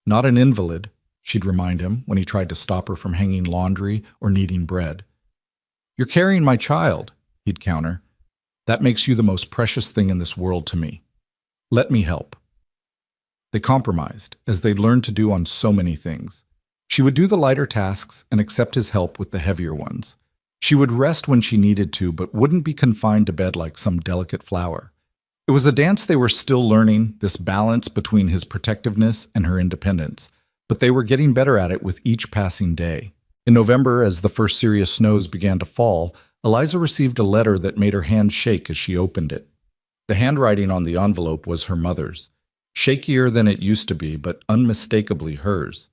not an invalid," she'd remind him when he tried to stop her from hanging laundry or kneading bread. "You're carrying my child," he'd counter. "That makes you the most precious thing in this world to me. Let me help." They compromised, as they'd learned to do on so many things. She would do the lighter tasks and accept his help with the heavier ones. She would rest when she needed to, but wouldn't be confined to bed like some delicate flower. It was a dance they were still learning, this balance between his protectiveness and her independence, but they were getting better at it with each passing day. In November, as the first serious snows began to fall, Eliza received a letter that made her hand shake as she opened it. The handwriting on the envelope was her mother's. Shakier than it used to be, but unmistakably hers.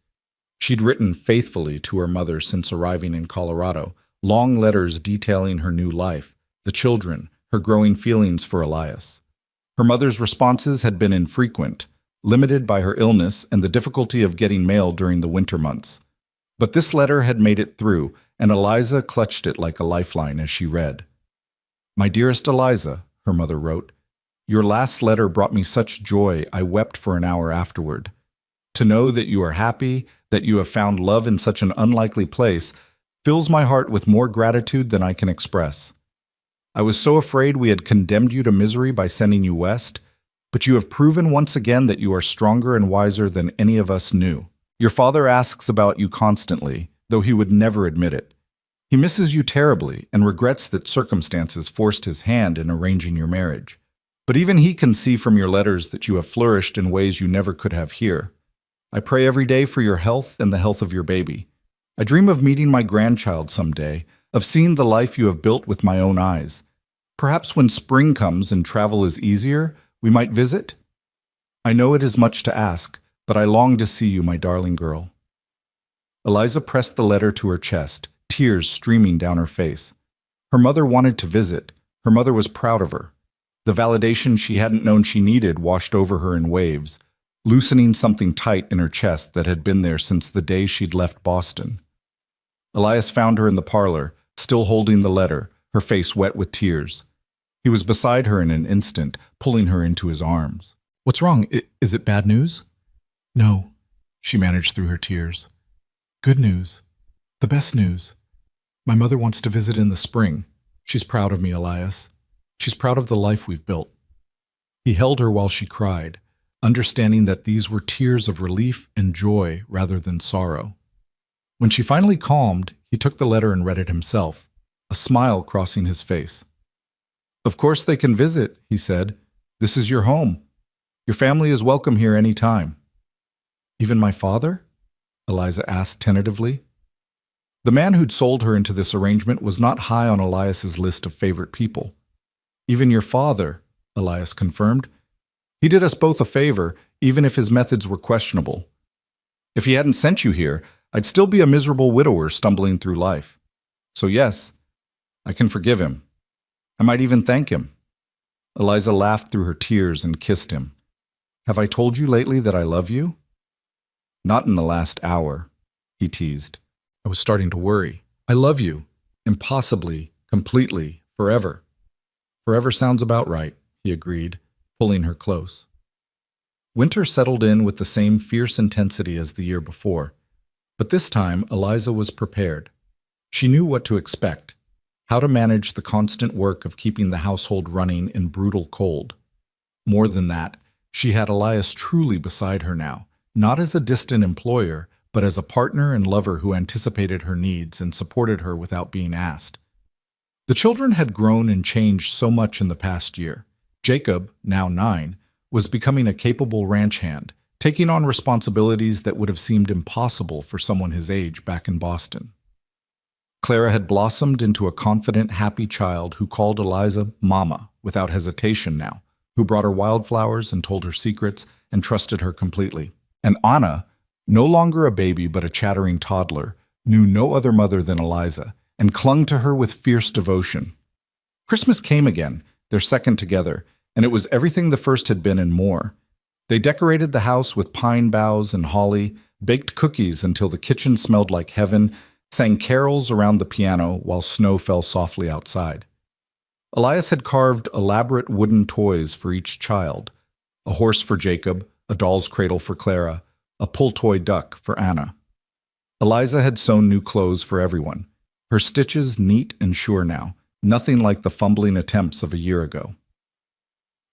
She'd written faithfully to her mother since arriving in Colorado, long letters detailing her new life, the children, her growing feelings for Elias. Her mother's responses had been infrequent, limited by her illness and the difficulty of getting mail during the winter months. But this letter had made it through, and Eliza clutched it like a lifeline as she read. "My dearest Eliza," her mother wrote, "your last letter brought me such joy I wept for an hour afterward. To know that you are happy, that you have found love in such an unlikely place, fills my heart with more gratitude than I can express. I was so afraid we had condemned you to misery by sending you west, but you have proven once again that you are stronger and wiser than any of us knew. Your father asks about you constantly, though he would never admit it. He misses you terribly and regrets that circumstances forced his hand in arranging your marriage. But even he can see from your letters that you have flourished in ways you never could have here. I pray every day for your health and the health of your baby. I dream of meeting my grandchild someday, of seeing the life you have built with my own eyes. Perhaps when spring comes and travel is easier, we might visit? I know it is much to ask, but I long to see you, my darling girl." Eliza pressed the letter to her chest, tears streaming down her face. Her mother wanted to visit. Her mother was proud of her. The validation she hadn't known she needed washed over her in waves, loosening something tight in her chest that had been there since the day she'd left Boston. Elias found her in the parlor, still holding the letter, her face wet with tears. He was beside her in an instant, pulling her into his arms. "What's wrong? Is it bad news?" "No," she managed through her tears. "Good news. The best news. My mother wants to visit in the spring. She's proud of me, Elias. She's proud of the life we've built." He held her while she cried, understanding that these were tears of relief and joy rather than sorrow. When she finally calmed, he took the letter and read it himself, a smile crossing his face. "Of course they can visit," he said. "This is your home. Your family is welcome here any time." "Even my father?" Eliza asked tentatively. The man who'd sold her into this arrangement was not high on Elias's list of favorite people. "Even your father," Elias confirmed. "He did us both a favor, even if his methods were questionable. If he hadn't sent you here, I'd still be a miserable widower stumbling through life. So yes, I can forgive him. I might even thank him." Eliza laughed through her tears and kissed him. "Have I told you lately that I love you?" "Not in the last hour," he teased. "I was starting to worry. I love you. Impossibly, completely, forever." "Forever sounds about right," he agreed, pulling her close. Winter settled in with the same fierce intensity as the year before, but this time Eliza was prepared. She knew what to expect, how to manage the constant work of keeping the household running in brutal cold. More than that, she had Elias truly beside her now, not as a distant employer, but as a partner and lover who anticipated her needs and supported her without being asked. The children had grown and changed so much in the past year. Jacob, now 9, was becoming a capable ranch hand, taking on responsibilities that would have seemed impossible for someone his age back in Boston. Clara had blossomed into a confident, happy child who called Eliza Mama without hesitation now, who brought her wildflowers and told her secrets and trusted her completely. And Anna, no longer a baby but a chattering toddler, knew no other mother than Eliza and clung to her with fierce devotion. Christmas came again, their second together, and it was everything the first had been and more. They decorated the house with pine boughs and holly, baked cookies until the kitchen smelled like heaven, sang carols around the piano while snow fell softly outside. Elias had carved elaborate wooden toys for each child, a horse for Jacob, a doll's cradle for Clara, a pull toy duck for Anna. Eliza had sewn new clothes for everyone, her stitches neat and sure now, nothing like the fumbling attempts of a year ago.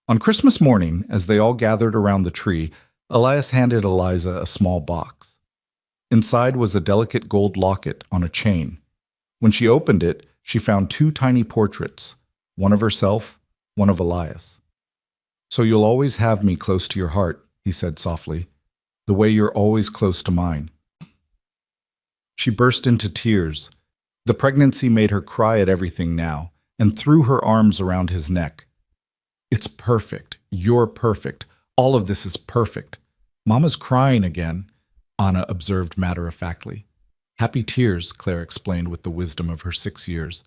On Christmas morning, as they all gathered around the tree, Elias handed Eliza a small box. Inside was a delicate gold locket on a chain. When she opened it, she found two tiny portraits, one of herself, one of Elias. "So you'll always have me close to your heart," he said softly, "the way you're always close to mine." She burst into tears. The pregnancy made her cry at everything now, and threw her arms around his neck. "It's perfect. You're perfect. All of this is perfect." "Mama's crying again," Anna observed matter-of-factly. "Happy tears," Claire explained with the wisdom of her 6 years.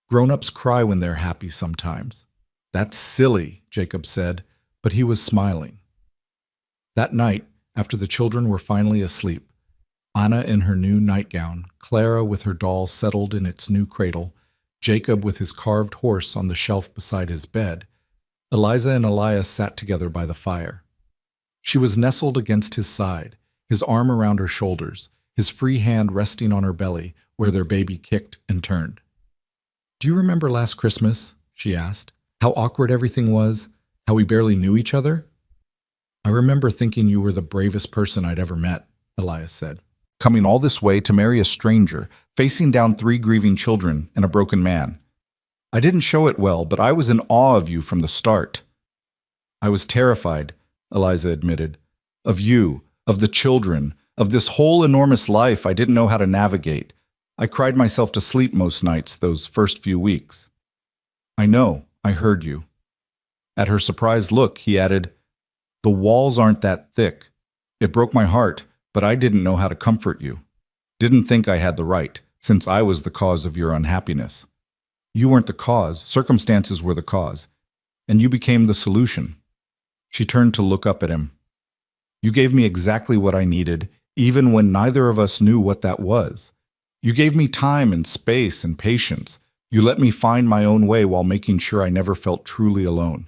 "Grown-ups cry when they're happy sometimes." "That's silly," Jacob said, but he was smiling. That night, after the children were finally asleep, Anna in her new nightgown, Clara with her doll settled in its new cradle, Jacob with his carved horse on the shelf beside his bed, Eliza and Elias sat together by the fire. She was nestled against his side, his arm around her shoulders, his free hand resting on her belly where their baby kicked and turned. "Do you remember last Christmas?" she asked. "How awkward everything was? How we barely knew each other?" "I remember thinking you were the bravest person I'd ever met," Elias said. "Coming all this way to marry a stranger, facing down 3 grieving children and a broken man. I didn't show it well, but I was in awe of you from the start." "I was terrified," Eliza admitted. "Of you, of the children, of this whole enormous life I didn't know how to navigate. I cried myself to sleep most nights those first few weeks." "I know, I heard you." At her surprised look, he added, "The walls aren't that thick. It broke my heart, but I didn't know how to comfort you. Didn't think I had the right, since I was the cause of your unhappiness. You weren't the cause, circumstances were the cause, and you became the solution." She turned to look up at him. "You gave me exactly what I needed, even when neither of us knew what that was. You gave me time and space and patience. You let me find my own way while making sure I never felt truly alone.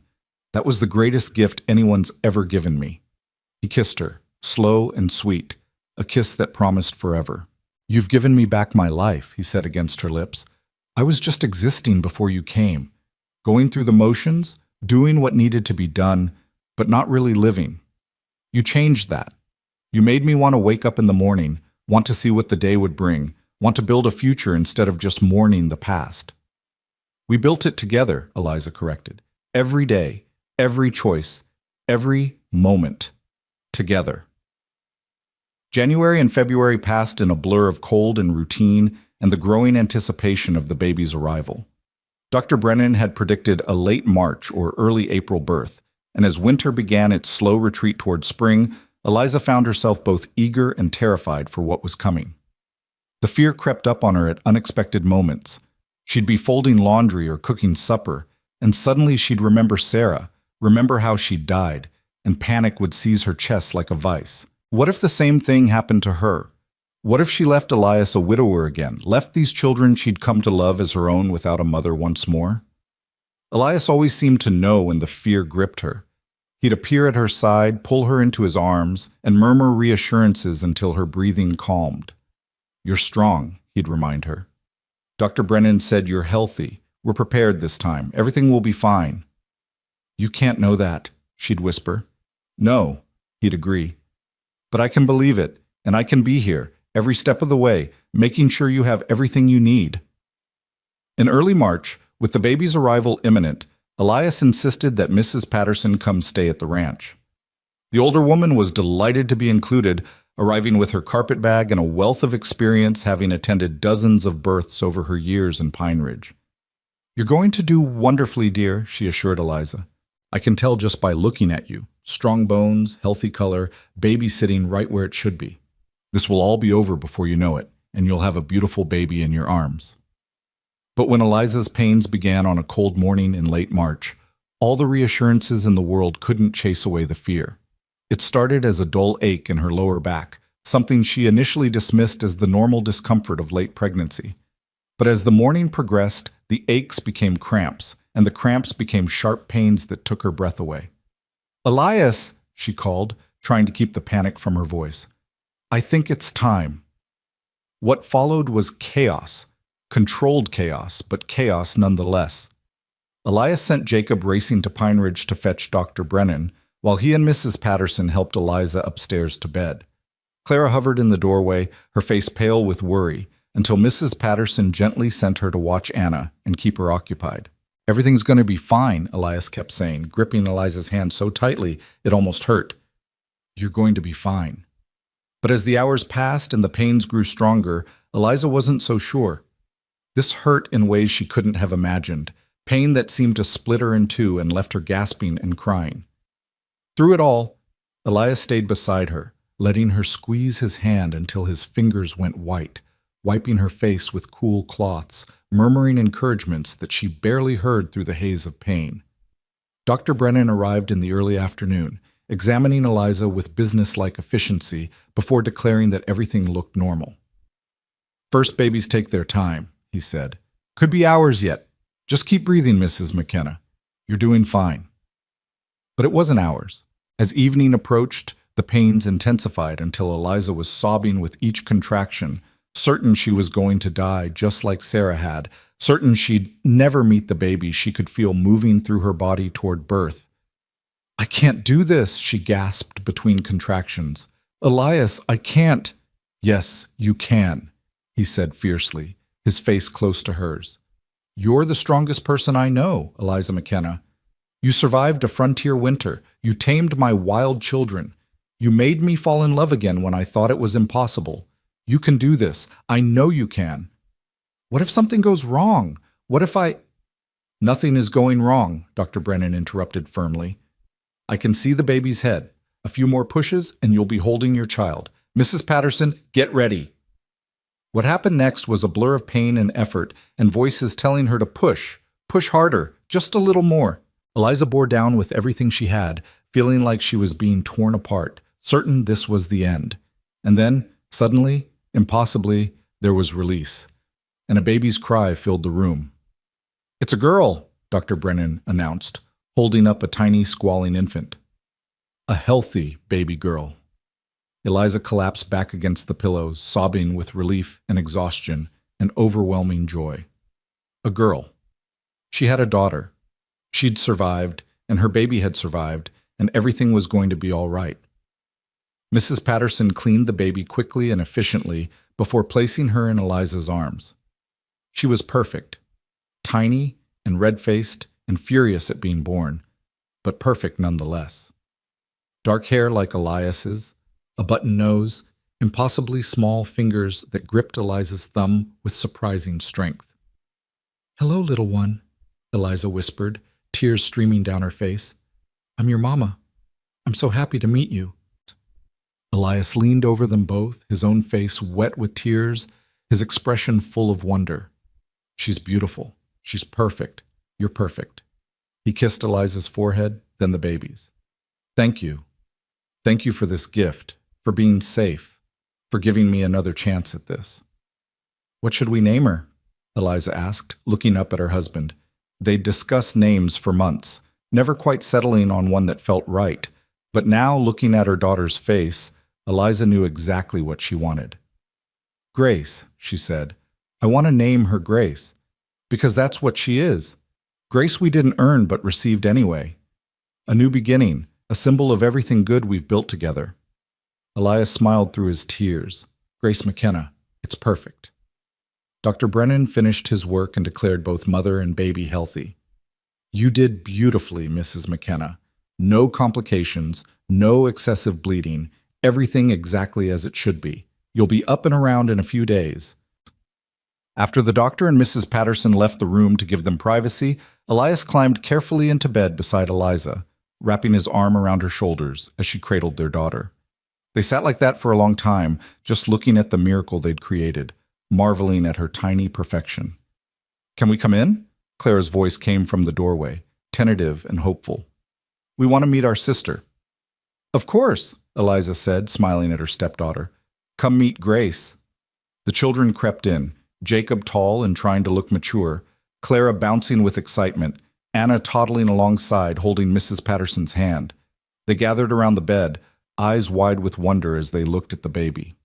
That was the greatest gift anyone's ever given me." He kissed her, slow and sweet, a kiss that promised forever. "You've given me back my life," he said against her lips. "I was just existing before you came, going through the motions, doing what needed to be done, but not really living. You changed that. You made me want to wake up in the morning, want to see what the day would bring, want to build a future instead of just mourning the past." "We built it together," Eliza corrected. "Every day, every choice, every moment. Together." January and February passed in a blur of cold and routine and the growing anticipation of the baby's arrival. Dr. Brennan had predicted a late March or early April birth, and as winter began its slow retreat toward spring, Eliza found herself both eager and terrified for what was coming. The fear crept up on her at unexpected moments. She'd be folding laundry or cooking supper, and suddenly she'd remember Sarah, remember how she'd died, and panic would seize her chest like a vice. What if the same thing happened to her? What if she left Elias a widower again, left these children she'd come to love as her own without a mother once more? Elias always seemed to know when the fear gripped her. He'd appear at her side, pull her into his arms, and murmur reassurances until her breathing calmed. "You're strong," he'd remind her. "Dr. Brennan said you're healthy. We're prepared this time. Everything will be fine." "You can't know that," she'd whisper. "No," he'd agree. "But I can believe it, and I can be here, every step of the way, making sure you have everything you need." In early March, with the baby's arrival imminent, Elias insisted that Mrs. Patterson come stay at the ranch. The older woman was delighted to be included, arriving with her carpet bag and a wealth of experience, having attended dozens of births over her years in Pine Ridge. "You're going to do wonderfully, dear," she assured Eliza. "I can tell just by looking at you. Strong bones, healthy color, baby sitting right where it should be. This will all be over before you know it, and you'll have a beautiful baby in your arms." But when Eliza's pains began on a cold morning in late March, all the reassurances in the world couldn't chase away the fear. It started as a dull ache in her lower back, something she initially dismissed as the normal discomfort of late pregnancy. But as the morning progressed, the aches became cramps, and the cramps became sharp pains that took her breath away. "Elias," she called, trying to keep the panic from her voice. "I think it's time." What followed was chaos, controlled chaos, but chaos nonetheless. Elias sent Jacob racing to Pine Ridge to fetch Dr. Brennan, while he and Mrs. Patterson helped Eliza upstairs to bed. Clara hovered in the doorway, her face pale with worry, until Mrs. Patterson gently sent her to watch Anna and keep her occupied. "Everything's going to be fine," Elias kept saying, gripping Eliza's hand so tightly it almost hurt. "You're going to be fine." But as the hours passed and the pains grew stronger, Eliza wasn't so sure. This hurt in ways she couldn't have imagined, pain that seemed to split her in two and left her gasping and crying. Through it all, Elias stayed beside her, letting her squeeze his hand until his fingers went white, wiping her face with cool cloths, murmuring encouragements that she barely heard through the haze of pain. Dr. Brennan arrived in the early afternoon, examining Eliza with businesslike efficiency before declaring that everything looked normal. "First babies take their time," he said. "Could be hours yet. Just keep breathing, Mrs. McKenna. You're doing fine." But it wasn't hours. As evening approached, the pains intensified until Eliza was sobbing with each contraction, certain she was going to die just like Sarah had, certain she'd never meet the baby she could feel moving through her body toward birth. "I can't do this," she gasped between contractions. "Elias, I can't." "Yes, you can," he said fiercely, his face close to hers. "You're the strongest person I know, Eliza McKenna. You survived a frontier winter. You tamed my wild children. You made me fall in love again when I thought it was impossible. You can do this. I know you can." "What if something goes wrong? What if I—" "Nothing is going wrong," Dr. Brennan interrupted firmly. "I can see the baby's head. A few more pushes and you'll be holding your child. Mrs. Patterson, get ready." What happened next was a blur of pain and effort, and voices telling her to push harder, just a little more. Eliza bore down with everything she had, feeling like she was being torn apart, certain this was the end. And then, suddenly, impossibly, there was release, and a baby's cry filled the room. "It's a girl," Dr. Brennan announced, holding up a tiny, squalling infant. A healthy baby girl. Eliza collapsed back against the pillows, sobbing with relief and exhaustion and overwhelming joy. A girl. She had a daughter. She'd survived, and her baby had survived, and everything was going to be all right. Mrs. Patterson cleaned the baby quickly and efficiently before placing her in Eliza's arms. She was perfect, tiny and red-faced and furious at being born, but perfect nonetheless. Dark hair like Elias's, a button nose, impossibly small fingers that gripped Eliza's thumb with surprising strength. "Hello, little one," Eliza whispered, tears streaming down her face. "I'm your mama. I'm so happy to meet you." Elias leaned over them both, his own face wet with tears, his expression full of wonder. "She's beautiful. She's perfect. You're perfect." He kissed Eliza's forehead, then the baby's. "Thank you. Thank you for this gift, for being safe, for giving me another chance at this." "What should we name her?" Eliza asked, looking up at her husband. They'd discussed names for months, never quite settling on one that felt right, but now, looking at her daughter's face, Eliza knew exactly what she wanted. "Grace," she said. "I want to name her Grace, because that's what she is. Grace we didn't earn but received anyway. A new beginning, a symbol of everything good we've built together." Elias smiled through his tears. "Grace McKenna, it's perfect." Dr. Brennan finished his work and declared both mother and baby healthy. "You did beautifully, Mrs. McKenna. No complications, No excessive bleeding. Everything exactly as it should be. You'll be up and around in a few days. After the doctor and Mrs. Patterson left the room to give them privacy, Elias climbed carefully into bed beside Eliza, wrapping his arm around her shoulders as she cradled their daughter. They sat like that for a long time, just looking at the miracle they'd created, marveling at her tiny perfection. "Can we come in?" Clara's voice came from the doorway, tentative and hopeful. "We want to meet our sister." "Of course," Eliza said, smiling at her stepdaughter. "Come meet Grace." The children crept in, Jacob tall and trying to look mature, Clara bouncing with excitement, Anna toddling alongside, holding Mrs. Patterson's hand. They gathered around the bed, eyes wide with wonder as they looked at the baby.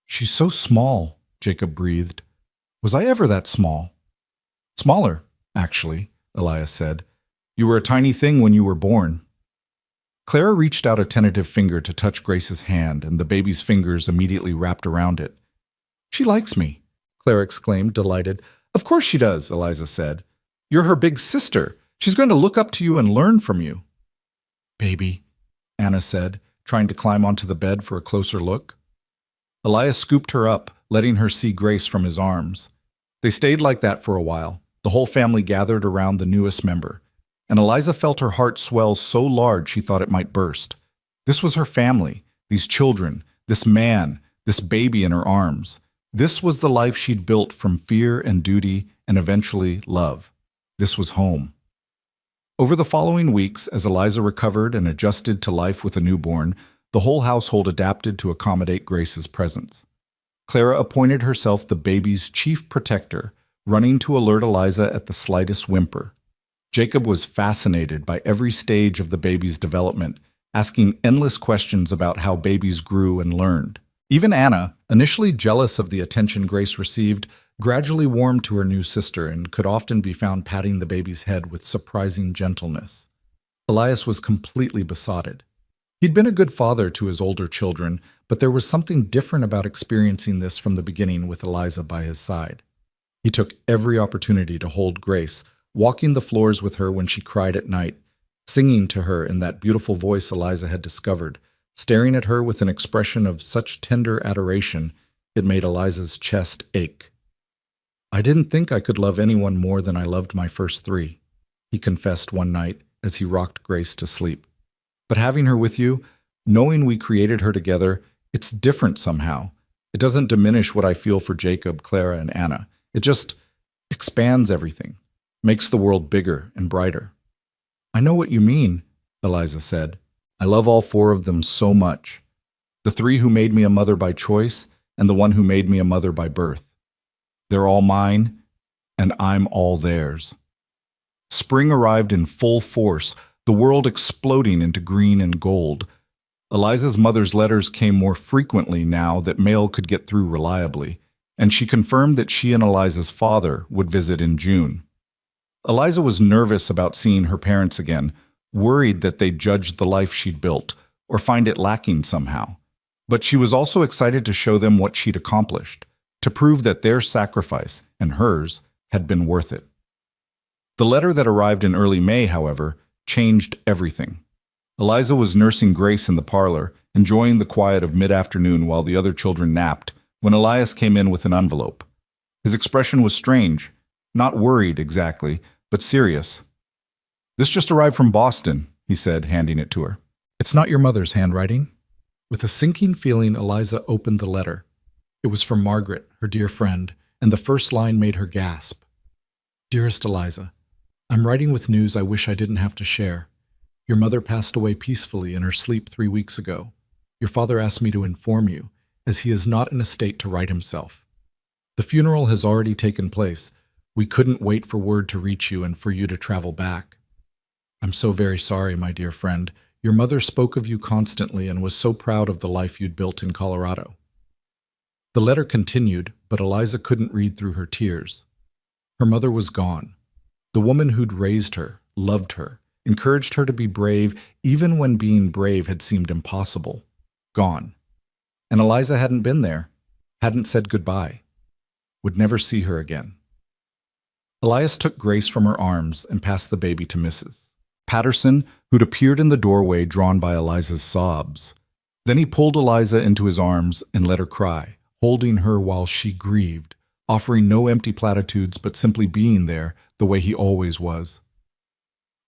"She's so small," Jacob breathed. "Was I ever that small?" "Smaller, actually," Elias said. "You were a tiny thing when you were born." Clara reached out a tentative finger to touch Grace's hand, and the baby's fingers immediately wrapped around it. "She likes me," Clara exclaimed, delighted. "Of course she does," Eliza said. "You're her big sister. She's going to look up to you and learn from you." "Baby," Anna said, trying to climb onto the bed for a closer look. Elias scooped her up, letting her see Grace from his arms. They stayed like that for a while. The whole family gathered around the newest member, and Eliza felt her heart swell so large she thought it might burst. This was her family, these children, this man, this baby in her arms. This was the life she'd built from fear and duty and eventually love. This was home. Over the following weeks, as Eliza recovered and adjusted to life with a newborn, the whole household adapted to accommodate Grace's presence. Clara appointed herself the baby's chief protector, running to alert Eliza at the slightest whimper. Jacob was fascinated by every stage of the baby's development, asking endless questions about how babies grew and learned. Even Anna, initially jealous of the attention Grace received, gradually warmed to her new sister and could often be found patting the baby's head with surprising gentleness. Elias was completely besotted. He'd been a good father to his older children, but there was something different about experiencing this from the beginning with Eliza by his side. He took every opportunity to hold Grace, walking the floors with her when she cried at night, singing to her in that beautiful voice Eliza had discovered, staring at her with an expression of such tender adoration it made Eliza's chest ache. "I didn't think I could love anyone more than I loved my first three," he confessed one night as he rocked Grace to sleep. "But having her with you, knowing we created her together, it's different somehow. It doesn't diminish what I feel for Jacob, Clara, and Anna. It just expands everything, makes the world bigger and brighter." "I know what you mean," Eliza said. "I love all four of them so much. The three who made me a mother by choice and the one who made me a mother by birth. They're all mine, and I'm all theirs." Spring arrived in full force, the world exploding into green and gold. Eliza's mother's letters came more frequently now that mail could get through reliably, and she confirmed that she and Eliza's father would visit in June. Eliza was nervous about seeing her parents again, worried that they'd judge the life she'd built or find it lacking somehow. But she was also excited to show them what she'd accomplished, to prove that their sacrifice and hers had been worth it. The letter that arrived in early May, however, changed everything. Eliza was nursing Grace in the parlor, enjoying the quiet of mid-afternoon while the other children napped, when Elias came in with an envelope. His expression was strange, not worried exactly, but serious. "This just arrived from Boston," he said, handing it to her. "It's not your mother's handwriting?" With a sinking feeling, Eliza opened the letter. It was from Margaret, her dear friend, and the first line made her gasp. "Dearest Eliza, I'm writing with news I wish I didn't have to share. Your mother passed away peacefully in her sleep 3 weeks ago. Your father asked me to inform you, as he is not in a state to right himself. The funeral has already taken place. We couldn't wait for word to reach you and for you to travel back. I'm so very sorry, my dear friend. Your mother spoke of you constantly and was so proud of the life you'd built in Colorado." The letter continued, but Eliza couldn't read through her tears. Her mother was gone. The woman who'd raised her, loved her, encouraged her to be brave even when being brave had seemed impossible. Gone. And Eliza hadn't been there, hadn't said goodbye, would never see her again. Elias took Grace from her arms and passed the baby to Mrs. Patterson, who'd appeared in the doorway drawn by Eliza's sobs. Then he pulled Eliza into his arms and let her cry, holding her while she grieved, offering no empty platitudes but simply being there the way he always was.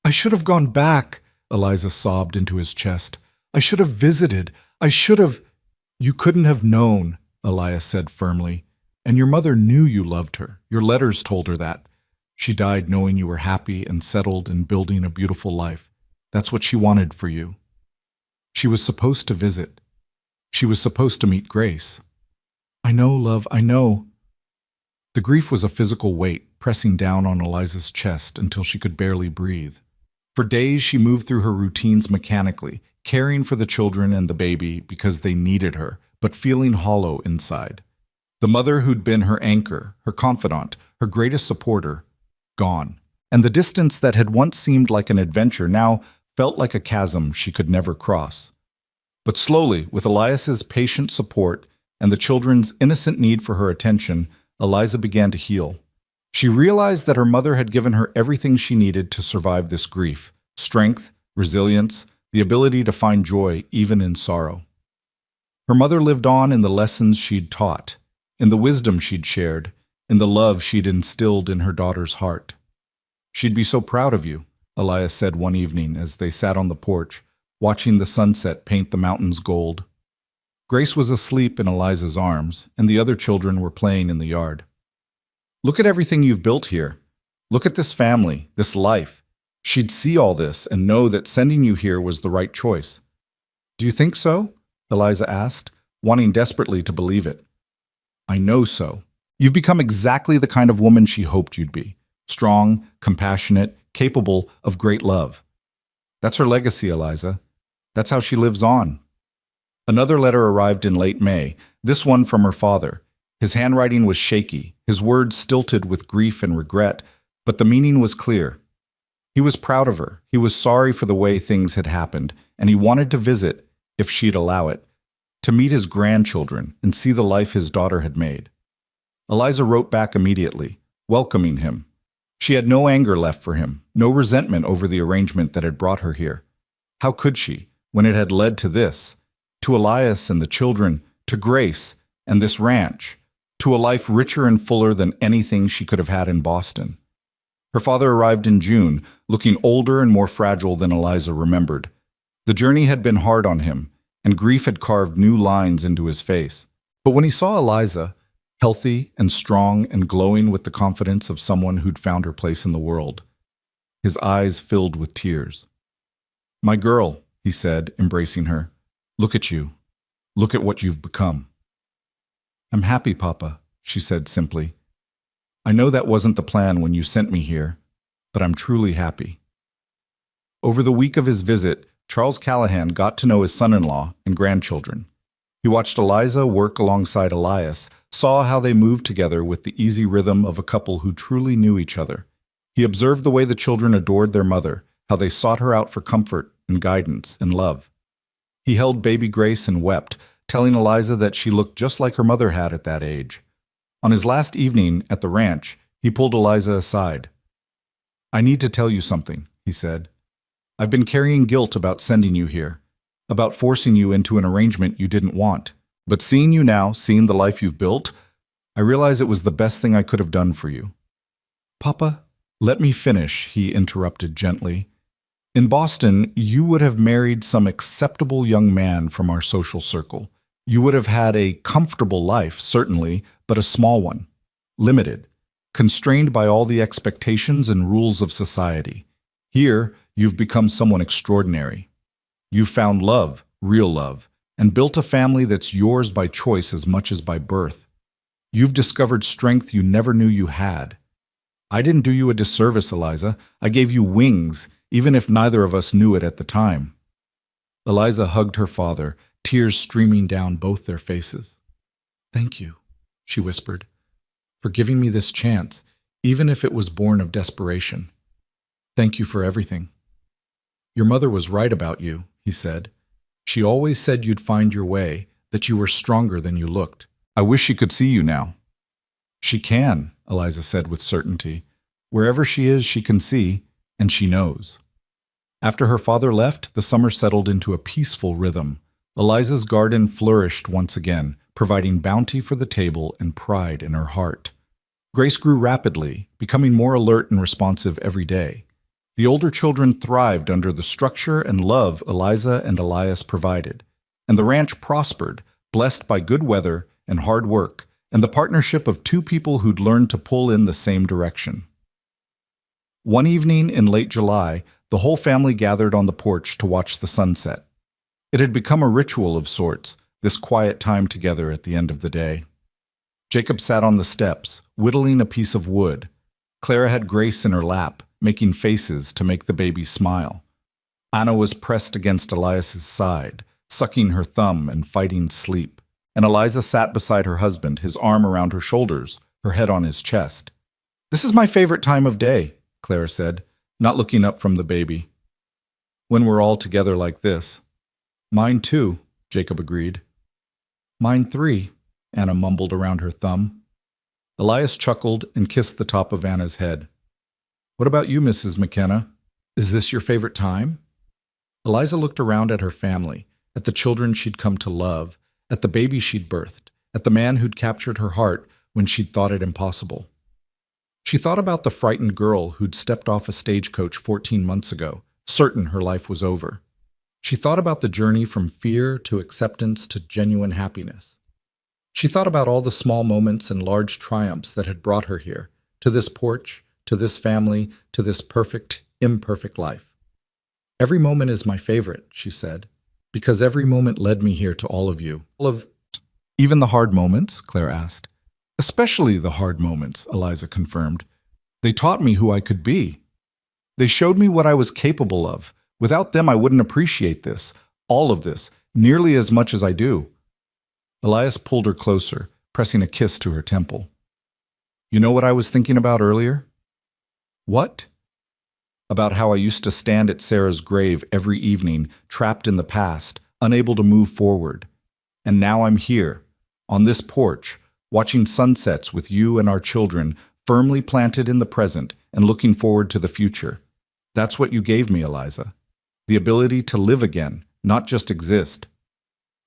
"I should have gone back," Eliza sobbed into his chest. "I should have visited. I should have—" "You couldn't have known," Elias said firmly. "And your mother knew you loved her. Your letters told her that. She died knowing you were happy and settled and building a beautiful life. That's what she wanted for you. She was supposed to visit. She was supposed to meet Grace." "I know, love, I know." The grief was a physical weight pressing down on Eliza's chest until she could barely breathe. For days she moved through her routines mechanically, caring for the children and the baby because they needed her, but feeling hollow inside. The mother who'd been her anchor, her confidant, her greatest supporter, gone. And the distance that had once seemed like an adventure now felt like a chasm she could never cross. But slowly, with Elias's patient support and the children's innocent need for her attention, Eliza began to heal. She realized that her mother had given her everything she needed to survive this grief: strength, resilience, the ability to find joy even in sorrow. Her mother lived on in the lessons she'd taught, in the wisdom she'd shared, in the love she'd instilled in her daughter's heart. "She'd be so proud of you," Elias said one evening as they sat on the porch, watching the sunset paint the mountains gold. Grace was asleep in Eliza's arms, and the other children were playing in the yard. "Look at everything you've built here. Look at this family, this life." She'd see all this and know that sending you here was the right choice. "Do you think so?" Eliza asked, wanting desperately to believe it. "I know so. You've become exactly the kind of woman she hoped you'd be. Strong, compassionate, capable of great love. That's her legacy, Eliza. That's how she lives on." Another letter arrived in late May, this one from her father. His handwriting was shaky, his words stilted with grief and regret, but the meaning was clear. He was proud of her, he was sorry for the way things had happened, and he wanted to visit, if she'd allow it, to meet his grandchildren and see the life his daughter had made. Eliza wrote back immediately, welcoming him. She had no anger left for him, no resentment over the arrangement that had brought her here. How could she, when it had led to this? To Elias and the children, to Grace and this ranch, to a life richer and fuller than anything she could have had in Boston. Her father arrived in June, looking older and more fragile than Eliza remembered. The journey had been hard on him, and grief had carved new lines into his face. But when he saw Eliza, healthy and strong and glowing with the confidence of someone who'd found her place in the world, his eyes filled with tears. "My girl," he said, embracing her, "look at you. Look at what you've become." "I'm happy, Papa," she said simply. "I know that wasn't the plan when you sent me here, but I'm truly happy." Over the week of his visit, Charles Callahan got to know his son-in-law and grandchildren. He watched Eliza work alongside Elias, saw how they moved together with the easy rhythm of a couple who truly knew each other. He observed the way the children adored their mother, how they sought her out for comfort and guidance and love. He held baby Grace and wept, telling Eliza that she looked just like her mother had at that age. On his last evening at the ranch, he pulled Eliza aside. "I need to tell you something," he said. "I've been carrying guilt about sending you here, about forcing you into an arrangement you didn't want. But seeing you now, seeing the life you've built, I realize it was the best thing I could have done for you." "Papa, let me finish," he interrupted gently. "In Boston, you would have married some acceptable young man from our social circle. You would have had a comfortable life, certainly, but a small one, limited, constrained by all the expectations and rules of society. Here, you've become someone extraordinary. You've found love, real love, and built a family that's yours by choice as much as by birth. You've discovered strength you never knew you had. I didn't do you a disservice, Eliza. I gave you wings, even if neither of us knew it at the time." Eliza hugged her father, tears streaming down both their faces. "Thank you," she whispered, "for giving me this chance, even if it was born of desperation. Thank you for everything." "Your mother was right about you," he said. "She always said you'd find your way, that you were stronger than you looked. I wish she could see you now." "She can," Eliza said with certainty. "Wherever she is, she can see, and she knows." After her father left, the summer settled into a peaceful rhythm. Eliza's garden flourished once again, providing bounty for the table and pride in her heart. Grace grew rapidly, becoming more alert and responsive every day. The older children thrived under the structure and love Eliza and Elias provided, and the ranch prospered, blessed by good weather and hard work, and the partnership of two people who'd learned to pull in the same direction. One evening in late July, the whole family gathered on the porch to watch the sunset. It had become a ritual of sorts, this quiet time together at the end of the day. Jacob sat on the steps, whittling a piece of wood. Clara had Grace in her lap, making faces to make the baby smile. Anna was pressed against Elias's side, sucking her thumb and fighting sleep. And Eliza sat beside her husband, his arm around her shoulders, her head on his chest. "This is my favorite time of day," Clara said, not looking up from the baby. "When we're all together like this." "Mine too," Jacob agreed. "Mine three," Anna mumbled around her thumb. Elias chuckled and kissed the top of Anna's head. "What about you, Mrs. McKenna? Is this your favorite time?" Eliza looked around at her family, at the children she'd come to love, at the baby she'd birthed, at the man who'd captured her heart when she'd thought it impossible. She thought about the frightened girl who'd stepped off a stagecoach 14 months ago, certain her life was over. She thought about the journey from fear to acceptance to genuine happiness. She thought about all the small moments and large triumphs that had brought her here, to this porch, to this family, to this perfect, imperfect life. "Every moment is my favorite," she said, "because every moment led me here to all of you." "Even the hard moments?" Claire asked. "Especially the hard moments," Eliza confirmed. "They taught me who I could be. They showed me what I was capable of. Without them, I wouldn't appreciate this, all of this, nearly as much as I do." Elias pulled her closer, pressing a kiss to her temple. "You know what I was thinking about earlier?" "What?" "About how I used to stand at Sarah's grave every evening, trapped in the past, unable to move forward. And now I'm here, on this porch, watching sunsets with you and our children, firmly planted in the present and looking forward to the future. That's what you gave me, Eliza. The ability to live again, not just exist."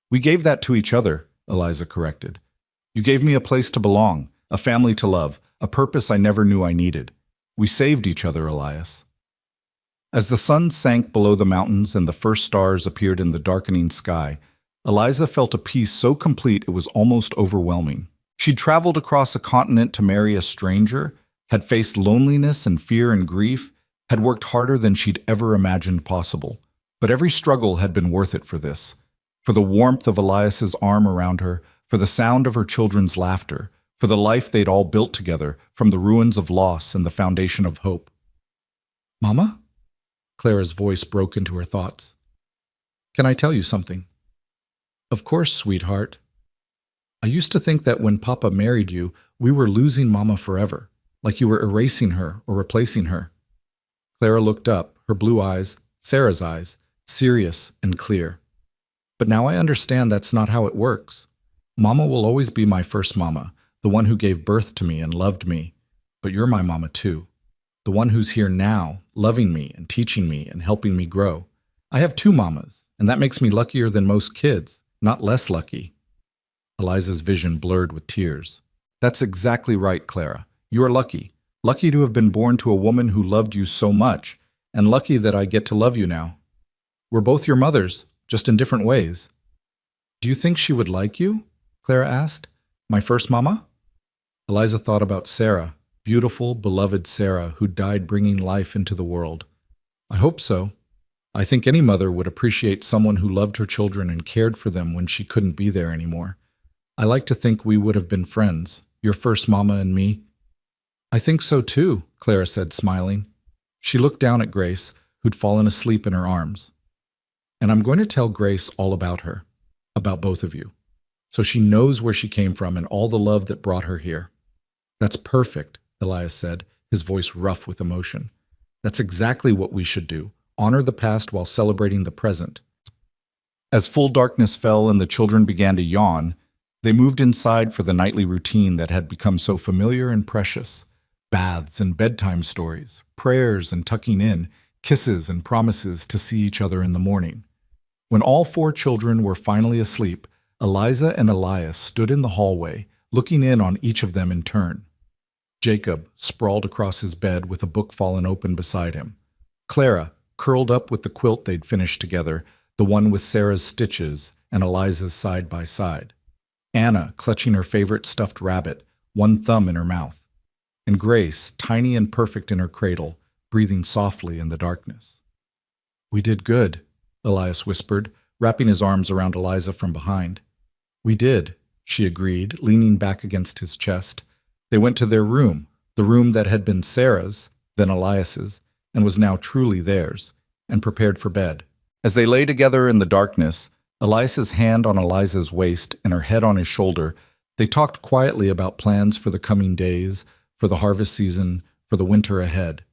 "We gave that to each other," Eliza corrected. "You gave me a place to belong, a family to love, a purpose I never knew I needed. We saved each other, Elias." As the sun sank below the mountains and the first stars appeared in the darkening sky, Eliza felt a peace so complete it was almost overwhelming. She'd traveled across a continent to marry a stranger, had faced loneliness and fear and grief, had worked harder than she'd ever imagined possible. But every struggle had been worth it for this. For the warmth of Elias's arm around her, for the sound of her children's laughter, for the life they'd all built together from the ruins of loss and the foundation of hope. "Mama?" Clara's voice broke into her thoughts. "Can I tell you something?" "Of course, sweetheart." "I used to think that when Papa married you, we were losing Mama forever, like you were erasing her or replacing her." Clara looked up, her blue eyes, Sarah's eyes, serious and clear. "But now I understand that's not how it works. Mama will always be my first mama, the one who gave birth to me and loved me. But you're my mama too, the one who's here now, loving me and teaching me and helping me grow. I have two mamas, and that makes me luckier than most kids, not less lucky." Eliza's vision blurred with tears. "That's exactly right, Clara. You are lucky. Lucky to have been born to a woman who loved you so much, and lucky that I get to love you now. We're both your mothers, just in different ways." "Do you think she would like you?" Clara asked. "My first mama?" Eliza thought about Sarah, beautiful, beloved Sarah, who died bringing life into the world. "I hope so. I think any mother would appreciate someone who loved her children and cared for them when she couldn't be there anymore. I like to think we would have been friends, your first mama and me." "I think so too," Clara said, smiling. She looked down at Grace, who'd fallen asleep in her arms. "And I'm going to tell Grace all about her, about both of you, so she knows where she came from and all the love that brought her here." "That's perfect," Elias said, his voice rough with emotion. "That's exactly what we should do, honor the past while celebrating the present." As full darkness fell and the children began to yawn, they moved inside for the nightly routine that had become so familiar and precious. Baths and bedtime stories, prayers and tucking in, kisses and promises to see each other in the morning. When all 4 children were finally asleep, Eliza and Elias stood in the hallway, looking in on each of them in turn. Jacob sprawled across his bed with a book fallen open beside him. Clara curled up with the quilt they'd finished together, the one with Sarah's stitches and Eliza's side by side. Anna clutching her favorite stuffed rabbit, one thumb in her mouth. And Grace, tiny and perfect in her cradle, breathing softly in the darkness. "We did good," Elias whispered, wrapping his arms around Eliza from behind. "We did," she agreed, leaning back against his chest. They went to their room, the room that had been Sarah's, then Elias's, and was now truly theirs, and prepared for bed. As they lay together in the darkness, Elias's hand on Eliza's waist and her head on his shoulder, they talked quietly about plans for the coming days, for the harvest season, for the winter ahead.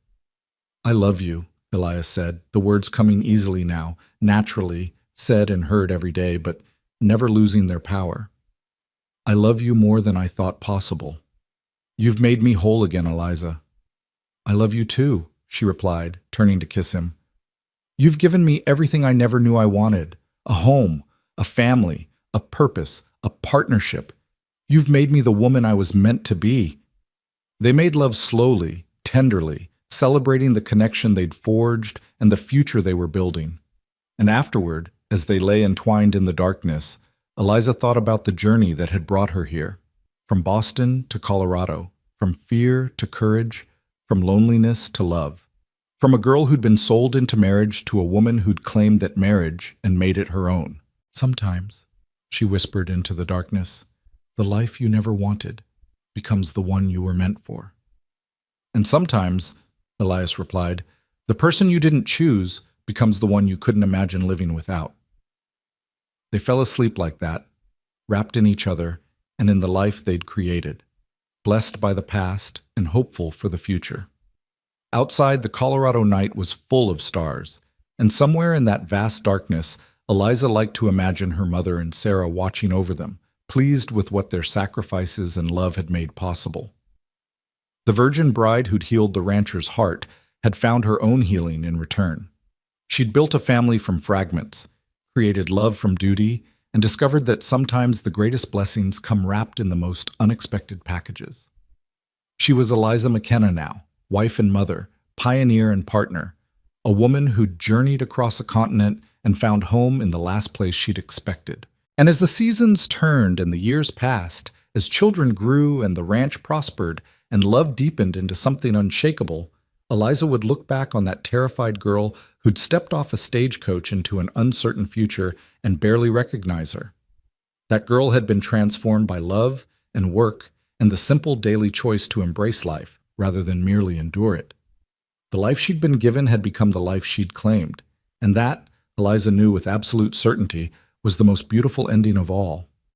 "I love you," Elias said, the words coming easily now, naturally, said and heard every day, but never losing their power. "I love you more than I thought possible. You've made me whole again, Eliza." "I love you too," she replied, turning to kiss him. "You've given me everything I never knew I wanted. A home, a family, a purpose, a partnership. You've made me the woman I was meant to be." They made love slowly, tenderly, celebrating the connection they'd forged and the future they were building. And afterward, as they lay entwined in the darkness, Eliza thought about the journey that had brought her here. From Boston to Colorado, from fear to courage, from loneliness to love. From a girl who'd been sold into marriage to a woman who'd claimed that marriage and made it her own. "Sometimes," she whispered into the darkness, "the life you never wanted becomes the one you were meant for." "And sometimes," Elias replied, "the person you didn't choose becomes the one you couldn't imagine living without." They fell asleep like that, wrapped in each other and in the life they'd created, blessed by the past and hopeful for the future. Outside, the Colorado night was full of stars, and somewhere in that vast darkness, Eliza liked to imagine her mother and Sarah watching over them, pleased with what their sacrifices and love had made possible. The virgin bride who'd healed the rancher's heart had found her own healing in return. She'd built a family from fragments, created love from duty, and discovered that sometimes the greatest blessings come wrapped in the most unexpected packages. She was Eliza McKenna now, wife and mother, pioneer and partner, a woman who'd journeyed across a continent and found home in the last place she'd expected. And as the seasons turned and the years passed, as children grew and the ranch prospered and love deepened into something unshakable, Eliza would look back on that terrified girl who'd stepped off a stagecoach into an uncertain future and barely recognize her. That girl had been transformed by love and work and the simple daily choice to embrace life rather than merely endure it. The life she'd been given had become the life she'd claimed, and that, Eliza knew with absolute certainty, was the most beautiful ending of all.